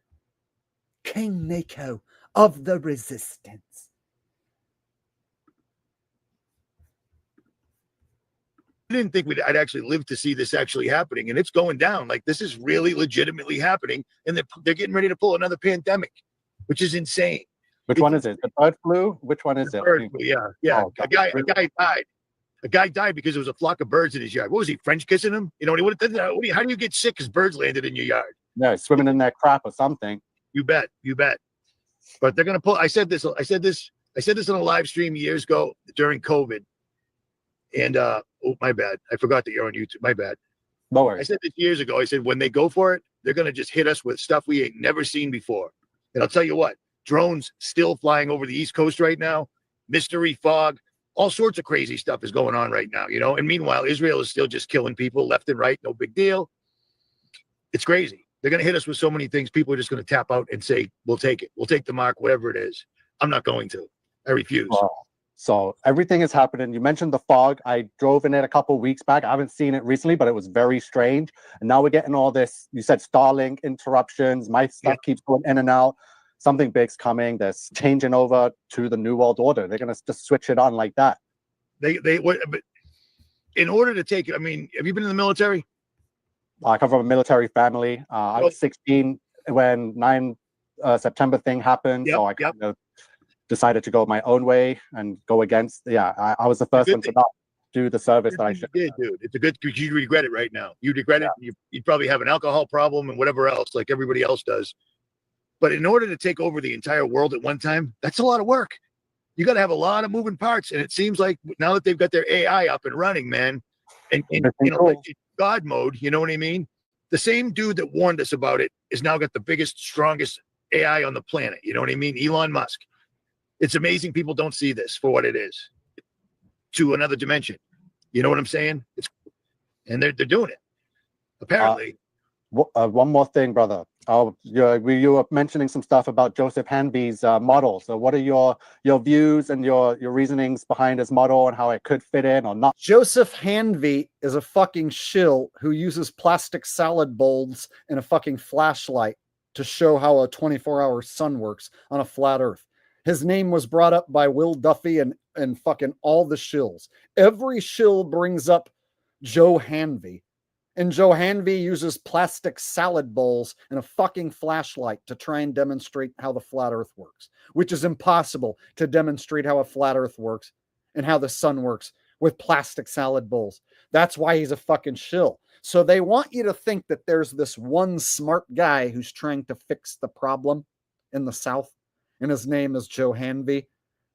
King Nico of the Resistance. I didn't think I'd actually live to see this actually happening, and it's going down. Like, this is really legitimately happening, and they're getting ready to pull another pandemic, which is insane. Which one is it? The bird flu? Which one is it? Bird flu, yeah. Oh, a guy died. A guy died because there was a flock of birds in his yard. What was he, French kissing him? You know, how do you get sick because birds landed in your yard? Yeah, swimming in that crap or something. You bet. But they're gonna pull. I said this on a live stream years ago during COVID. And oh, my bad. I forgot that you're on YouTube. My bad. No worries. I said this years ago. I said when they go for it, they're gonna just hit us with stuff we ain't never seen before. And I'll tell you what, drones still flying over the East Coast right now, mystery fog, all sorts of crazy stuff is going on right now, you know. And meanwhile, Israel is still just killing people left and right, no big deal. It's crazy. They're going to hit us with so many things. People are just going to tap out and say, we'll take it. We'll take the mark, whatever it is. I'm not going to. I refuse. Wow. So everything is happening. You mentioned the fog. I drove in it a couple of weeks back. I haven't seen it recently, but it was very strange. And now we're getting all this. You said Starlink interruptions. My stuff keeps going in and out. Something big's coming. They're changing over to the New World Order. They're going to just switch it on like that. But in order to take it, I mean, have you been in the military? I come from a military family. I was 16 when 9 September thing happened. So I kind of decided to go my own way and go against. Yeah, I was the first one to not do the service that I should. Yeah, dude. It's a good, because you regret it right now. You regret it. You'd probably have an alcohol problem and whatever else, like everybody else does. But in order to take over the entire world at one time, that's a lot of work. You got to have a lot of moving parts. And it seems like now that they've got their AI up and running, man, and you know, like God mode, you know what I mean? The same dude that warned us about it is now got the biggest, strongest AI on the planet. You know what I mean? Elon Musk. It's amazing people don't see this for what it is, to another dimension. You know what I'm saying? and they're doing it. Apparently. One more thing, brother. You were mentioning some stuff about Joseph Hanvey's model. So what are your views and your reasonings behind his model and how it could fit in or not? Joseph Hanvey is a fucking shill who uses plastic salad bowls and a fucking flashlight to show how a 24-hour sun works on a flat earth. His name was brought up by Will Duffy and fucking all the shills. Every shill brings up Joe Hanvey. And Joe Hanvey uses plastic salad bowls and a fucking flashlight to try and demonstrate how the flat earth works, which is impossible to demonstrate how a flat earth works and how the sun works with plastic salad bowls. That's why he's a fucking shill. So they want you to think that there's this one smart guy who's trying to fix the problem in the South, and his name is Joe Hanvey.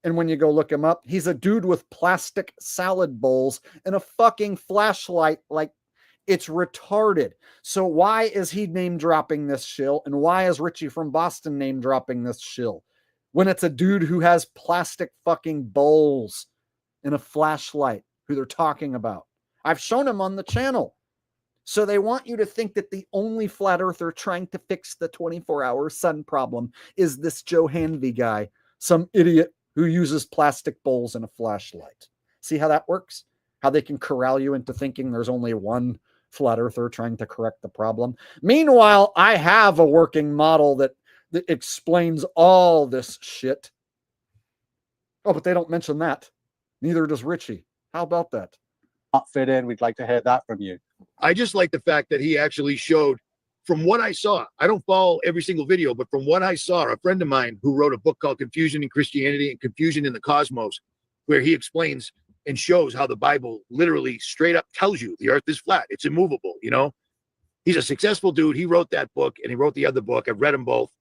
And when you go look him up, he's a dude with plastic salad bowls and a fucking flashlight. Like, it's retarded. So why is he name dropping this shill? And why is Richie from Boston name dropping this shill? When it's a dude who has plastic fucking bowls and a flashlight who they're talking about. I've shown him on the channel. So they want you to think that the only flat earther trying to fix the 24-hour sun problem is this Joe Hanvey guy, some idiot who uses plastic bowls and a flashlight. See how that works? How they can corral you into thinking there's only one flat earther trying to correct the problem. Meanwhile, I have a working model that explains all this shit. Oh, but they don't mention that. Neither does Richie. How about that? Not fit in. We'd like to hear that from you. I just like the fact that he actually showed, from what I saw, I don't follow every single video, but from what I saw, a friend of mine who wrote a book called Confusion in Christianity and Confusion in the Cosmos, where he explains and shows how the Bible literally straight up tells you the earth is flat. It's immovable, you know? He's a successful dude. He wrote that book and he wrote the other book. I've read them both.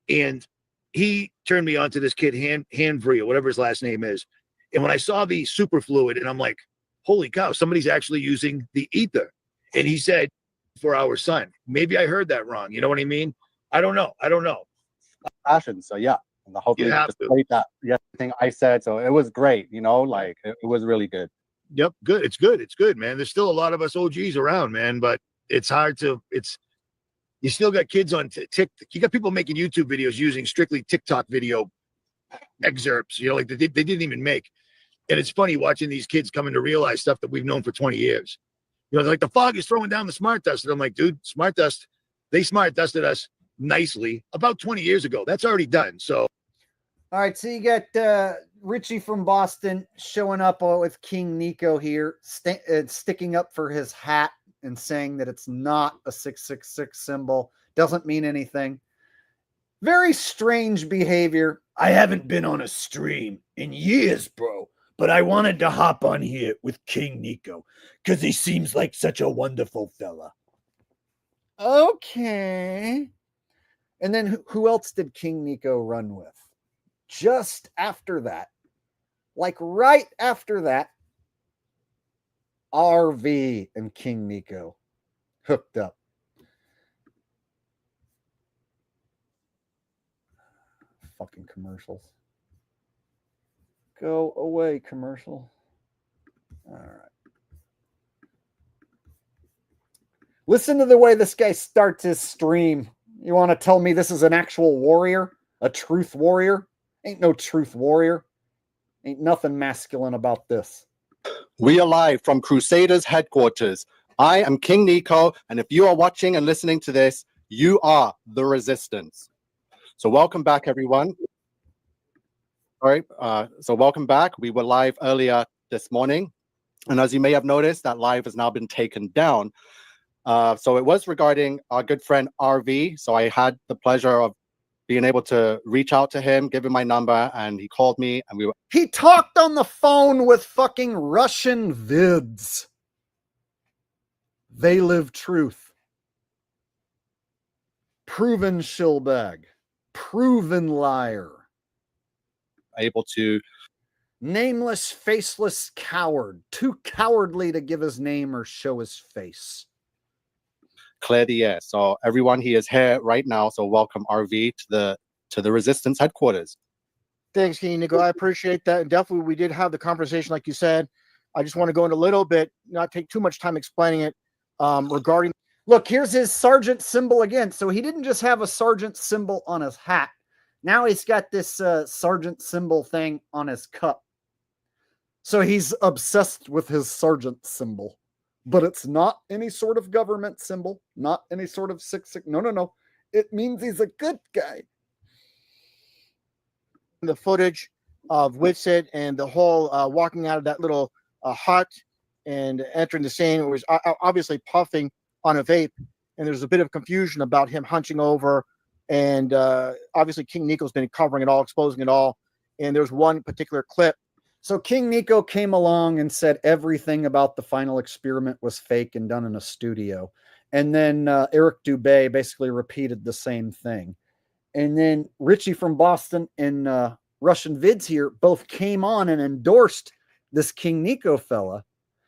And he turned me on to this kid, Hanvey, or whatever his last name is. And when I saw the superfluid, and I'm like, holy cow, somebody's actually using the ether. And he said, for our sun. Maybe I heard that wrong. You know what I mean? I don't know. Passion. So yeah. And hopefully displayed that everything I said. So it was great, you know, like it was really good. Yep, good. It's good. It's good, man. There's still a lot of us OGs around, man, but it's hard to, you still got kids on TikTok. You got people making YouTube videos using strictly TikTok video excerpts, you know, like they didn't even make. And it's funny watching these kids coming to realize stuff that we've known for 20 years. You know, like the fog is throwing down the smart dust. And I'm like, dude, smart dust, they smart dusted us nicely about 20 years ago. That's already done. So. All right, so you got Richie from Boston showing up with King Nico here, sticking up for his hat and saying that it's not a 666 symbol. Doesn't mean anything. Very strange behavior. I haven't been on a stream in years, bro, but I wanted to hop on here with King Nico because he seems like such a wonderful fella. Okay. And then who else did King Nico run with? Just after that, like right after that, RV and King Nico hooked up. Fucking commercials. Go away, commercial. All right. Listen to the way this guy starts his stream. You want to tell me this is an actual warrior? A truth warrior? Ain't no truth warrior. Ain't nothing masculine about this. We are live from Crusaders headquarters. I am King Nico, and if you are watching and listening to this, you are the resistance. So welcome back, everyone. All right, so welcome back. We were live earlier this morning, and as you may have noticed, that live has now been taken down. So it was regarding our good friend RV. So I had the pleasure of being able to reach out to him, give him my number, and he called me, and he talked on the phone with fucking Russian vids. They live truth. Proven shillbag. Proven liar. Able to. Nameless, faceless coward. Too cowardly to give his name or show his face. Clear the air. So everyone, he is here right now. So welcome RV to the resistance headquarters. Thanks, King Nico. I appreciate that. And definitely we did have the conversation, like you said. I just want to go into a little bit, not take too much time explaining it regarding. Look, here's his sergeant symbol again. So he didn't just have a sergeant symbol on his hat. Now he's got this sergeant symbol thing on his cup. So he's obsessed with his sergeant symbol. But it's not any sort of government symbol, not any sort of 666. No. It means he's a good guy. The footage of Whitsitt and the whole walking out of that little hut and entering the scene, it was obviously puffing on a vape, and there's a bit of confusion about him hunching over, and obviously King Nico's been covering it all, exposing it all, and there's one particular clip. So King Nico came along and said everything about the final experiment was fake and done in a studio. And then Eric Dubé basically repeated the same thing. And then Richie from Boston and Russian Vids here both came on and endorsed this King Nico fella.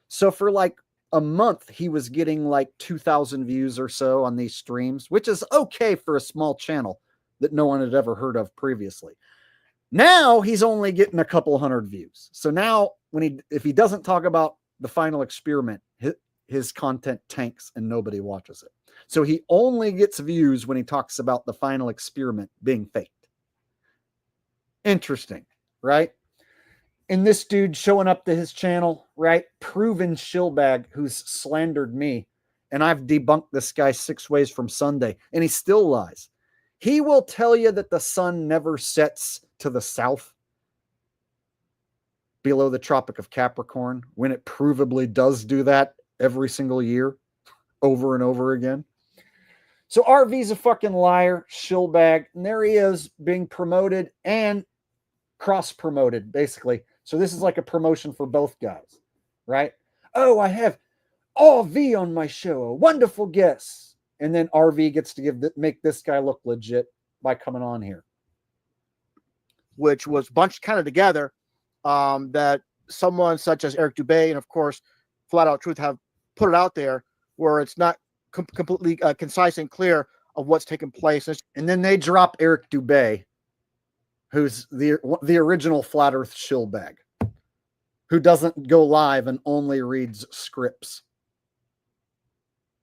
So for like a month, he was getting like 2,000 views or so on these streams, which is okay for a small channel that no one had ever heard of previously. Now he's only getting a couple hundred views. So now if he doesn't talk about the final experiment, his content tanks and nobody watches it. So he only gets views when he talks about the final experiment being faked. Interesting, right? And this dude showing up to his channel, right? Proven shillbag who's slandered me. And I've debunked this guy 6 ways from Sunday, and he still lies. He will tell you that the sun never sets to the south below the Tropic of Capricorn when it provably does do that every single year over and over again. So RV's a fucking liar, shillbag, and there he is being promoted and cross-promoted, basically. So this is like a promotion for both guys, right? Oh, I have RV on my show, a wonderful guest. And then RV gets to make this guy look legit by coming on here. Which was bunched kind of together, that someone such as Eric Dubé and, of course, Flat Out Truth have put it out there where it's not completely concise and clear of what's taking place. And then they drop Eric Dubé, who's the original Flat Earth shillbag, who doesn't go live and only reads scripts.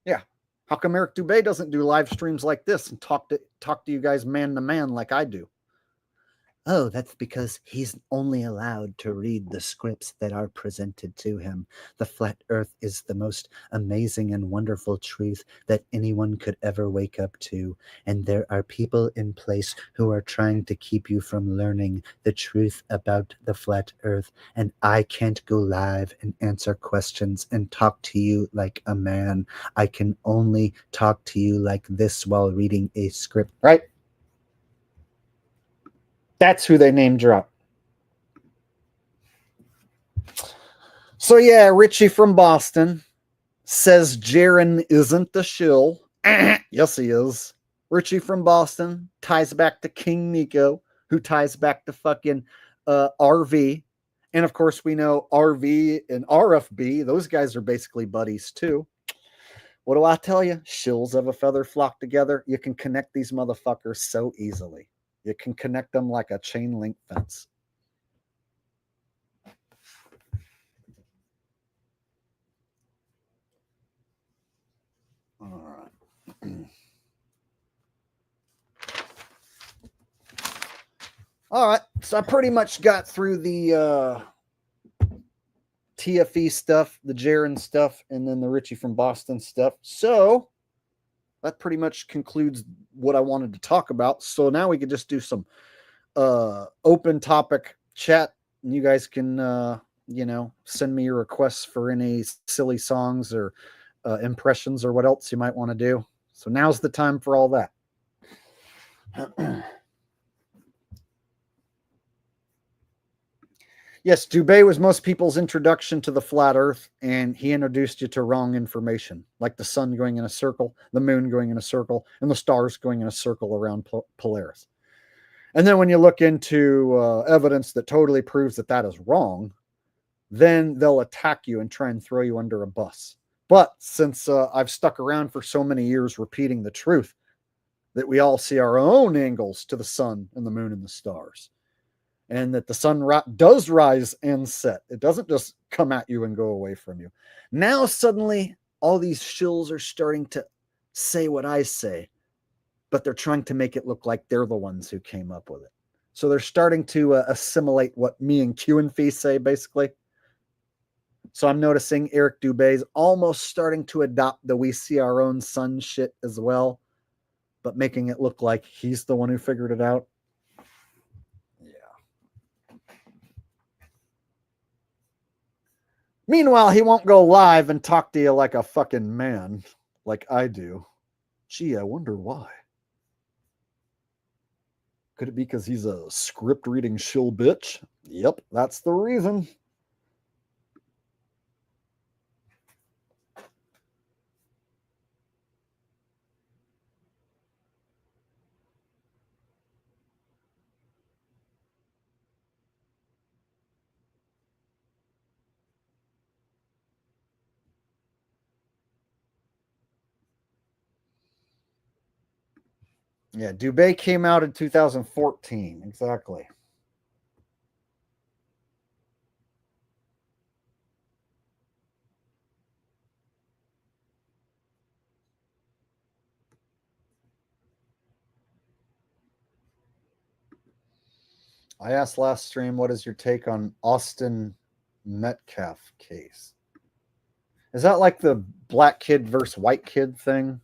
Yeah. How come Eric Dubé doesn't do live streams like this and talk to you guys man to man like I do? Oh, that's because he's only allowed to read the scripts that are presented to him. The flat earth is the most amazing and wonderful truth that anyone could ever wake up to. And there are people in place who are trying to keep you from learning the truth about the flat earth. And I can't go live and answer questions and talk to you like a man. I can only talk to you like this while reading a script. Right? That's who they name drop. So yeah, Richie from Boston says Jeran isn't the shill. Yes, he is. Richie from Boston ties back to King Nico, who ties back to fucking RV. And of course, we know RV and RFB, those guys are basically buddies too. What do I tell you? Shills of a feather flock together. You can connect these motherfuckers so easily. You can connect them like a chain link fence. All right. All right. So I pretty much got through the TFE stuff, the Jeran stuff, and then the Richie from Boston stuff. So that pretty much concludes what I wanted to talk about. So now we could just do some open topic chat, and you guys can, send me your requests for any silly songs or impressions or what else you might want to do. So now's the time for all that. Yes, Dubé was most people's introduction to the flat earth, and he introduced you to wrong information, like the sun going in a circle, the moon going in a circle, and the stars going in a circle around Polaris. And then when you look into evidence that totally proves that that is wrong, then they'll attack you and try and throw you under a bus. But since I've stuck around for so many years repeating the truth, that we all see our own angles to the sun and the moon and the stars, and that the sun does rise and set. It doesn't just come at you and go away from you. Now suddenly all these shills are starting to say what I say, but they're trying to make it look like they're the ones who came up with it. So they're starting to assimilate what me and Q and Fee say, basically. So I'm noticing Eric Dubé's almost starting to adopt the we see our own sun shit as well, but making it look like he's the one who figured it out. Meanwhile, he won't go live and talk to you like a fucking man, like I do. Gee, I wonder why. Could it be because he's a script reading shill bitch? Yep, that's the reason. Yeah, Dubé came out in 2014. Exactly. I asked last stream, what is your take on Austin Metcalf case? Is that like the black kid versus white kid thing?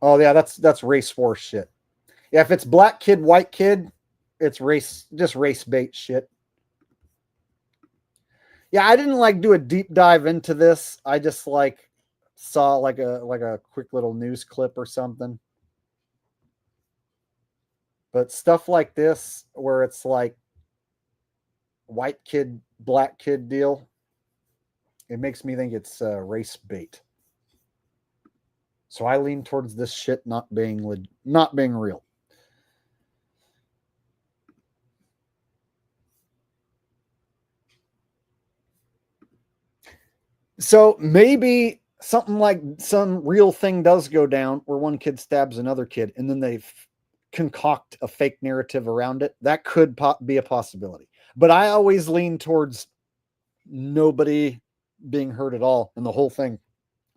Oh yeah, that's race war shit. Yeah, if it's black kid, white kid, it's just race bait shit. Yeah, I didn't like do a deep dive into this. I just like saw like a quick little news clip or something. But stuff like this, where it's like white kid, black kid deal, it makes me think it's race bait. So I lean towards this shit not being real. So maybe something like some real thing does go down where one kid stabs another kid and then they concoct a fake narrative around it. That could be a possibility. But I always lean towards nobody being hurt at all and the whole thing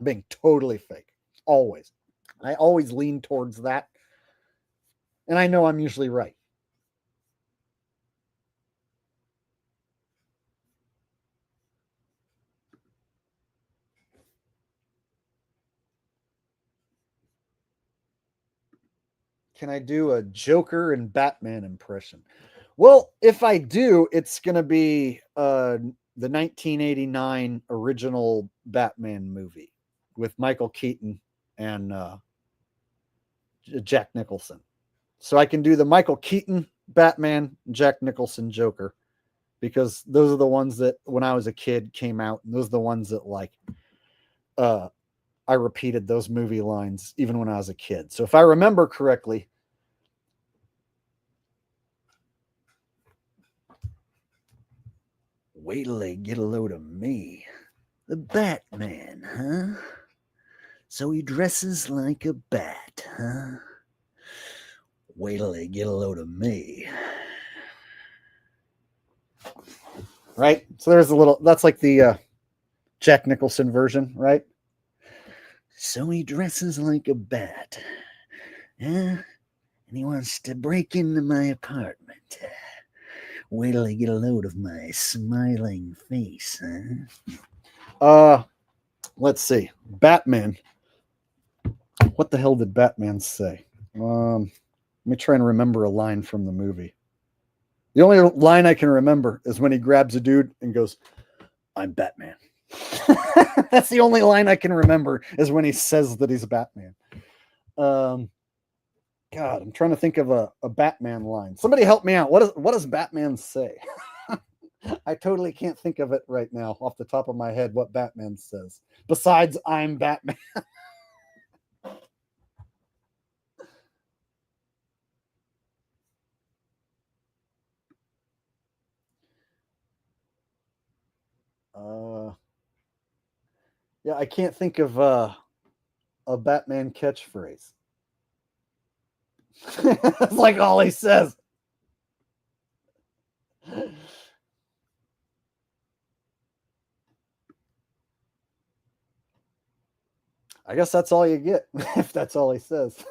being totally fake. Always. I always lean towards that. And I know I'm usually right. Can I do a Joker and Batman impression? Well, if I do, it's going to be the 1989 original Batman movie with Michael Keaton and Jack Nicholson. So I can do the Michael Keaton Batman, Jack Nicholson Joker, because those are the ones that when I was a kid came out, and those are the ones that like I repeated those movie lines even when I was a kid. So if I remember correctly, wait till they get a load of me. The Batman, huh? So he dresses like a bat, huh? Wait till they get a load of me. Right? So there's a little, that's like the Jack Nicholson version, right? So he dresses like a bat, huh? And he wants to break into my apartment. Wait till they get a load of my smiling face, huh? Let's see. Batman. What the hell did Batman say? Let me try and remember a line from the movie. The only line I can remember is when he grabs a dude and goes, "I'm Batman." That's the only line I can remember is when he says that he's Batman. God, I'm trying to think of a Batman line. Somebody help me out. What does Batman say? I totally can't think of it right now off the top of my head what Batman says. Besides, I'm Batman. Yeah, I can't think of a Batman catchphrase. That's like all he says. I guess that's all you get if that's all he says.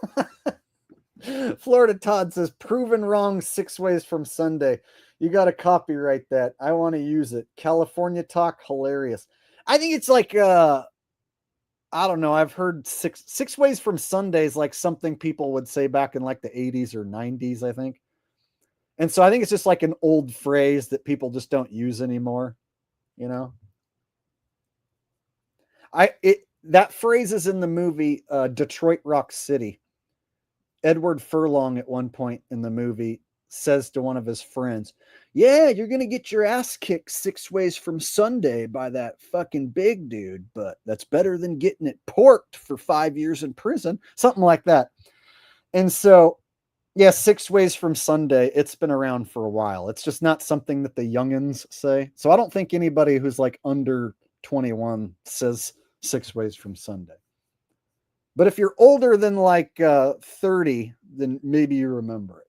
Florida Todd says, proven wrong 6 ways from Sunday. You got to copyright that. I want to use it. California talk, hilarious. I think it's like, I don't know. I've heard six ways from Sunday is like something people would say back in like the 80s or 90s, I think. And so I think it's just like an old phrase that people just don't use anymore, you know? That phrase is in the movie Detroit Rock City. Edward Furlong at one point in the movie says to one of his friends, yeah, you're going to get your ass kicked 6 ways from Sunday by that fucking big dude, but that's better than getting it porked for 5 years in prison. Something like that. And so, yeah, 6 ways from Sunday, it's been around for a while. It's just not something that the youngins say. So I don't think anybody who's like under 21 says 6 ways from Sunday. But if you're older than like 30, then maybe you remember it.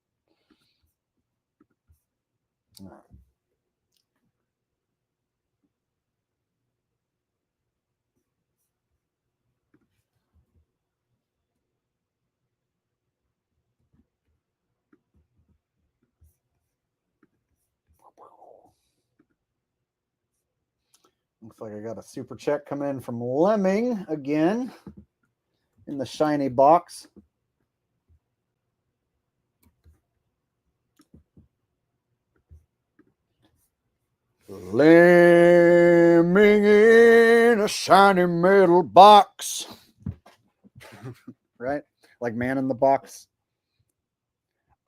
Looks like I got a super chat coming in from Lemming again in the shiny box. Lemming in a shiny metal box. Right? Like Man in the Box.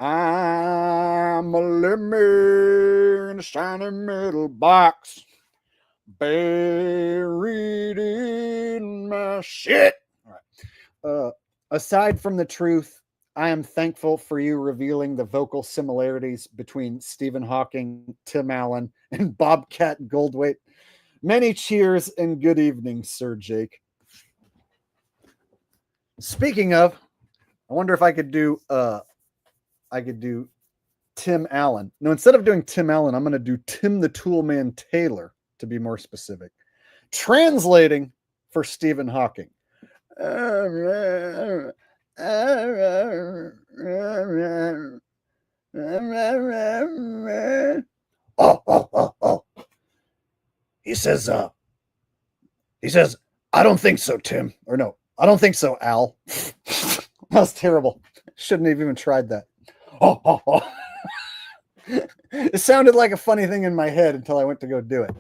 I'm a lemming in a shiny metal box. Buried in my shit. All right. Aside from the truth, I am thankful for you revealing the vocal similarities between Stephen Hawking, Tim Allen, and Bobcat Goldthwait. Many cheers and good evening, Sir Jake. Speaking of, I wonder if I could do Tim Allen. No, instead of doing Tim Allen, I'm going to do Tim the Toolman Taylor, to be more specific. Translating for Stephen Hawking. Oh. He says, I don't think so, Tim. Or no, I don't think so, Al. That was terrible. Shouldn't have even tried that. It sounded like a funny thing in my head until I went to go do it.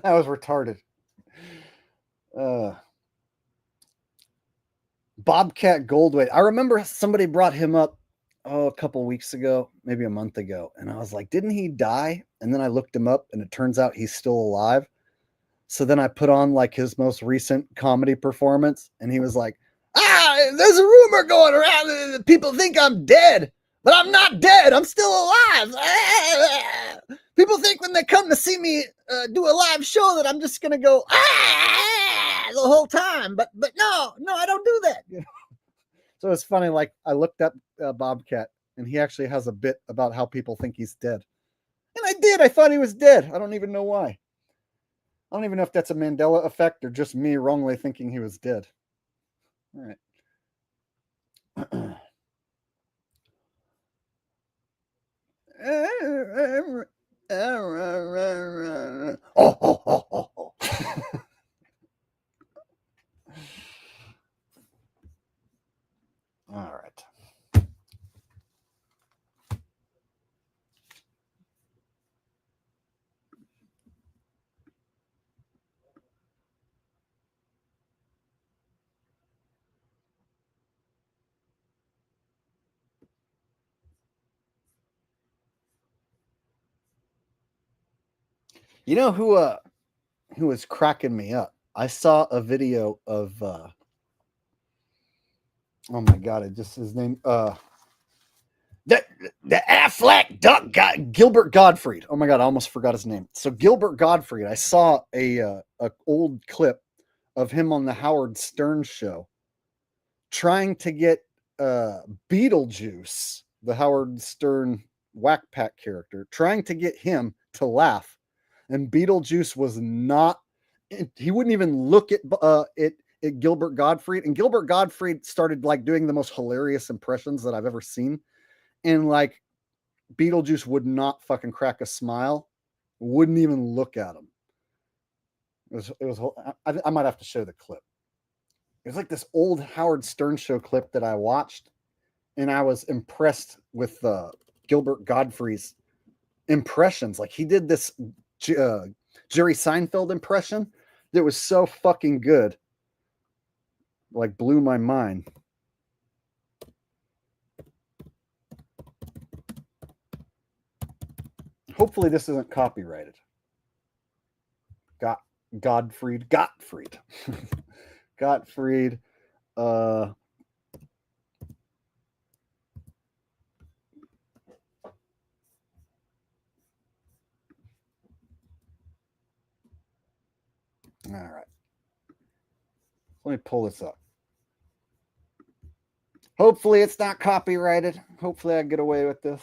That was retarded. Bobcat Goldthwait. I remember somebody brought him up a couple weeks ago, maybe a month ago, and I was like, didn't he die? And then I looked him up and it turns out he's still alive. So then I put on like his most recent comedy performance and he was like, there's a rumor going around that people think I'm dead, but I'm not dead. I'm still alive. People think when they come to see me do a live show that I'm just going to go the whole time. But no, I don't do that. You know? So it's funny. Like I looked up Bobcat and he actually has a bit about how people think he's dead. And I did. I thought he was dead. I don't even know why. I don't even know if that's a Mandela effect or just me wrongly thinking he was dead. All right. All right. You know who was cracking me up? I saw a video of Oh my god, it just his name the Affleck duck guy, Gilbert Gottfried. Oh my god, I almost forgot his name. So Gilbert Gottfried, I saw a old clip of him on the Howard Stern show trying to get Beetlejuice, the Howard Stern Whack Pack character, trying to get him to laugh, and Beetlejuice was not. He wouldn't even look at Gilbert Gottfried, and Gilbert Gottfried started like doing the most hilarious impressions that I've ever seen, and like Beetlejuice would not fucking crack a smile, wouldn't even look at him. It was. I might have to show the clip. It was like this old Howard Stern show clip that I watched, and I was impressed with Gilbert Gottfried's impressions. Like he did this Jerry Seinfeld impression that was so fucking good. Like blew my mind. Hopefully this isn't copyrighted. Gottfried. Gottfried. All right. Let me pull this up. Hopefully it's not copyrighted. Hopefully I get away with this.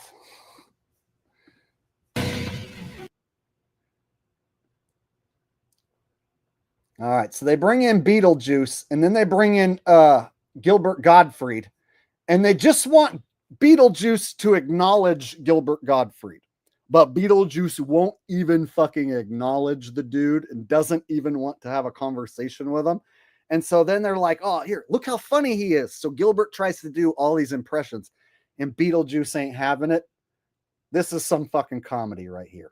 All right, so they bring in Beetlejuice, and then they bring in Gilbert Gottfried, and they just want Beetlejuice to acknowledge Gilbert Gottfried, but Beetlejuice won't even fucking acknowledge the dude and doesn't even want to have a conversation with him. And so then they're like, oh, here, look how funny he is. So Gilbert tries to do all these impressions, and Beetlejuice ain't having it. This is some fucking comedy right here.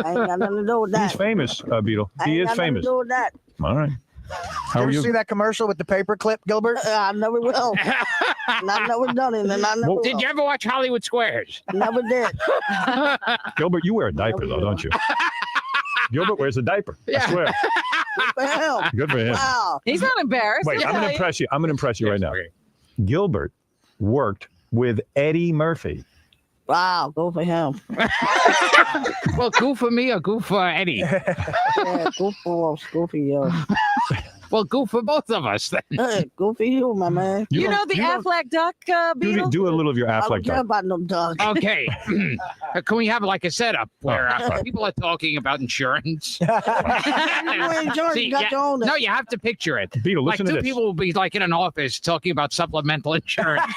I ain't got nothing to do with that. He's famous, Beetle. I He ain't is got nothing famous. to do with that. All right. How are Ever you? see that commercial with the paperclip, Gilbert? I never will. And I never done it, and I never will. Did you ever watch Hollywood Squares? Never did. Gilbert, you wear a diaper, though, don't you? Gilbert wears a diaper. I swear. Good for him. Good for him. Wow. He's not embarrassed. Wait, I'm going to impress you. I'm going to impress you right now. Gilbert worked with Eddie Murphy. Wow, go for him. Well, go for me or go for Eddie? Yeah, go for us. Go for you. Well, go for both of us then. Hey, go for you, my man. You know the Affleck duck, Beetle? Do a little of your I Affleck don't care duck. about no dog. Okay. Can we have like a setup where people are talking about insurance? You insurance, you got your own. No, you have to picture it. Beetle, like listen to two this. people will be like in an office talking about supplemental insurance.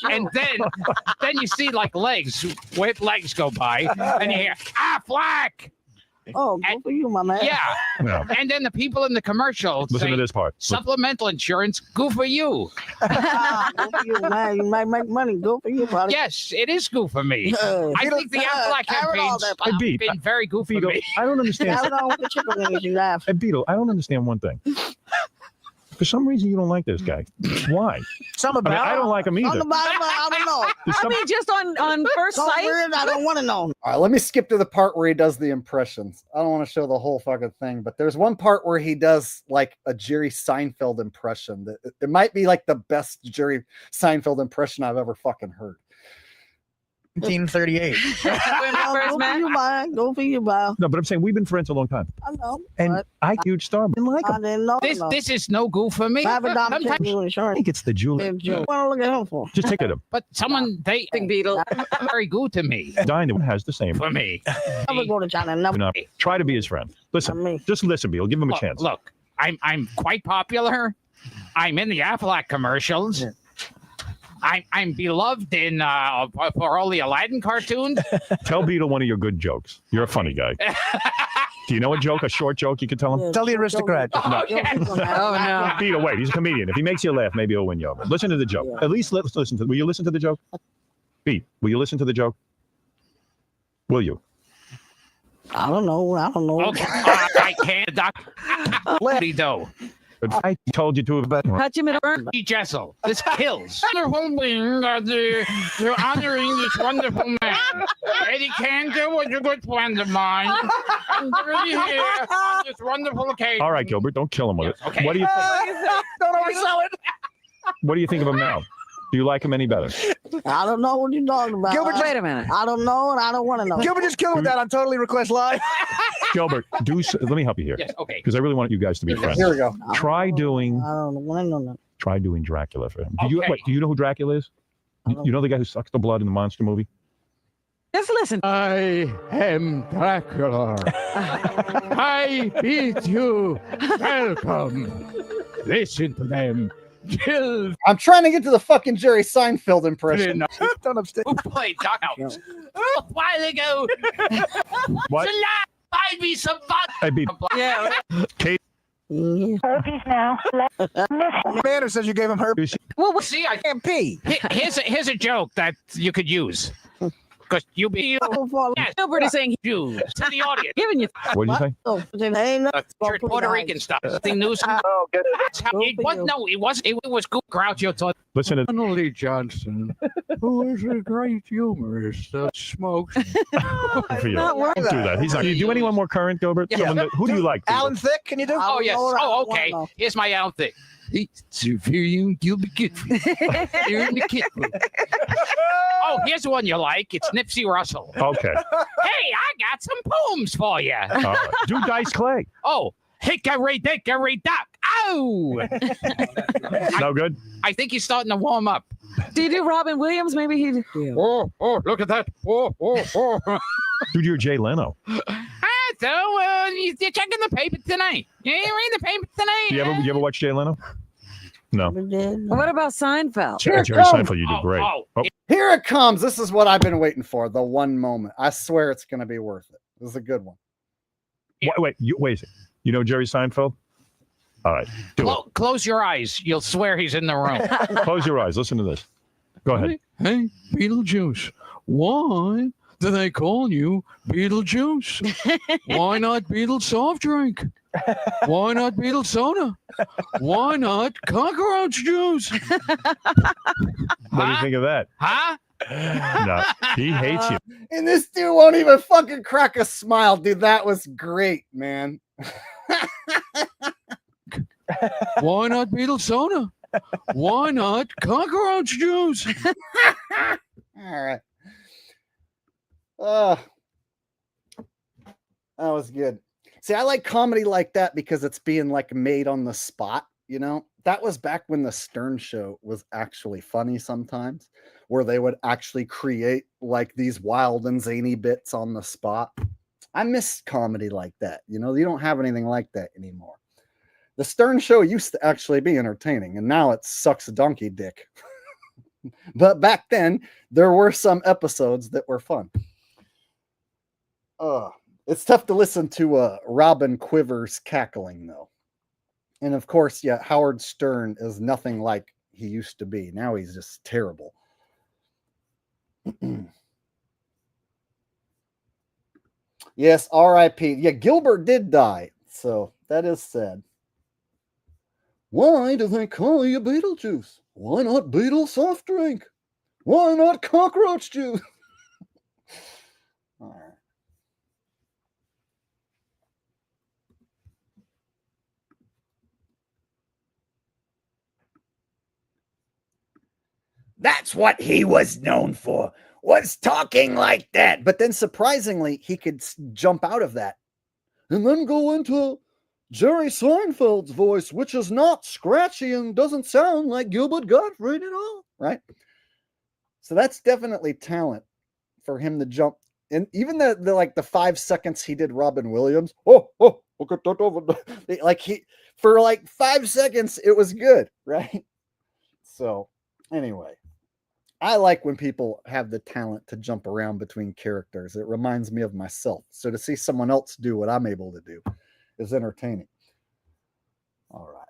And then you see like white legs go by, and you hear, Affleck! Oh, go for you, my man. Yeah. No. And then the people in the commercial Listen say, to this part. supplemental insurance, go for you. Go for you, man. You might make money. Go for you, buddy. Yes, it is good for me. I think the Affleck campaigns have been very good for Beetle, me. I don't understand. I don't know the chicken wings you laugh. Hey, Beetle, I don't understand one thing. For some reason, you don't like this guy. Why? I don't like him either. I don't know. I mean, just on first So sight. weird, I don't want to know. All right, let me skip to the part where he does the impressions. I don't want to show the whole fucking thing, but there's one part where he does like a Jerry Seinfeld impression. That it might be like the best Jerry Seinfeld impression I've ever fucking heard. 1938. Go for you, man. Go for you, man. No, but I'm saying we've been friends a long time. I know. And I huge star, but I didn't like I him. didn't know. This is no good for me. I have a dime Sometimes- check you I insurance. think it's the Julie. What do you want to look at him for? Just take it him. But they Beetle. very good to me. Dinah has the same. For me. Never go to China. Never. No, try to be his friend. Listen, just listen, Beetle. Give him a chance. Look, I'm quite popular. I'm in the Affleck commercials. Yeah. I'm beloved in for all the Aladdin cartoons. Tell Beetle one of your good jokes. You're a funny guy. Do you know a joke, a short joke you can tell him? Tell the aristocrat. Oh, yes. Oh, no. Beetle, wait, he's a comedian. If he makes you laugh, maybe he'll win you over. Listen to the joke. At least let's listen to. Will you listen to the joke? Pete, will you listen to the joke? Will you? I don't know. I don't know. Okay, I can't. Lady though. I told you to about. Touch him in a burn. Jessel, this kills. Wonderful being they're honoring this wonderful man. Eddie Cantor was a good friend of mine. I'm really here on this wonderful occasion. All right, Gilbert, don't kill him with it. Okay. What do you think? Don't oversell it. What do you think of him now? Do you like him any better? I don't know what you're talking about. Gilbert, wait a minute. I don't know, and I don't want to know. Gilbert, just kill him with that on Totally Request Live. Gilbert, let me help you here. Yes, okay. Because I really want you guys to be friends. Here we go. Try doing I don't want to know. Try doing Dracula for him. Do you Okay. wait? Do you know who Dracula is? You know the guy who sucks the blood in the monster movie? Just listen. I am Dracula. I beat you. Welcome. Listen to them. Kill. I'm trying to get to the fucking Jerry Seinfeld impression. Don't upstate. Who played Doc House? A while ago. What? Find me some fun. Hey, Beep. Yeah. Kate. Herpes now. Banner says you gave him herpes. Well, see, I can't pee. here's a joke that you could use. Because you be yes, Gilbert is saying Jews to the audience. giving you. What did you say? Oh, ain't Church Puerto Rican stuff. Something new. Oh, good. That's how it was. No, it was. It was good. Groucho thought. Listen to Lee Johnson, who is a great humorist that smokes. for you. Not worth Don't do that. He's not. Do you do anyone more current, Gilbert? Yeah. Someone that, who do you like? Gilbert? Alan Thicke, can you do? Oh yes. Oh okay. know. Here's my Alan Thicke. You'll be good. You're in the kid. Oh, here's the one you like. It's Nipsey Russell. Okay. Hey, I got some poems for you. Do Dice Clay. Oh, hickory dickory dock. Ow! No good. I think he's starting to warm up. Do you do Robin Williams? Maybe he. Oh, look at that. Oh. Do your Jay Leno. So, you're checking the paper tonight. You ain't reading the paper tonight. You ever watch Jay Leno? No. What about Seinfeld? Jerry Seinfeld, you did great. Here it comes. This is what I've been waiting for. The one moment. I swear it's going to be worth it. This is a good one. Wait a second. You know Jerry Seinfeld? All right. Close your eyes. You'll swear he's in the room. Close your eyes. Listen to this. Go ahead. Hey, Beetlejuice. Why do they call you Beetlejuice? Why not Beetle soft drink? Why not Beetle soda? Why not cockroach juice? What do you think of that? Huh? No, he hates you. And this dude won't even fucking crack a smile. Dude, that was great, man. Why not Beetle soda? Why not cockroach juice? All right. That was good. See, I like comedy like that because it's being like made on the spot, you know? That was back when the Stern Show was actually funny sometimes, where they would actually create like these wild and zany bits on the spot. I miss comedy like that. You know, you don't have anything like that anymore. The Stern Show used to actually be entertaining, and now it sucks a donkey dick. But back then, there were some episodes that were fun. It's tough to listen to Robin Quivers cackling, though. And of course, yeah, Howard Stern is nothing like he used to be. Now he's just terrible. Yes, R.I.P. Yeah, Gilbert did die, so that is sad. Why do they call you Beetlejuice? Why not Beetle soft drink? Why not cockroach juice? All right. That's what he was known for, was talking like that. But then surprisingly, he could jump out of that and then go into Jerry Seinfeld's voice, which is not scratchy and doesn't sound like Gilbert Gottfried at all, right? So that's definitely talent for him to jump. And even the 5 seconds he did Robin Williams, look at that over there. Like for like 5 seconds, it was good, right? So anyway, I like when people have the talent to jump around between characters. It reminds me of myself. So to see someone else do what I'm able to do is entertaining. All right.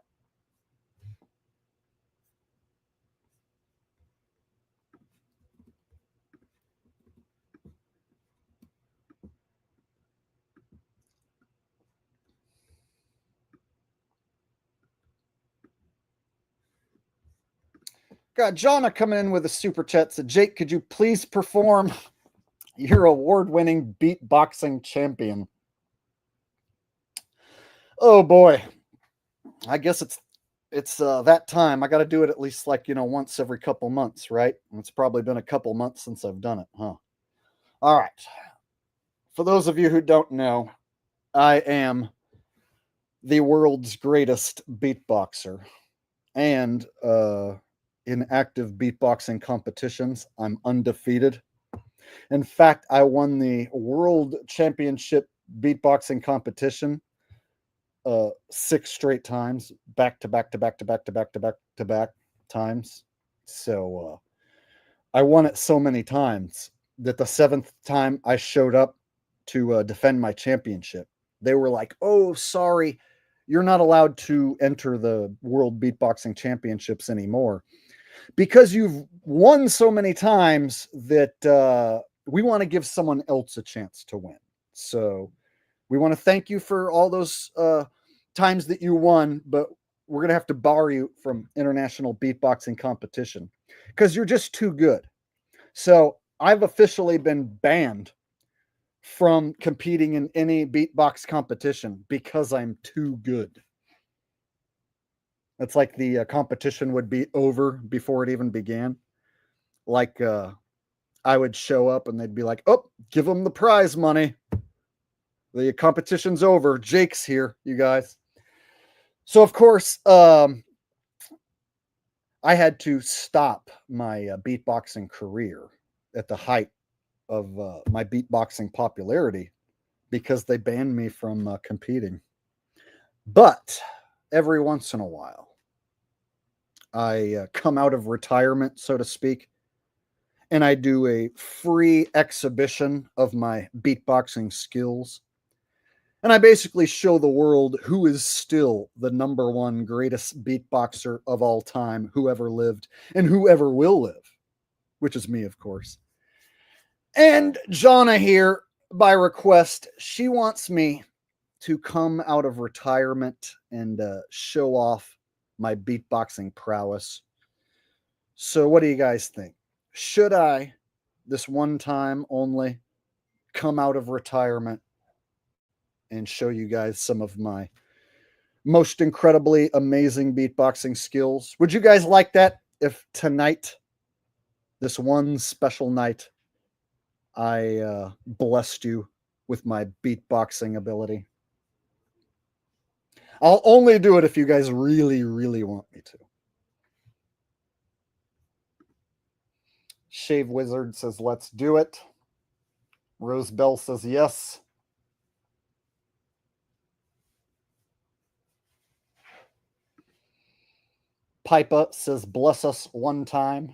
Got Jonna coming in with a super chat. Said, Jake, could you please perform your award-winning beatboxing champion? Oh boy. I guess it's that time. I got to do it at least like, once every couple months, right? And it's probably been a couple months since I've done it, huh? All right. For those of you who don't know, I am the world's greatest beatboxer. And in active beatboxing competitions, I'm undefeated. In fact, I won the World Championship beatboxing competition 6 straight times, back to back to back to back to back to back to back times. So I won it so many times that the 7th time I showed up to defend my championship, they were like, "Oh, sorry, you're not allowed to enter the World Beatboxing Championships anymore because you've won so many times that we want to give someone else a chance to win. So we want to thank you for all those times that you won, but we're going to have to bar you from international beatboxing competition because you're just too good." So I've officially been banned from competing in any beatbox competition because I'm too good. It's like the competition would be over before it even began. Like I would show up and they'd be like, "Oh, give them the prize money. The competition's over. Jake's here, you guys." So, of course, I had to stop my beatboxing career at the height of my beatboxing popularity because they banned me from competing. But every once in a while, I come out of retirement, so to speak, and I do a free exhibition of my beatboxing skills. And I basically show the world who is still the #1 greatest beatboxer of all time, who ever lived and who ever will live, which is me, of course. And Jonna here, by request, she wants me to come out of retirement and show off my beatboxing prowess. So what do you guys think? Should I, this one time only, come out of retirement and show you guys some of my most incredibly amazing beatboxing skills? Would you guys like that if tonight, this one special night, I blessed you with my beatboxing ability? I'll only do it if you guys really, really want me to. Shave Wizard says, "Let's do it." Rose Bell says, "Yes." Pipa says, "Bless us one time."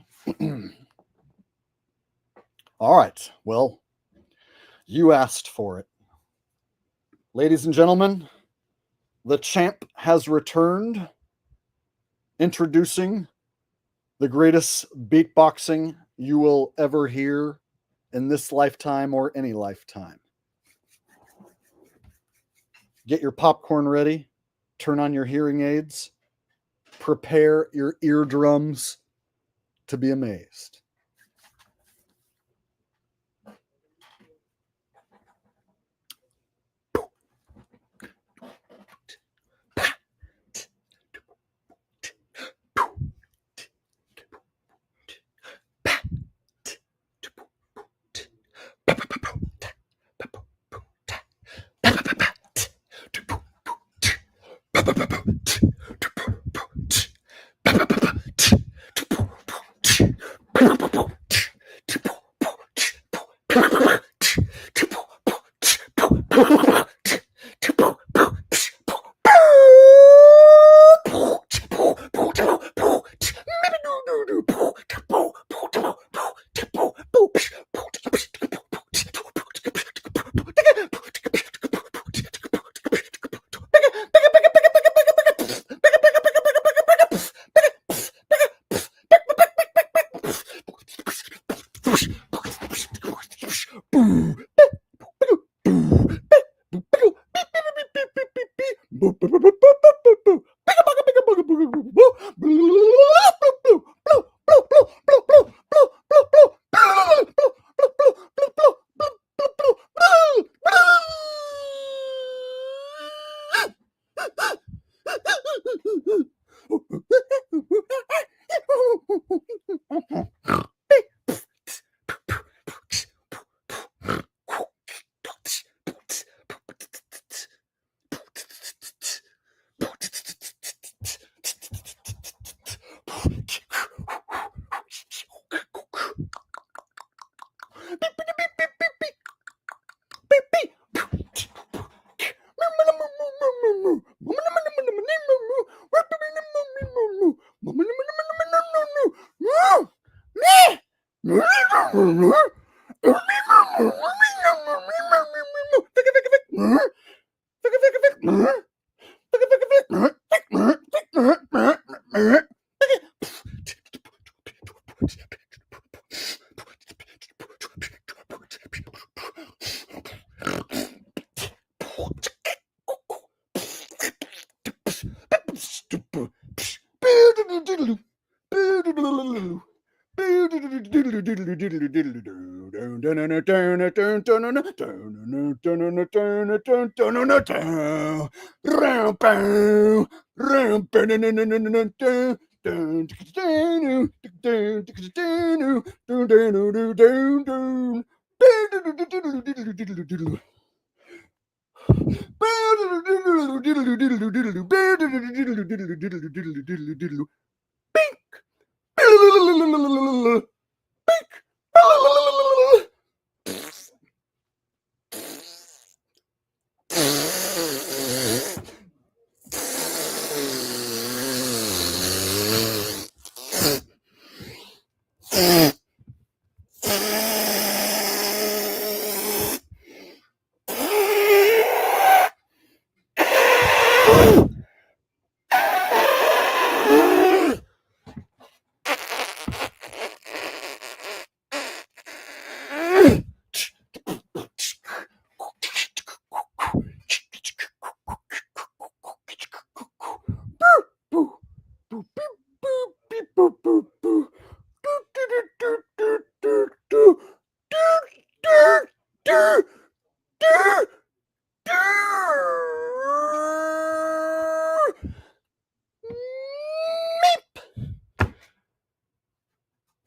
All right. Well, you asked for it. Ladies and gentlemen, the champ has returned. Introducing the greatest beatboxing you will ever hear in this lifetime or any lifetime. Get your popcorn ready. Turn on your hearing aids. Prepare your eardrums to be amazed.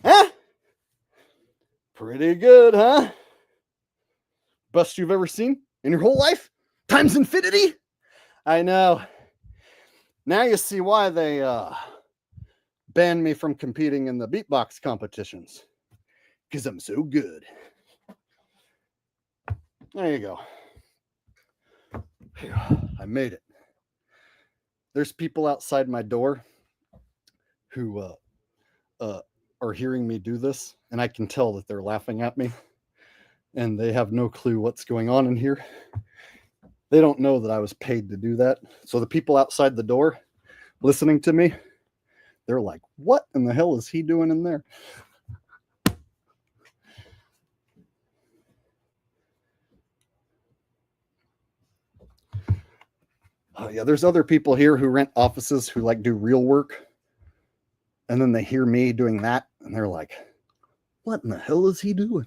Huh? Pretty good, huh? Best you've ever seen in your whole life? Times infinity? I know. Now you see why they banned me from competing in the beatbox competitions. Because I'm so good. There you go. Phew, I made it. There's people outside my door who are hearing me do this, and I can tell that they're laughing at me, and they have no clue what's going on in here. They don't know that I was paid to do that. So the people outside the door listening to me, they're like, what in the hell is he doing in there? Oh yeah, there's other people here who rent offices who like do real work. And then they hear me doing that and they're like, what in the hell is he doing?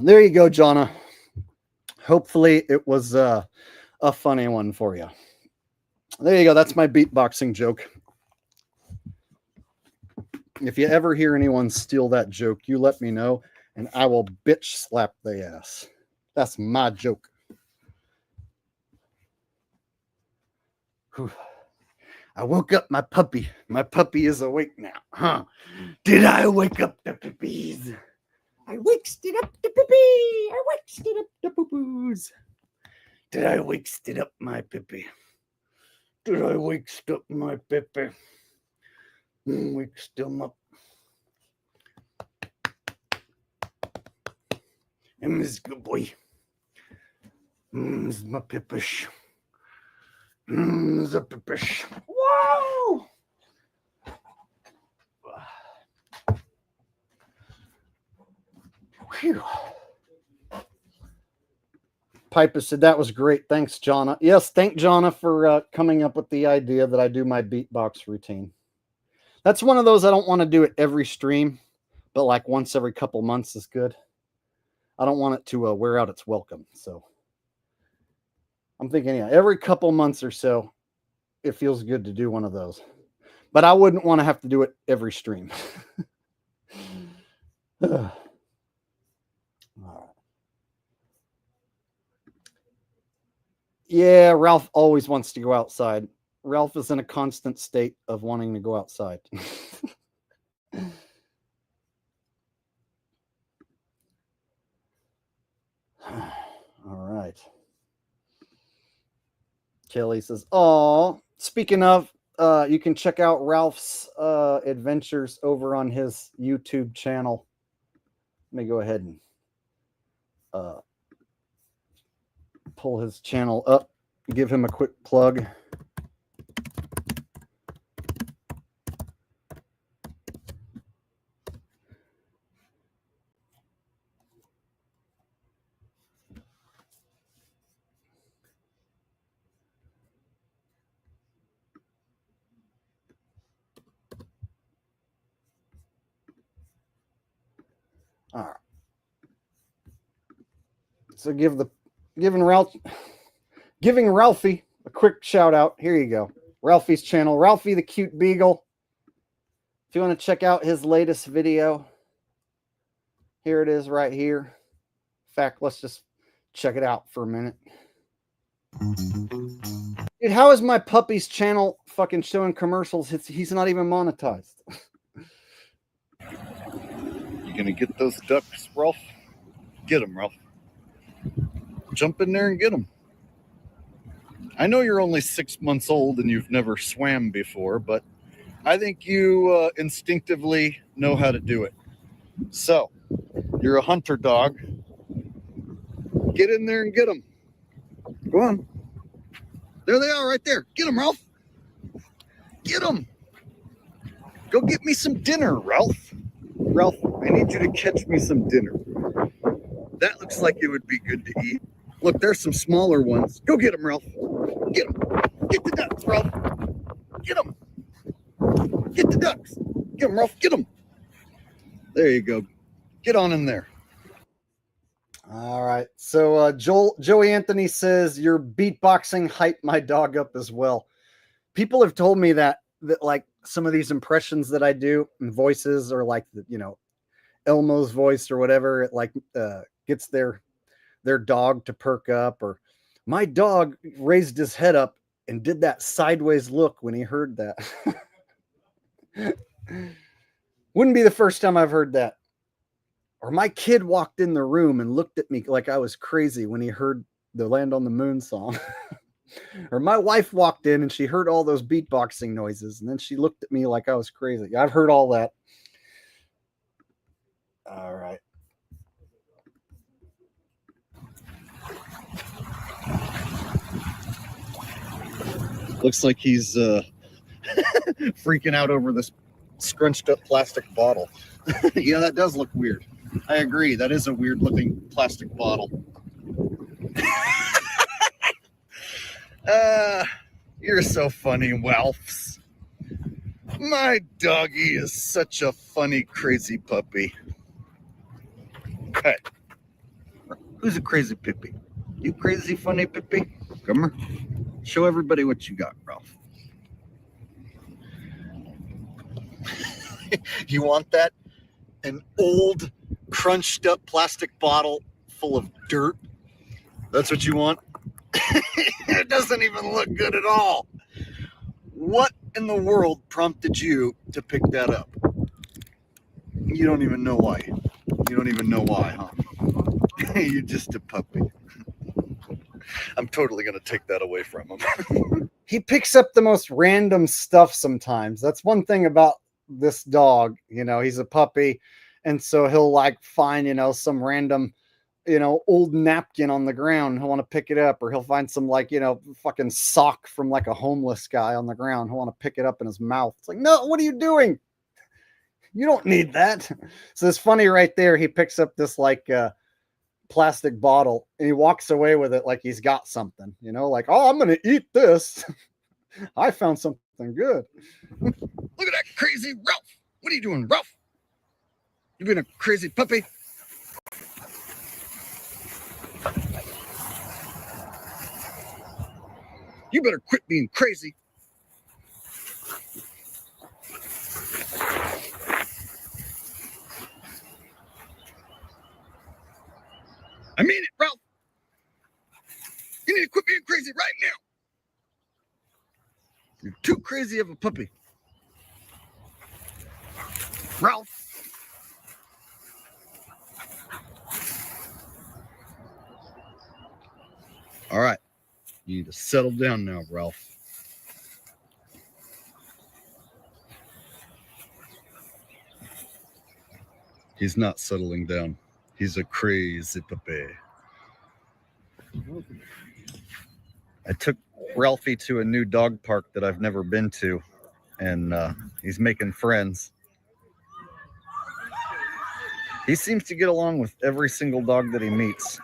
There you go, Jonna. Hopefully it was a funny one for you. There you go. That's my beatboxing joke. If you ever hear anyone steal that joke, you let me know and I will bitch slap the ass. That's my joke. Whew. I woke up my puppy. My puppy is awake now. Huh? Did I wake up the puppies? I waked up the puppy. I waked up the poo-poos. Did I waked up my puppy? Did I waked up my puppy? Waked him up. Him is good boy. Is my pippish. Is a pippish. Wow! Whew. Piper said that was great. Thanks, Jonna. Yes, thank Jonna for coming up with the idea that I do my beatbox routine. That's one of those I don't want to do it every stream, but like once every couple months is good. I don't want it to wear out its welcome. So I'm thinking, yeah, every couple months or so, it feels good to do one of those. But I wouldn't want to have to do it every stream. Yeah, Ralph always wants to go outside. Ralph is in a constant state of wanting to go outside. All right. Kelly says, oh, speaking of, You can check out Ralph's adventures over on his YouTube channel. Let me go ahead and pull his channel up, give him a quick plug. All right. So giving Ralphie a quick shout out. Here you go. Ralphie's channel, Ralphie the Cute Beagle. If you want to check out his latest video, here it is right here. In fact, let's just check it out for a minute. Dude, how is my puppy's channel fucking showing commercials? He's not even monetized. You gonna get those ducks, Ralph? Get them, Ralph. Jump in there and get them. I know you're only 6 months old and you've never swam before, but I think you instinctively know how to do it. So, you're a hunter dog. Get in there and get them. Go on. There they are right there. Get them, Ralph. Get them. Go get me some dinner, Ralph. Ralph, I need you to catch me some dinner. That looks like it would be good to eat. Look, there's some smaller ones. Go get them, Ralph. Get them. Get the ducks, Ralph. Get them. Get the ducks. Get them, Ralph. Get them. There you go. Get on in there. All right. So Joey Anthony says your beatboxing hyped my dog up as well. People have told me that like some of these impressions that I do and voices, or like Elmo's voice or whatever, it like gets their dog to perk up. Or my dog raised his head up and did that sideways look when he heard that. Wouldn't be the first time I've heard that. Or my kid walked in the room and looked at me like I was crazy when he heard the Land on the Moon song. Or my wife walked in and she heard all those beatboxing noises and then she looked at me like I was crazy. I've heard all that. All right. Looks like he's freaking out over this scrunched up plastic bottle. Yeah, that does look weird. I agree. That is a weird looking plastic bottle. You're so funny, Walfs. My doggy is such a funny, crazy puppy. Hey, who's a crazy pippy? You crazy, funny pippy? Come here. Show everybody what you got, Ralph. You want that? An old, crunched up plastic bottle full of dirt? That's what you want? It doesn't even look good at all. What in the world prompted you to pick that up? You don't even know why. You don't even know why, huh? You're just a puppy. I'm totally going to take that away from him. He picks up the most random stuff sometimes. That's one thing about this dog. He's a puppy. And so he'll like find, some random, old napkin on the ground. He'll want to pick it up, or he'll find some like, fucking sock from like a homeless guy on the ground. He'll want to pick it up in his mouth. It's like, no, what are you doing? You don't need that. So it's funny right there. He picks up this like plastic bottle and he walks away with it like he's got something, like, oh, I'm going to eat this. I found something good. Look at that crazy Ralph. What are you doing, Ralph? You being a crazy puppy? You better quit being crazy. I mean it, Ralph. You need to quit being crazy right now. You're too crazy of a puppy. Ralph. All right. You need to settle down now, Ralph. He's not settling down. He's a crazy puppy. I took Ralphie to a new dog park that I've never been to, and he's making friends. He seems to get along with every single dog that he meets.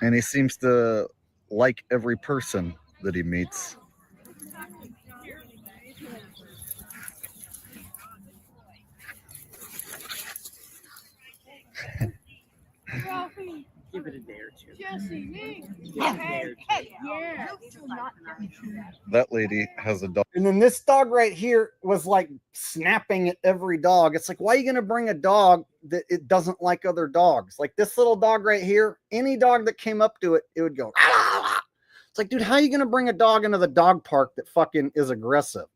And he seems to like every person that he meets. Give it a day or two. Jesse, me. That lady has a dog. And then this dog right here was like snapping at every dog. It's like, why are you going to bring a dog that it doesn't like other dogs? Like this little dog right here, any dog that came up to it, it would go. It's like, dude, how are you going to bring a dog into the dog park that fucking is aggressive?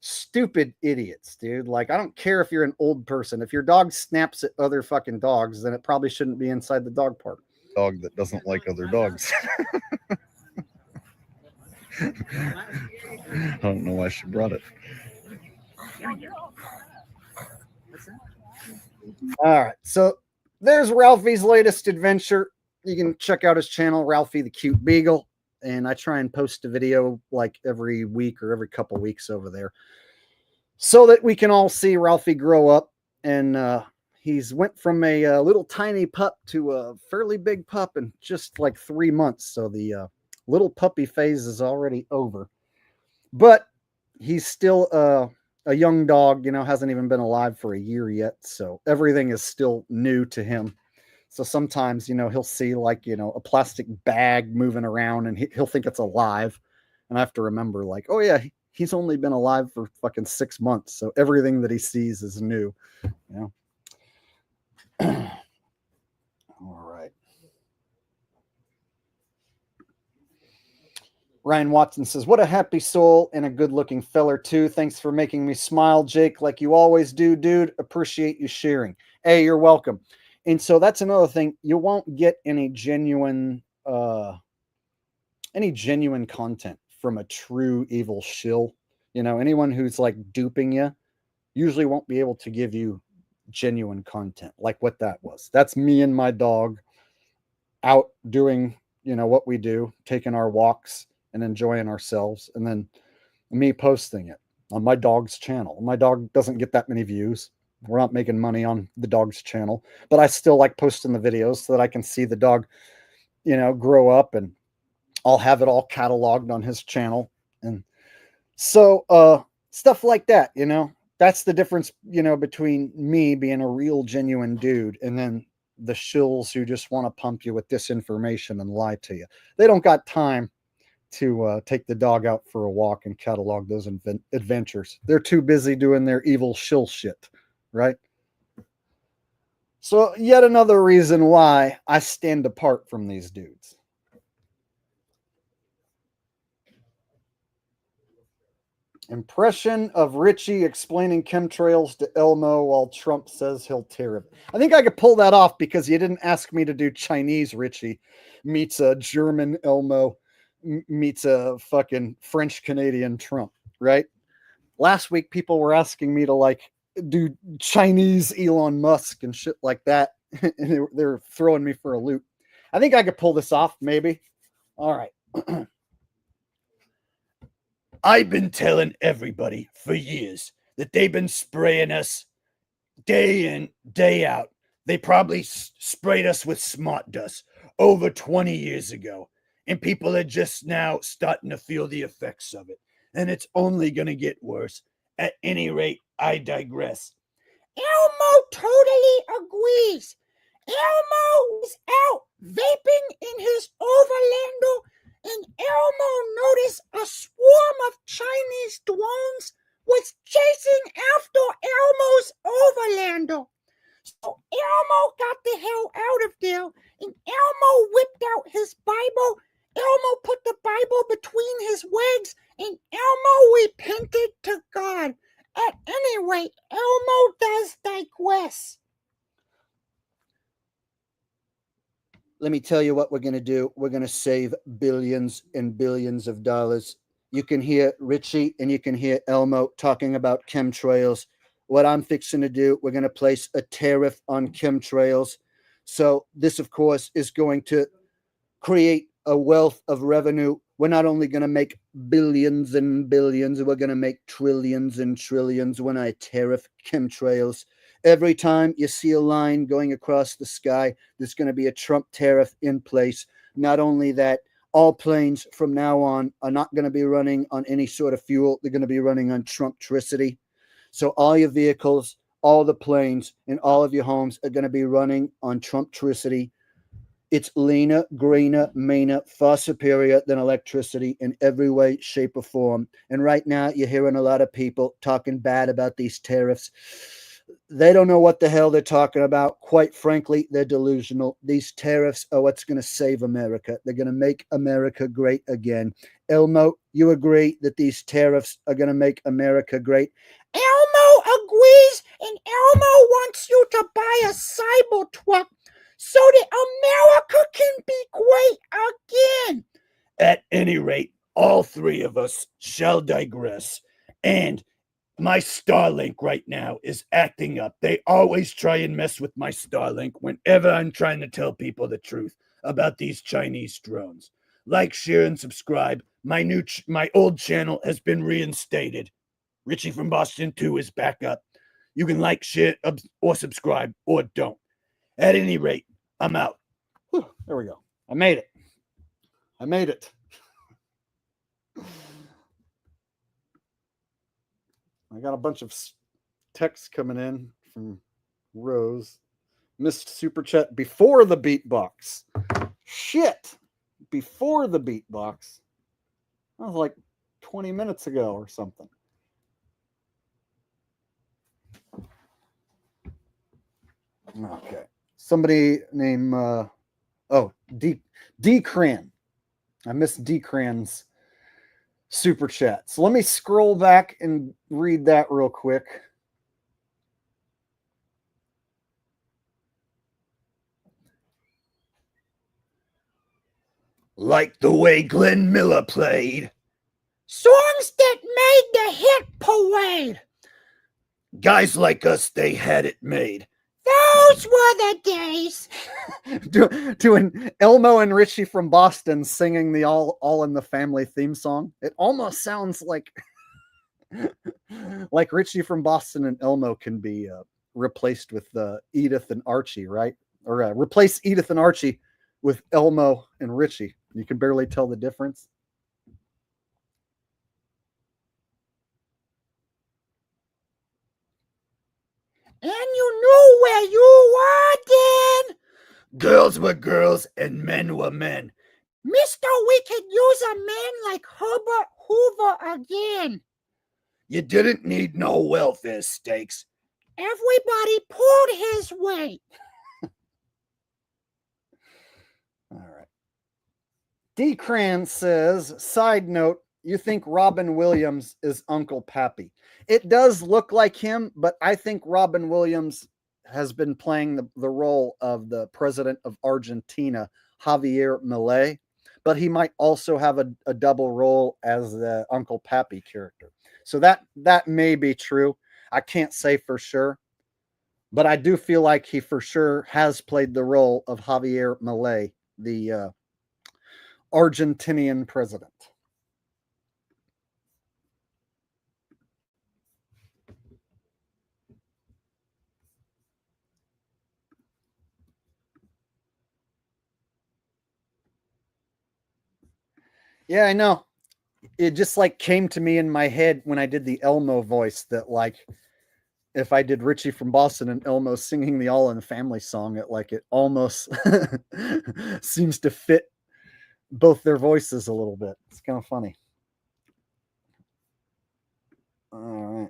Stupid idiots, dude. Like, I don't care if you're an old person. If your dog snaps at other fucking dogs, then it probably shouldn't be inside the dog park. Dog that doesn't like other dogs. I don't know why she brought it. All right, so there's Ralphie's latest adventure. You can check out his channel, Ralphie the Cute Beagle, and I try and post a video like every week or every couple weeks over there so that we can all see Ralphie grow up. And he's went from a little tiny pup to a fairly big pup in just like 3 months. So the little puppy phase is already over, but he's still a young dog, you know, hasn't even been alive for a year yet. So everything is still new to him. So sometimes, you know, he'll see like, you know, a plastic bag moving around and he'll think it's alive. And I have to remember like, oh yeah, he's only been alive for fucking 6 months. So everything that he sees is new, you know? All right. Ryan Watson says, what a happy soul and a good looking feller too. Thanks for making me smile, Jake, like you always do, dude. Appreciate you sharing. Hey, you're welcome. And so that's another thing. You won't get any genuine content from a true evil shill. You know, anyone who's like duping you usually won't be able to give you genuine content like what that was. That's me and my dog out doing, you know, what we do, taking our walks and enjoying ourselves, and then me posting it on my dog's channel. My dog doesn't get that many views. We're not making money on the dog's channel, but I still like posting the videos so that I can see the dog, you know, grow up, and I'll have it all cataloged on his channel. And so stuff like that, you know, that's the difference, you know, between me being a real genuine dude and then the shills who just want to pump you with disinformation and lie to you. They don't got time to take the dog out for a walk and catalog those adventures. They're too busy doing their evil shill shit, right? So yet another reason why I stand apart from these dudes. Impression of Richie explaining chemtrails to Elmo while Trump says he'll tear him. I think I could pull that off because you didn't ask me to do Chinese Richie meets a German Elmo meets a fucking French Canadian Trump, right? Last week, people were asking me to like do Chinese Elon Musk and shit like that. And they're throwing me for a loop. I think I could pull this off, maybe. All right. I've been telling everybody for years that they've been spraying us day in, day out. They probably sprayed us with smart dust over 20 years ago. And people are just now starting to feel the effects of it. And it's only going to get worse. At any rate, I digress. Elmo totally agrees. Elmo was out vaping in his Overlander, and Elmo noticed a swarm of Chinese drones was chasing after Elmo's Overlander. So Elmo got the hell out of there, and Elmo whipped out his Bible. Elmo put the Bible between his legs, and Elmo repented to God. At any rate, Elmo does digress. Let me tell you what we're going to do. We're going to save billions and billions of dollars. You can hear Richie and you can hear Elmo talking about chemtrails what I'm fixing to do, we're going to place a tariff on chemtrails. So this, of course, is going to create a wealth of revenue. We're not only going to make billions and billions, we're going to make trillions and trillions when I tariff chemtrails. Every time you see a line going across the sky, there's going to be a Trump tariff in place. Not only that, all planes from now on are not going to be running on any sort of fuel. They're going to be running on Trumptricity. So all your vehicles, all the planes, and all of your homes are going to be running on Trumptricity. It's leaner, greener, meaner, far superior than electricity in every way, shape, or form. And right now, you're hearing a lot of people talking bad about these tariffs. They don't know what the hell they're talking about. Quite frankly, they're delusional. These tariffs are what's going to save America. They're going to make America great again. Elmo, you agree that these tariffs are going to make America great? Elmo agrees, and Elmo wants you to buy a Cybertruck so that America can be great again. At any rate, all three of us shall digress. And my Starlink right now is acting up. They always try and mess with my Starlink whenever I'm trying to tell people the truth about these Chinese drones. Like, share, and subscribe. My old channel has been reinstated. Richie from Boston 2 is back up. You can like, share, or subscribe, or don't. At any rate, I'm out. Whew, there we go. I made it. I made it. I got a bunch of texts coming in from Rose. Missed super chat before the beatbox. Shit. Before the beatbox. That was like 20 minutes ago or something. Okay. Somebody named D Cran. I missed D Cran's super chat. So let me scroll back and read that real quick. Like the way Glenn Miller played. Songs that made the hit parade. Guys like us, they had it made. Those were the days. Doing Elmo and Richie from Boston singing the All in the Family theme song. It almost sounds like Richie from Boston and Elmo can be replaced with Edith and Archie, right? Or replace Edith and Archie with Elmo and Richie. You can barely tell the difference. And you knew where you were then. Girls were girls and men were men. Mister, we could use a man like Herbert Hoover again. You didn't need no welfare stakes. Everybody pulled his weight. All right. D. Cran says, side note, you think Robin Williams is Uncle Pappy. It does look like him, but I think Robin Williams has been playing the role of the president of Argentina, Javier Milei, but he might also have a double role as the Uncle Pappy character. So that may be true. I can't say for sure, but I do feel like he for sure has played the role of Javier Milei, the Argentinian president. Yeah, I know. It just like came to me in my head when I did the Elmo voice that like if I did Richie from Boston and Elmo singing the All in the Family song, it almost seems to fit both their voices a little bit. It's kind of funny. All right.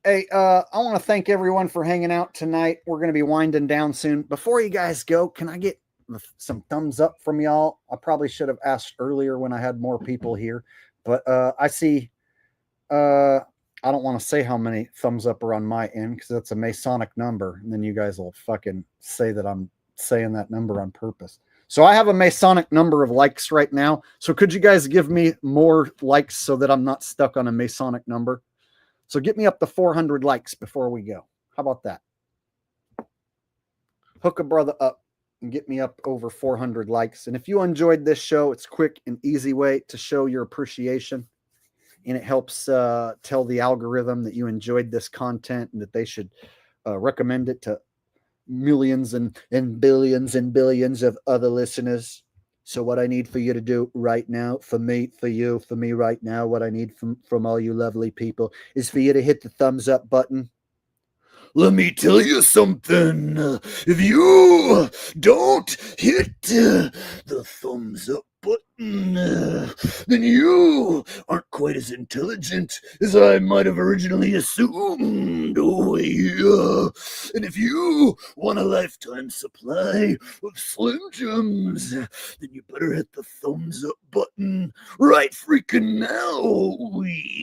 Hey, I want to thank everyone for hanging out tonight. We're going to be winding down soon. Before you guys go, can I get some thumbs up from y'all. I probably should have asked earlier when I had more people here, but I see. I don't want to say how many thumbs up are on my end because that's a Masonic number, and then you guys will fucking say that I'm saying that number on purpose. So I have a Masonic number of likes right now. So could you guys give me more likes so that I'm not stuck on a Masonic number? So get me up to 400 likes before we go. How about that? Hook a brother up and get me up over 400 likes. And if you enjoyed this show, it's a quick and easy way to show your appreciation. And it helps tell the algorithm that you enjoyed this content and that they should recommend it to millions and billions of other listeners. So what I need for you to do right now, for me right now, what I need from all you lovely people is for you to hit the thumbs up button. Let me tell you something. If you don't hit the thumbs up button, then you aren't quite as intelligent as I might have originally assumed. Oh, yeah. And if you want a lifetime supply of Slim Jims, then you better hit the thumbs up button right freaking now.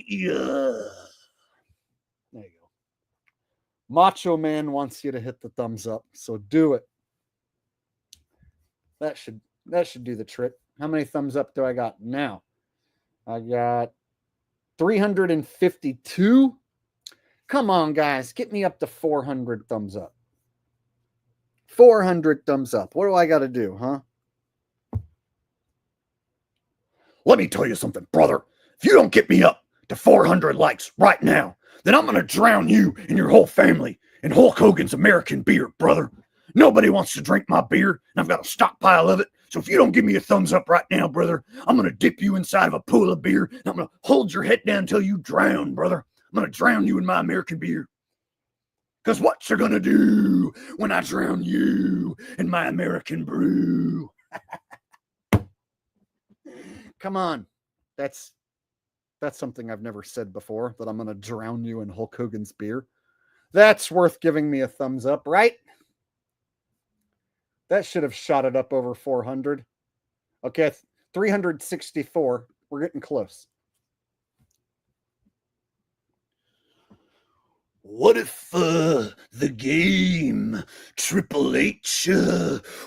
Yeah. Macho Man wants you to hit the thumbs up, so do it. That should do the trick. How many thumbs up do I got now? I got 352. Come on, guys, get me up to 400 thumbs up. 400 thumbs up. What do I got to do, huh? Let me tell you something, brother. If you don't get me up to 400 likes right now, then I'm going to drown you and your whole family in Hulk Hogan's American beer, brother. Nobody wants to drink my beer, and I've got a stockpile of it. So if you don't give me a thumbs up right now, brother, I'm going to dip you inside of a pool of beer, and I'm going to hold your head down until you drown, brother. I'm going to drown you in my American beer. Because what you're going to do when I drown you in my American brew? Come on. That's something I've never said before, that I'm going to drown you in Hulk Hogan's beer. That's worth giving me a thumbs up, right? That should have shot it up over 400. Okay, 364. We're getting close. What if the game Triple H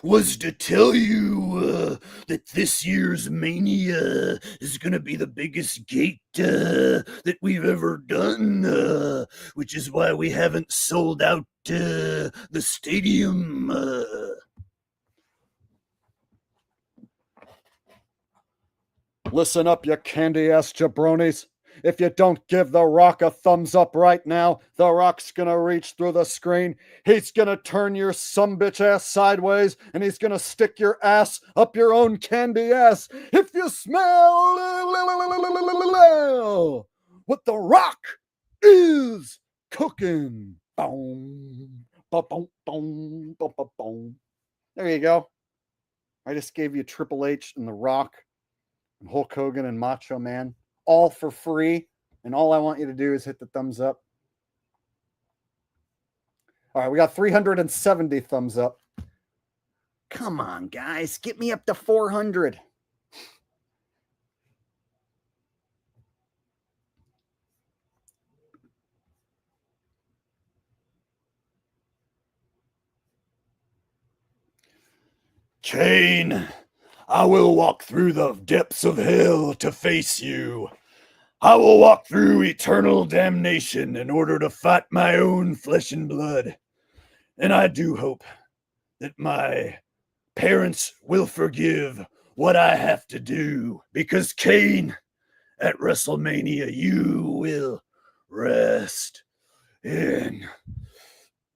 was to tell you that this year's Mania is going to be the biggest gate that we've ever done, which is why we haven't sold out the stadium? Listen up, you candy-ass jabronis. If you don't give The Rock a thumbs up right now, The Rock's gonna reach through the screen. He's gonna turn your sumbitch ass sideways, and he's gonna stick your ass up your own candy ass. If you smell what The Rock is cooking. Boom, boom, boom, boom, boom. There you go. I just gave you Triple H and The Rock and Hulk Hogan and Macho Man, all for free, and all I want you to do is hit the thumbs up. All right, we got 370 thumbs up. Come on, guys, get me up to 400. Kane, I will walk through the depths of hell to face you. I will walk through eternal damnation in order to fight my own flesh and blood. And I do hope that my parents will forgive what I have to do, because Kane, at WrestleMania, you will rest in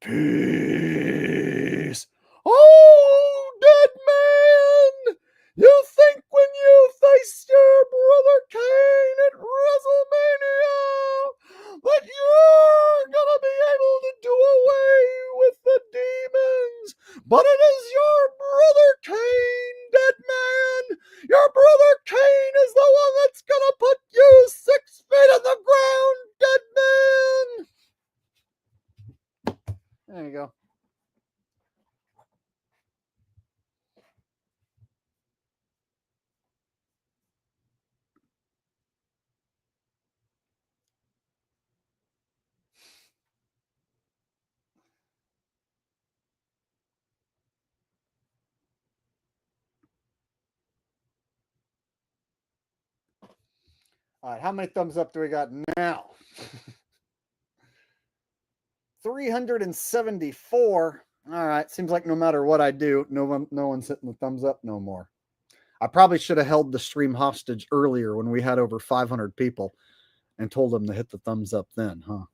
peace. Oh, dead man! You think when you face your brother Kane at WrestleMania that you're gonna be able to do away with the demons, but it is your brother Kane, dead man. Your brother Kane is the one that's gonna put you 6 feet in the ground, dead man. There you go. All right, how many thumbs up do we got now? 374. All right, seems like no matter what I do, no one's hitting the thumbs up no more. I probably should have held the stream hostage earlier when we had over 500 people and told them to hit the thumbs up then, huh?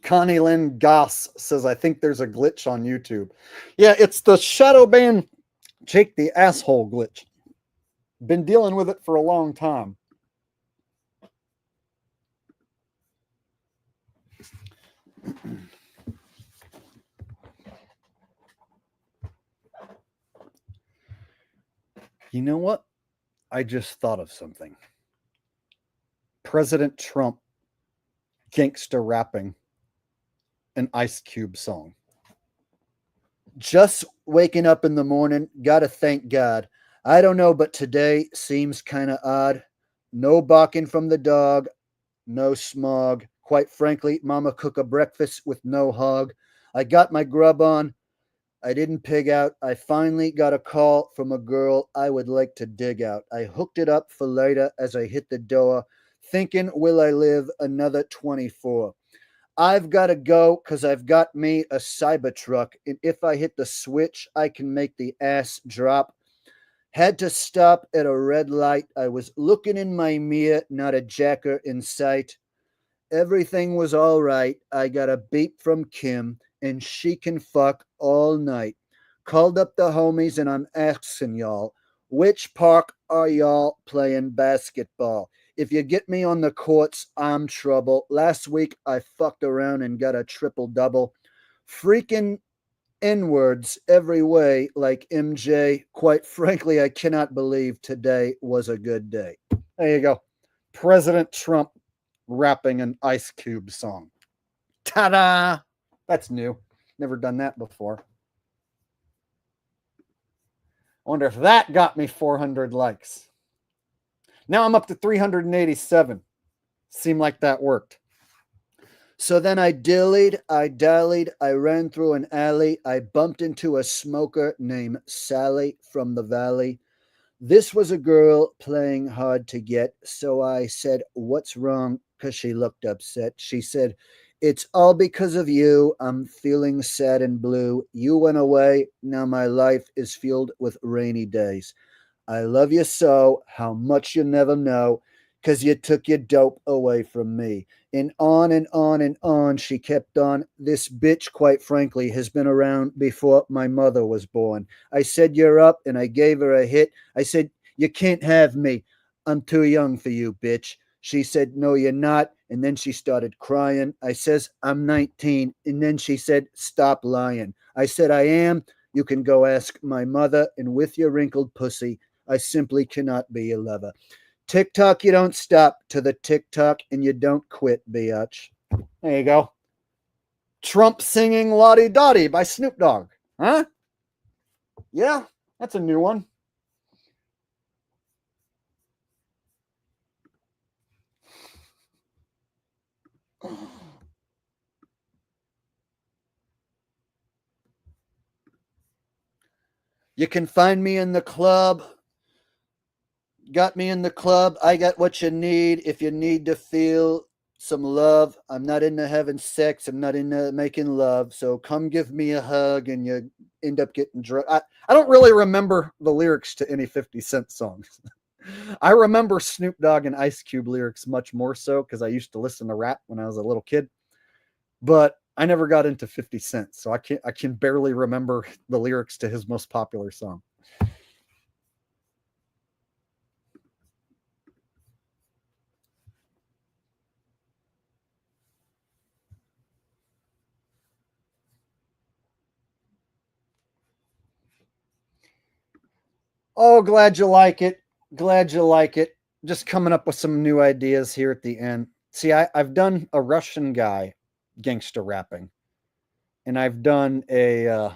Connie Lynn Goss says, I think there's a glitch on YouTube. Yeah, it's the shadow ban Jake the asshole glitch. Been dealing with it for a long time. You know what? I just thought of something. President Trump gangsta rapping an Ice Cube song. Just waking up in the morning, gotta thank God. I don't know, but today seems kind of odd. No barking from the dog, no smog. Quite frankly, mama cook a breakfast with no hog. I got my grub on. I didn't pig out. I finally got a call from a girl I would like to dig out. I hooked it up for later as I hit the door, thinking, will I live another 24? I've got to go because I've got me a Cybertruck, and if I hit the switch, I can make the ass drop. Had to stop at a red light. I was looking in my mirror, not a jacker in sight. Everything was all right. I got a beep from Kim, and she can fuck all night. Called up the homies, and I'm asking y'all, which park are y'all playing basketball? If you get me on the courts, I'm trouble. Last week, I fucked around and got a triple-double. Freaking N-words every way like MJ. Quite frankly, I cannot believe today was a good day. There you go. President Trump rapping an Ice Cube song. Ta-da! That's new. Never done that before. I wonder if that got me 400 likes. Now I'm up to 387. Seemed like that worked. So then I dillied, I dallied, I ran through an alley. I bumped into a smoker named Sally from the valley. This was a girl playing hard to get. So I said, what's wrong? Because she looked upset. She said, it's all because of you. I'm feeling sad and blue. You went away. Now my life is filled with rainy days. I love you so, how much you never know, 'cause you took your dope away from me. And on and on and on she kept on. This bitch, quite frankly, has been around before my mother was born. I said, you're up, and I gave her a hit. I said, you can't have me. I'm too young for you, bitch. She said, no, you're not. And then she started crying. I says, I'm 19. And then she said, stop lying. I said, I am. You can go ask my mother. And with your wrinkled pussy, I simply cannot be your lover. TikTok, you don't stop to the TikTok, and you don't quit, biatch. There you go. Trump singing Lottie Dottie by Snoop Dogg. Huh? Yeah, that's a new one. You can find me in the club. Got me in the club. I got what you need if you need to feel some love. I'm not into having sex. I'm not into making love. So come give me a hug and you end up getting drunk. I don't really remember the lyrics to any 50 Cent songs. I remember Snoop Dogg and Ice Cube lyrics much more so because I used to listen to rap when I was a little kid. But I never got into 50 Cent, so I can barely remember the lyrics to his most popular song. Oh, glad you like it. Glad you like it. Just coming up with some new ideas here at the end. See, I've done a Russian guy gangster rapping, and I've done a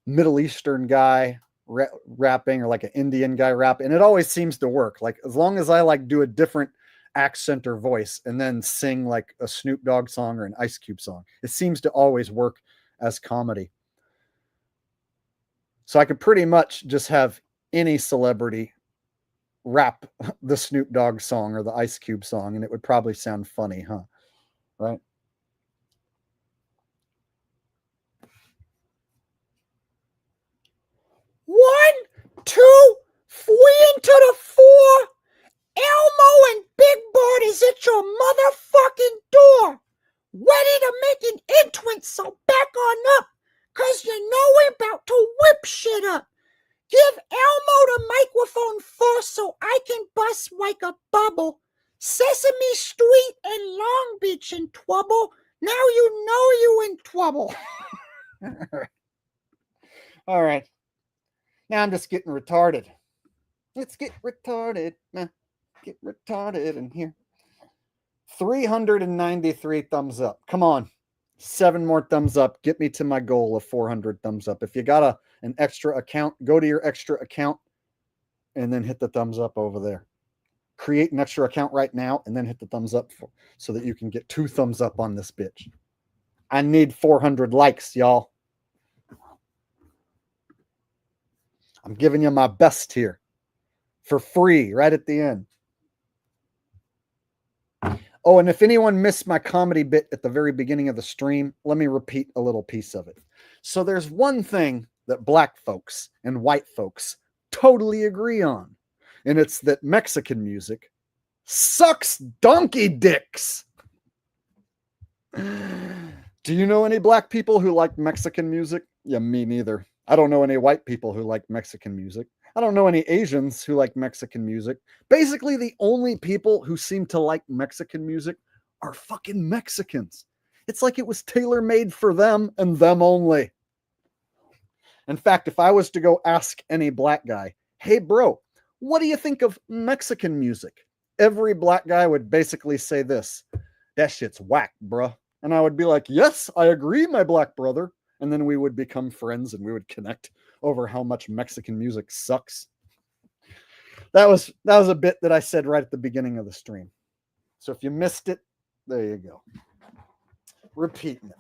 Middle Eastern guy rapping, or like an Indian guy rapping, and it always seems to work. Like as long as I like do a different accent or voice and then sing like a Snoop Dogg song or an Ice Cube song, it seems to always work as comedy. So I could pretty much just have any celebrity rap the Snoop Dogg song or the Ice Cube song, and it would probably sound funny, huh? Right? One, two, three into the four. Elmo and Big Bird is at your motherfucking door. Ready to make an entrance, so back on up. Cause you know we're about to whip shit up. Give Elmo the microphone first so I can bust like a bubble. Sesame Street and Long Beach in trouble. Now you know you in trouble. All right. Now I'm just getting retarded. Let's get retarded. Get retarded in here. 393 thumbs up. Come on. 7 more thumbs up. Get me to my goal of 400 thumbs up. If you got an extra account, go to your extra account and then hit the thumbs up over there. Create an extra account right now and then hit the thumbs up so that you can get 2 thumbs up on this bitch. I need 400 likes, y'all. I'm giving you my best here for free right at the end. Oh, and if anyone missed my comedy bit at the very beginning of the stream, let me repeat a little piece of it. So there's one thing that black folks and white folks totally agree on, and it's that Mexican music sucks donkey dicks. Do you know any black people who like Mexican music? Yeah, me neither. I don't know any white people who like Mexican music. I don't know any Asians who like Mexican music. Basically, the only people who seem to like Mexican music are fucking Mexicans. It's like it was tailor-made for them and them only. In fact, if I was to go ask any black guy, hey, bro, what do you think of Mexican music? Every black guy would basically say this: that shit's whack, bro. And I would be like, yes, I agree, my black brother. And then we would become friends and we would connect over how much Mexican music sucks. That was a bit that I said right at the beginning of the stream. So if you missed it, there you go. Repeating it.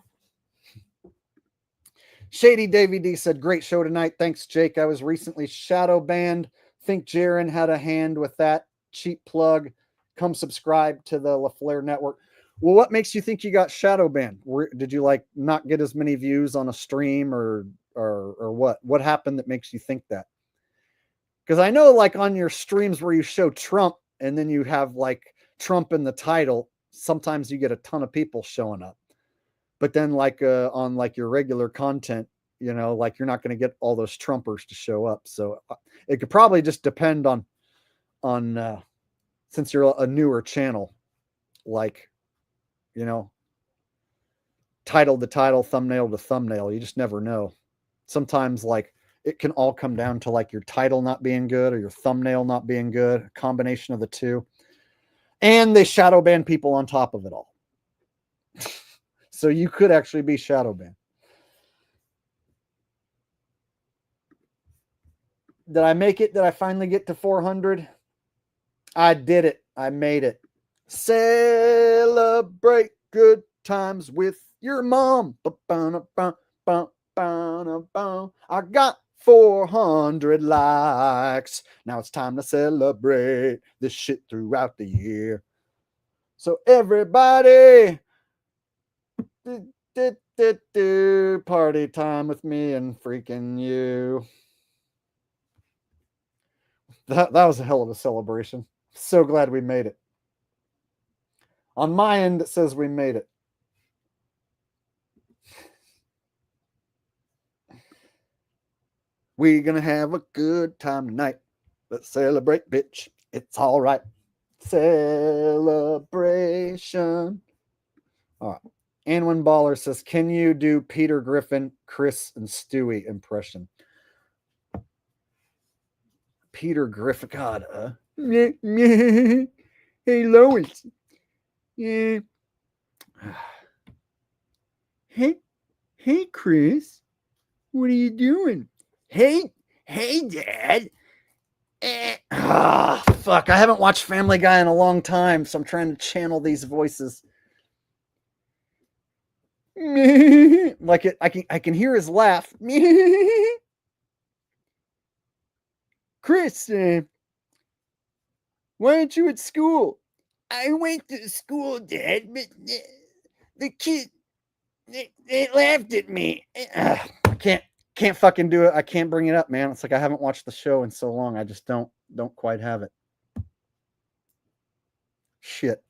Shady Davy D said, great show tonight. Thanks, Jake. I was recently shadow banned. Think Jeran had a hand with that. Cheap plug. Come subscribe to the LaFleur Network. Well, what makes you think you got shadow banned? Did you like not get as many views on a stream or what? What happened that makes you think that? Because I know like on your streams where you show Trump and then you have like Trump in the title, sometimes you get a ton of people showing up. But then like on like your regular content, you know, like you're not going to get all those Trumpers to show up. So it could probably just depend on since you're a newer channel, like, you know, title to title, thumbnail to thumbnail. You just never know. Sometimes like it can all come down to like your title not being good or your thumbnail not being good, a combination of the two. And they shadow ban people on top of it all. So you could actually be shadow banned. Did I make it? Did I finally get to 400? I did it. I made it. Celebrate good times with your mom. I got 400 likes. Now it's time to celebrate this shit throughout the year. So everybody, party time with me and freaking you. That was a hell of a celebration. So glad we made it. On my end, it says we made it. We're gonna have a good time tonight. Let's celebrate, bitch. It's all right. Celebration. All right. Anwin Baller says, can you do Peter Griffin, Chris, and Stewie impression? Peter Griffin. God. Hey, Lois. Yeah. Hey, Chris. What are you doing? Hey, Dad. Fuck. I haven't watched Family Guy in a long time, so I'm trying to channel these voices. Like it, I can hear his laugh. Chris, why aren't you at school? I went to school, Dad, but the kid, they laughed at me. I can't fucking do it. I can't bring it up, man. It's like I haven't watched the show in so long. I just don't quite have it. Shit.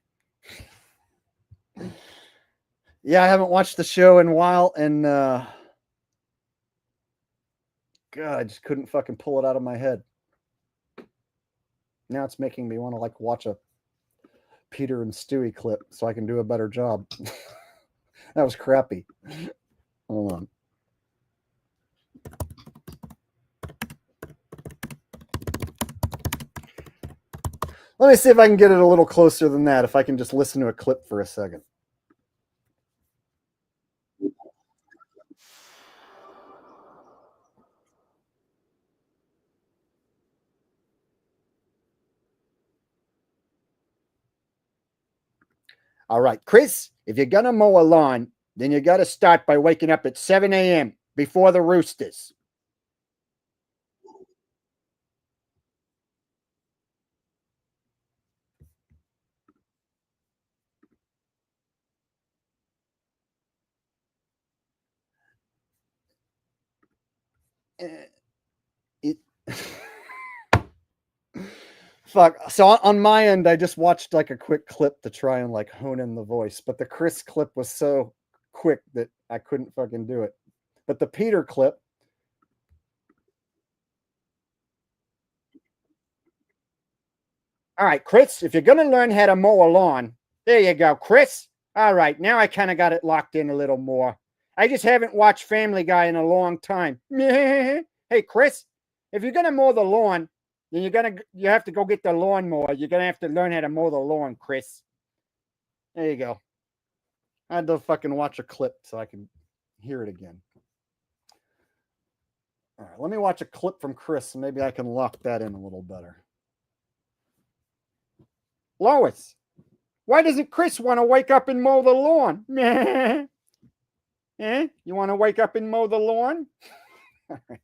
Yeah, I haven't watched the show in a while, and God, I just couldn't fucking pull it out of my head. Now it's making me want to like watch a Peter and Stewie clip so I can do a better job. That was crappy. Hold on. Let me see if I can get it a little closer than that, if I can just listen to a clip for a second. All right, Chris, if you're going to mow a lawn, then you got to start by waking up at 7 a.m. before the roosters. Fuck. So on my end, I just watched like a quick clip to try and like hone in the voice, but the Chris clip was so quick that I couldn't fucking do it. But the Peter clip. All right, Chris, if you're going to learn how to mow a lawn, there you go, Chris. All right, now I kind of got it locked in a little more. I just haven't watched Family Guy in a long time. Hey, Chris, if you're going to mow the lawn, then you have to go get the lawnmower. You're going to have to learn how to mow the lawn, Chris. There you go. I had to fucking watch a clip so I can hear it again. All right, let me watch a clip from Chris, and maybe I can lock that in a little better. Lois, why doesn't Chris want to wake up and mow the lawn? You want to wake up and mow the lawn? All right.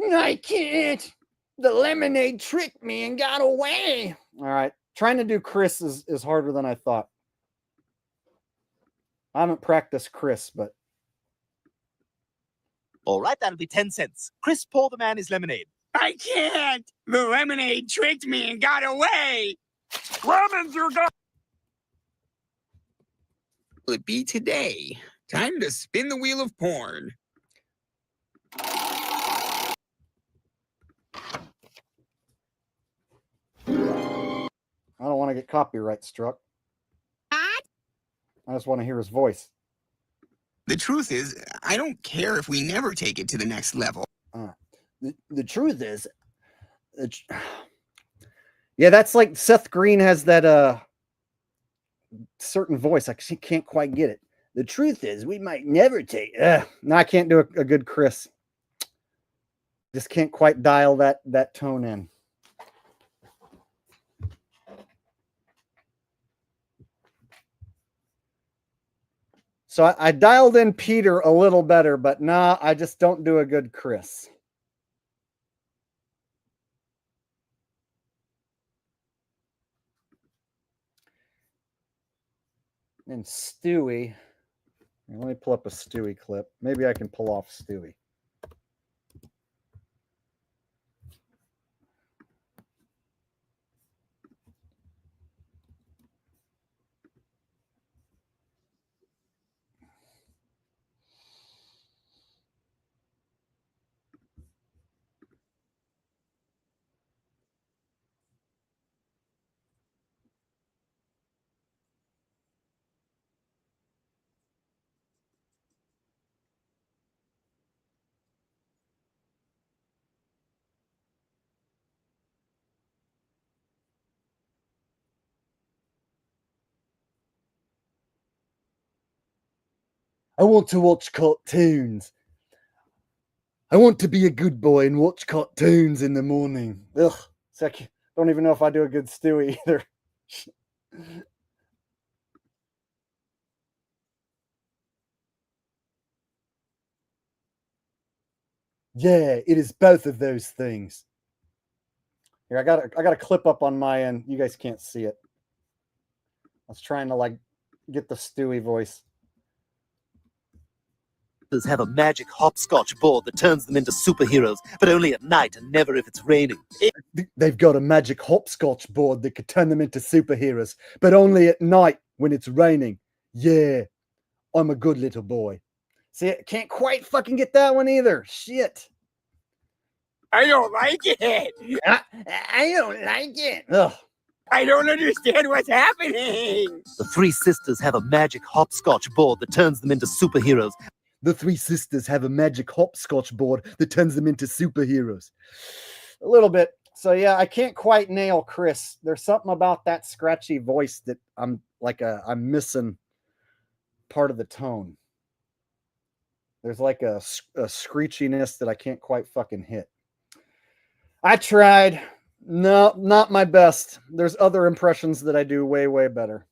I can't. The lemonade tricked me and got away. All right. Trying to do Chris is harder than I thought. I haven't practiced Chris, but. All right, that'll be 10 cents. Chris, pour the man his lemonade. I can't. The lemonade tricked me and got away. Lemons are gone. Will it be today? Time to spin the wheel of porn. I don't want to get copyright struck. I just want to hear his voice. The truth is, I don't care if we never take it to the next level. The truth is, yeah, that's like Seth Green has that certain voice. I can't quite get it. The truth is, we might never take. No, I can't do a good Chris. Just can't quite dial that tone in. So I dialed in Peter a little better, but nah, I just don't do a good Chris. And Stewie. Let me pull up a Stewie clip. Maybe I can pull off Stewie. I want to watch cartoons. I want to be a good boy and watch cartoons in the morning. Ugh. It's like, I don't even know if I do a good Stewie either. Yeah, it is both of those things. Here, I got a clip up on my end. You guys can't see it. I was trying to like get the Stewie voice. Have a magic hopscotch board that turns them into superheroes, but only at night and never if it's raining. They've got a magic hopscotch board that could turn them into superheroes, but only at night when it's raining. Yeah, I'm a good little boy. See, I can't quite fucking get that one either. Shit. I don't like it. I don't like it. Ugh. I don't understand what's happening. The three sisters have a magic hopscotch board that turns them into superheroes. The three sisters have a magic hopscotch board that turns them into superheroes. A little bit. So yeah, I can't quite nail Chris. There's something about that scratchy voice that I'm missing part of the tone. There's like a screechiness that I can't quite fucking hit. I tried. No, not my best. There's other impressions that I do way, way better.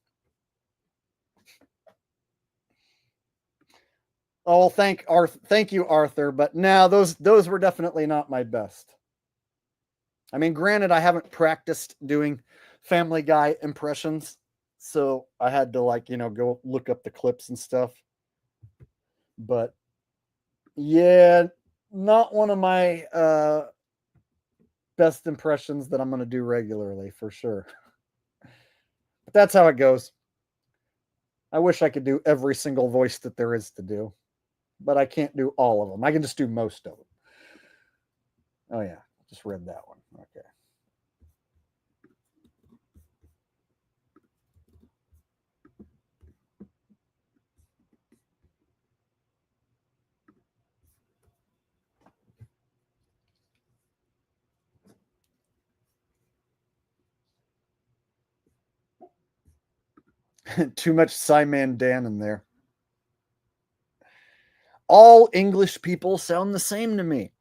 Oh, thank you, Arthur. But no, those were definitely not my best. I mean, granted, I haven't practiced doing Family Guy impressions, so I had to go look up the clips and stuff. But yeah, not one of my best impressions that I'm going to do regularly for sure. But that's how it goes. I wish I could do every single voice that there is to do, but I can't do all of them. I can just do most of them. Oh yeah, just read that one. Okay. Too much Simon Dan in there. All English people sound the same to me.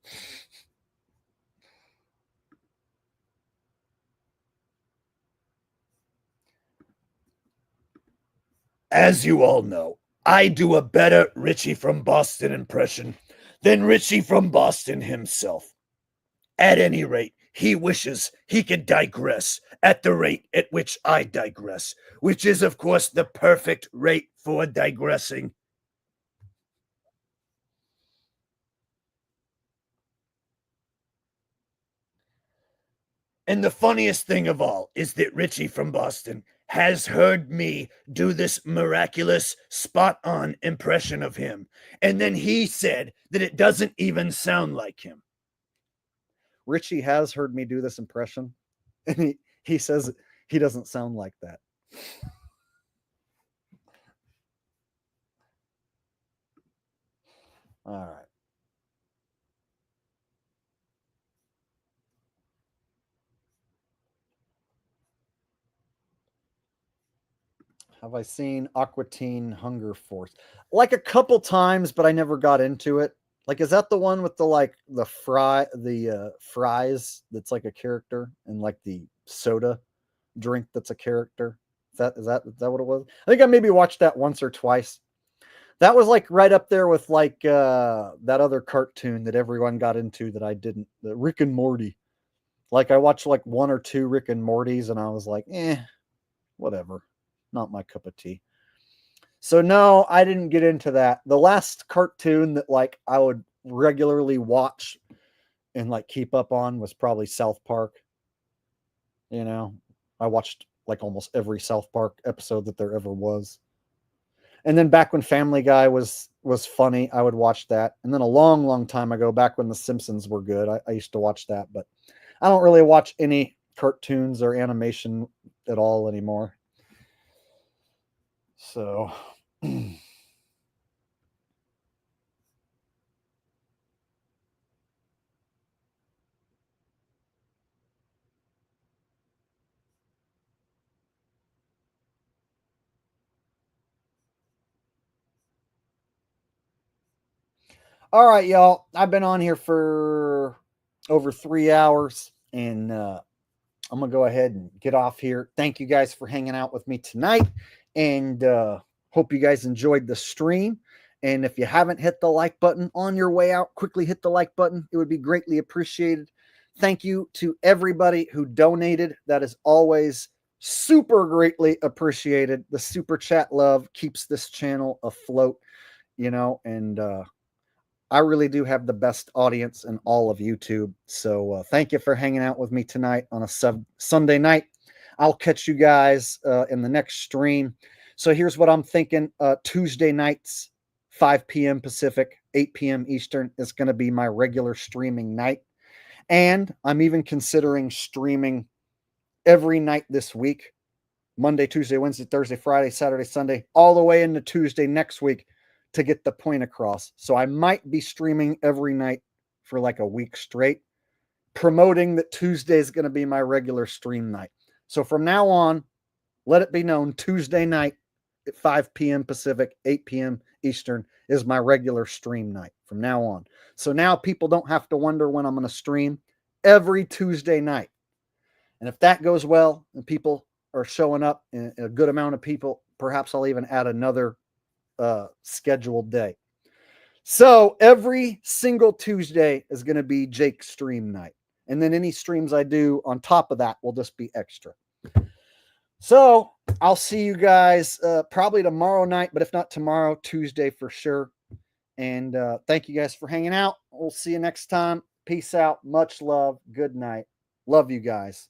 As you all know, I do a better Richie from Boston impression than Richie from Boston himself. At any rate, he wishes he could digress at the rate at which I digress, which is, of course, the perfect rate for digressing. And the funniest thing of all is that Richie from Boston has heard me do this miraculous, spot-on impression of him. And then he said that it doesn't even sound like him. Richie has heard me do this impression, and he says he doesn't sound like that. All right. Have I seen Aqua Teen Hunger Force? Like a couple times, but I never got into it. Like, is that the one with the fries that's like a character, and like the soda drink that's a character? Is that what it was? I think I maybe watched that once or twice. That was like right up there with like that other cartoon that everyone got into that I didn't, the Rick and Morty. Like I watched like one or two Rick and Mortys and I was like, whatever. Not my cup of tea. So no, I didn't get into that. The last cartoon that like I would regularly watch and like keep up on was probably South Park. You know, I watched like almost every South Park episode that there ever was. And then back when Family Guy was funny, I would watch that. And then a long, long time ago, back when The Simpsons were good, I used to watch that. But I don't really watch any cartoons or animation at all anymore. So all right, y'all. I've been on here for over 3 hours, and I'm gonna go ahead and get off here. Thank you guys for hanging out with me tonight, and hope you guys enjoyed the stream. And if you haven't hit the like button on your way out, quickly hit the like button. It would be greatly appreciated. Thank you to everybody who donated. That is always super greatly appreciated. The super chat love keeps this channel afloat, and I really do have the best audience in all of YouTube. So thank you for hanging out with me tonight on a Sunday night. I'll catch you guys in the next stream. So here's what I'm thinking. Tuesday nights, 5 p.m. Pacific, 8 p.m. Eastern is going to be my regular streaming night. And I'm even considering streaming every night this week. Monday, Tuesday, Wednesday, Thursday, Friday, Saturday, Sunday, all the way into Tuesday next week to get the point across. So I might be streaming every night for like a week straight, promoting that Tuesday is going to be my regular stream night. So from now on, let it be known, Tuesday night at 5 p.m. Pacific, 8 p.m. Eastern is my regular stream night from now on. So now people don't have to wonder when I'm going to stream every Tuesday night. And if that goes well and people are showing up, and a good amount of people, perhaps I'll even add another scheduled day. So every single Tuesday is going to be Jake's stream night. And then any streams I do on top of that will just be extra. So I'll see you guys probably tomorrow night, but if not tomorrow, Tuesday for sure. And thank you guys for hanging out. We'll see you next time. Peace out. Much love. Good night. Love you guys.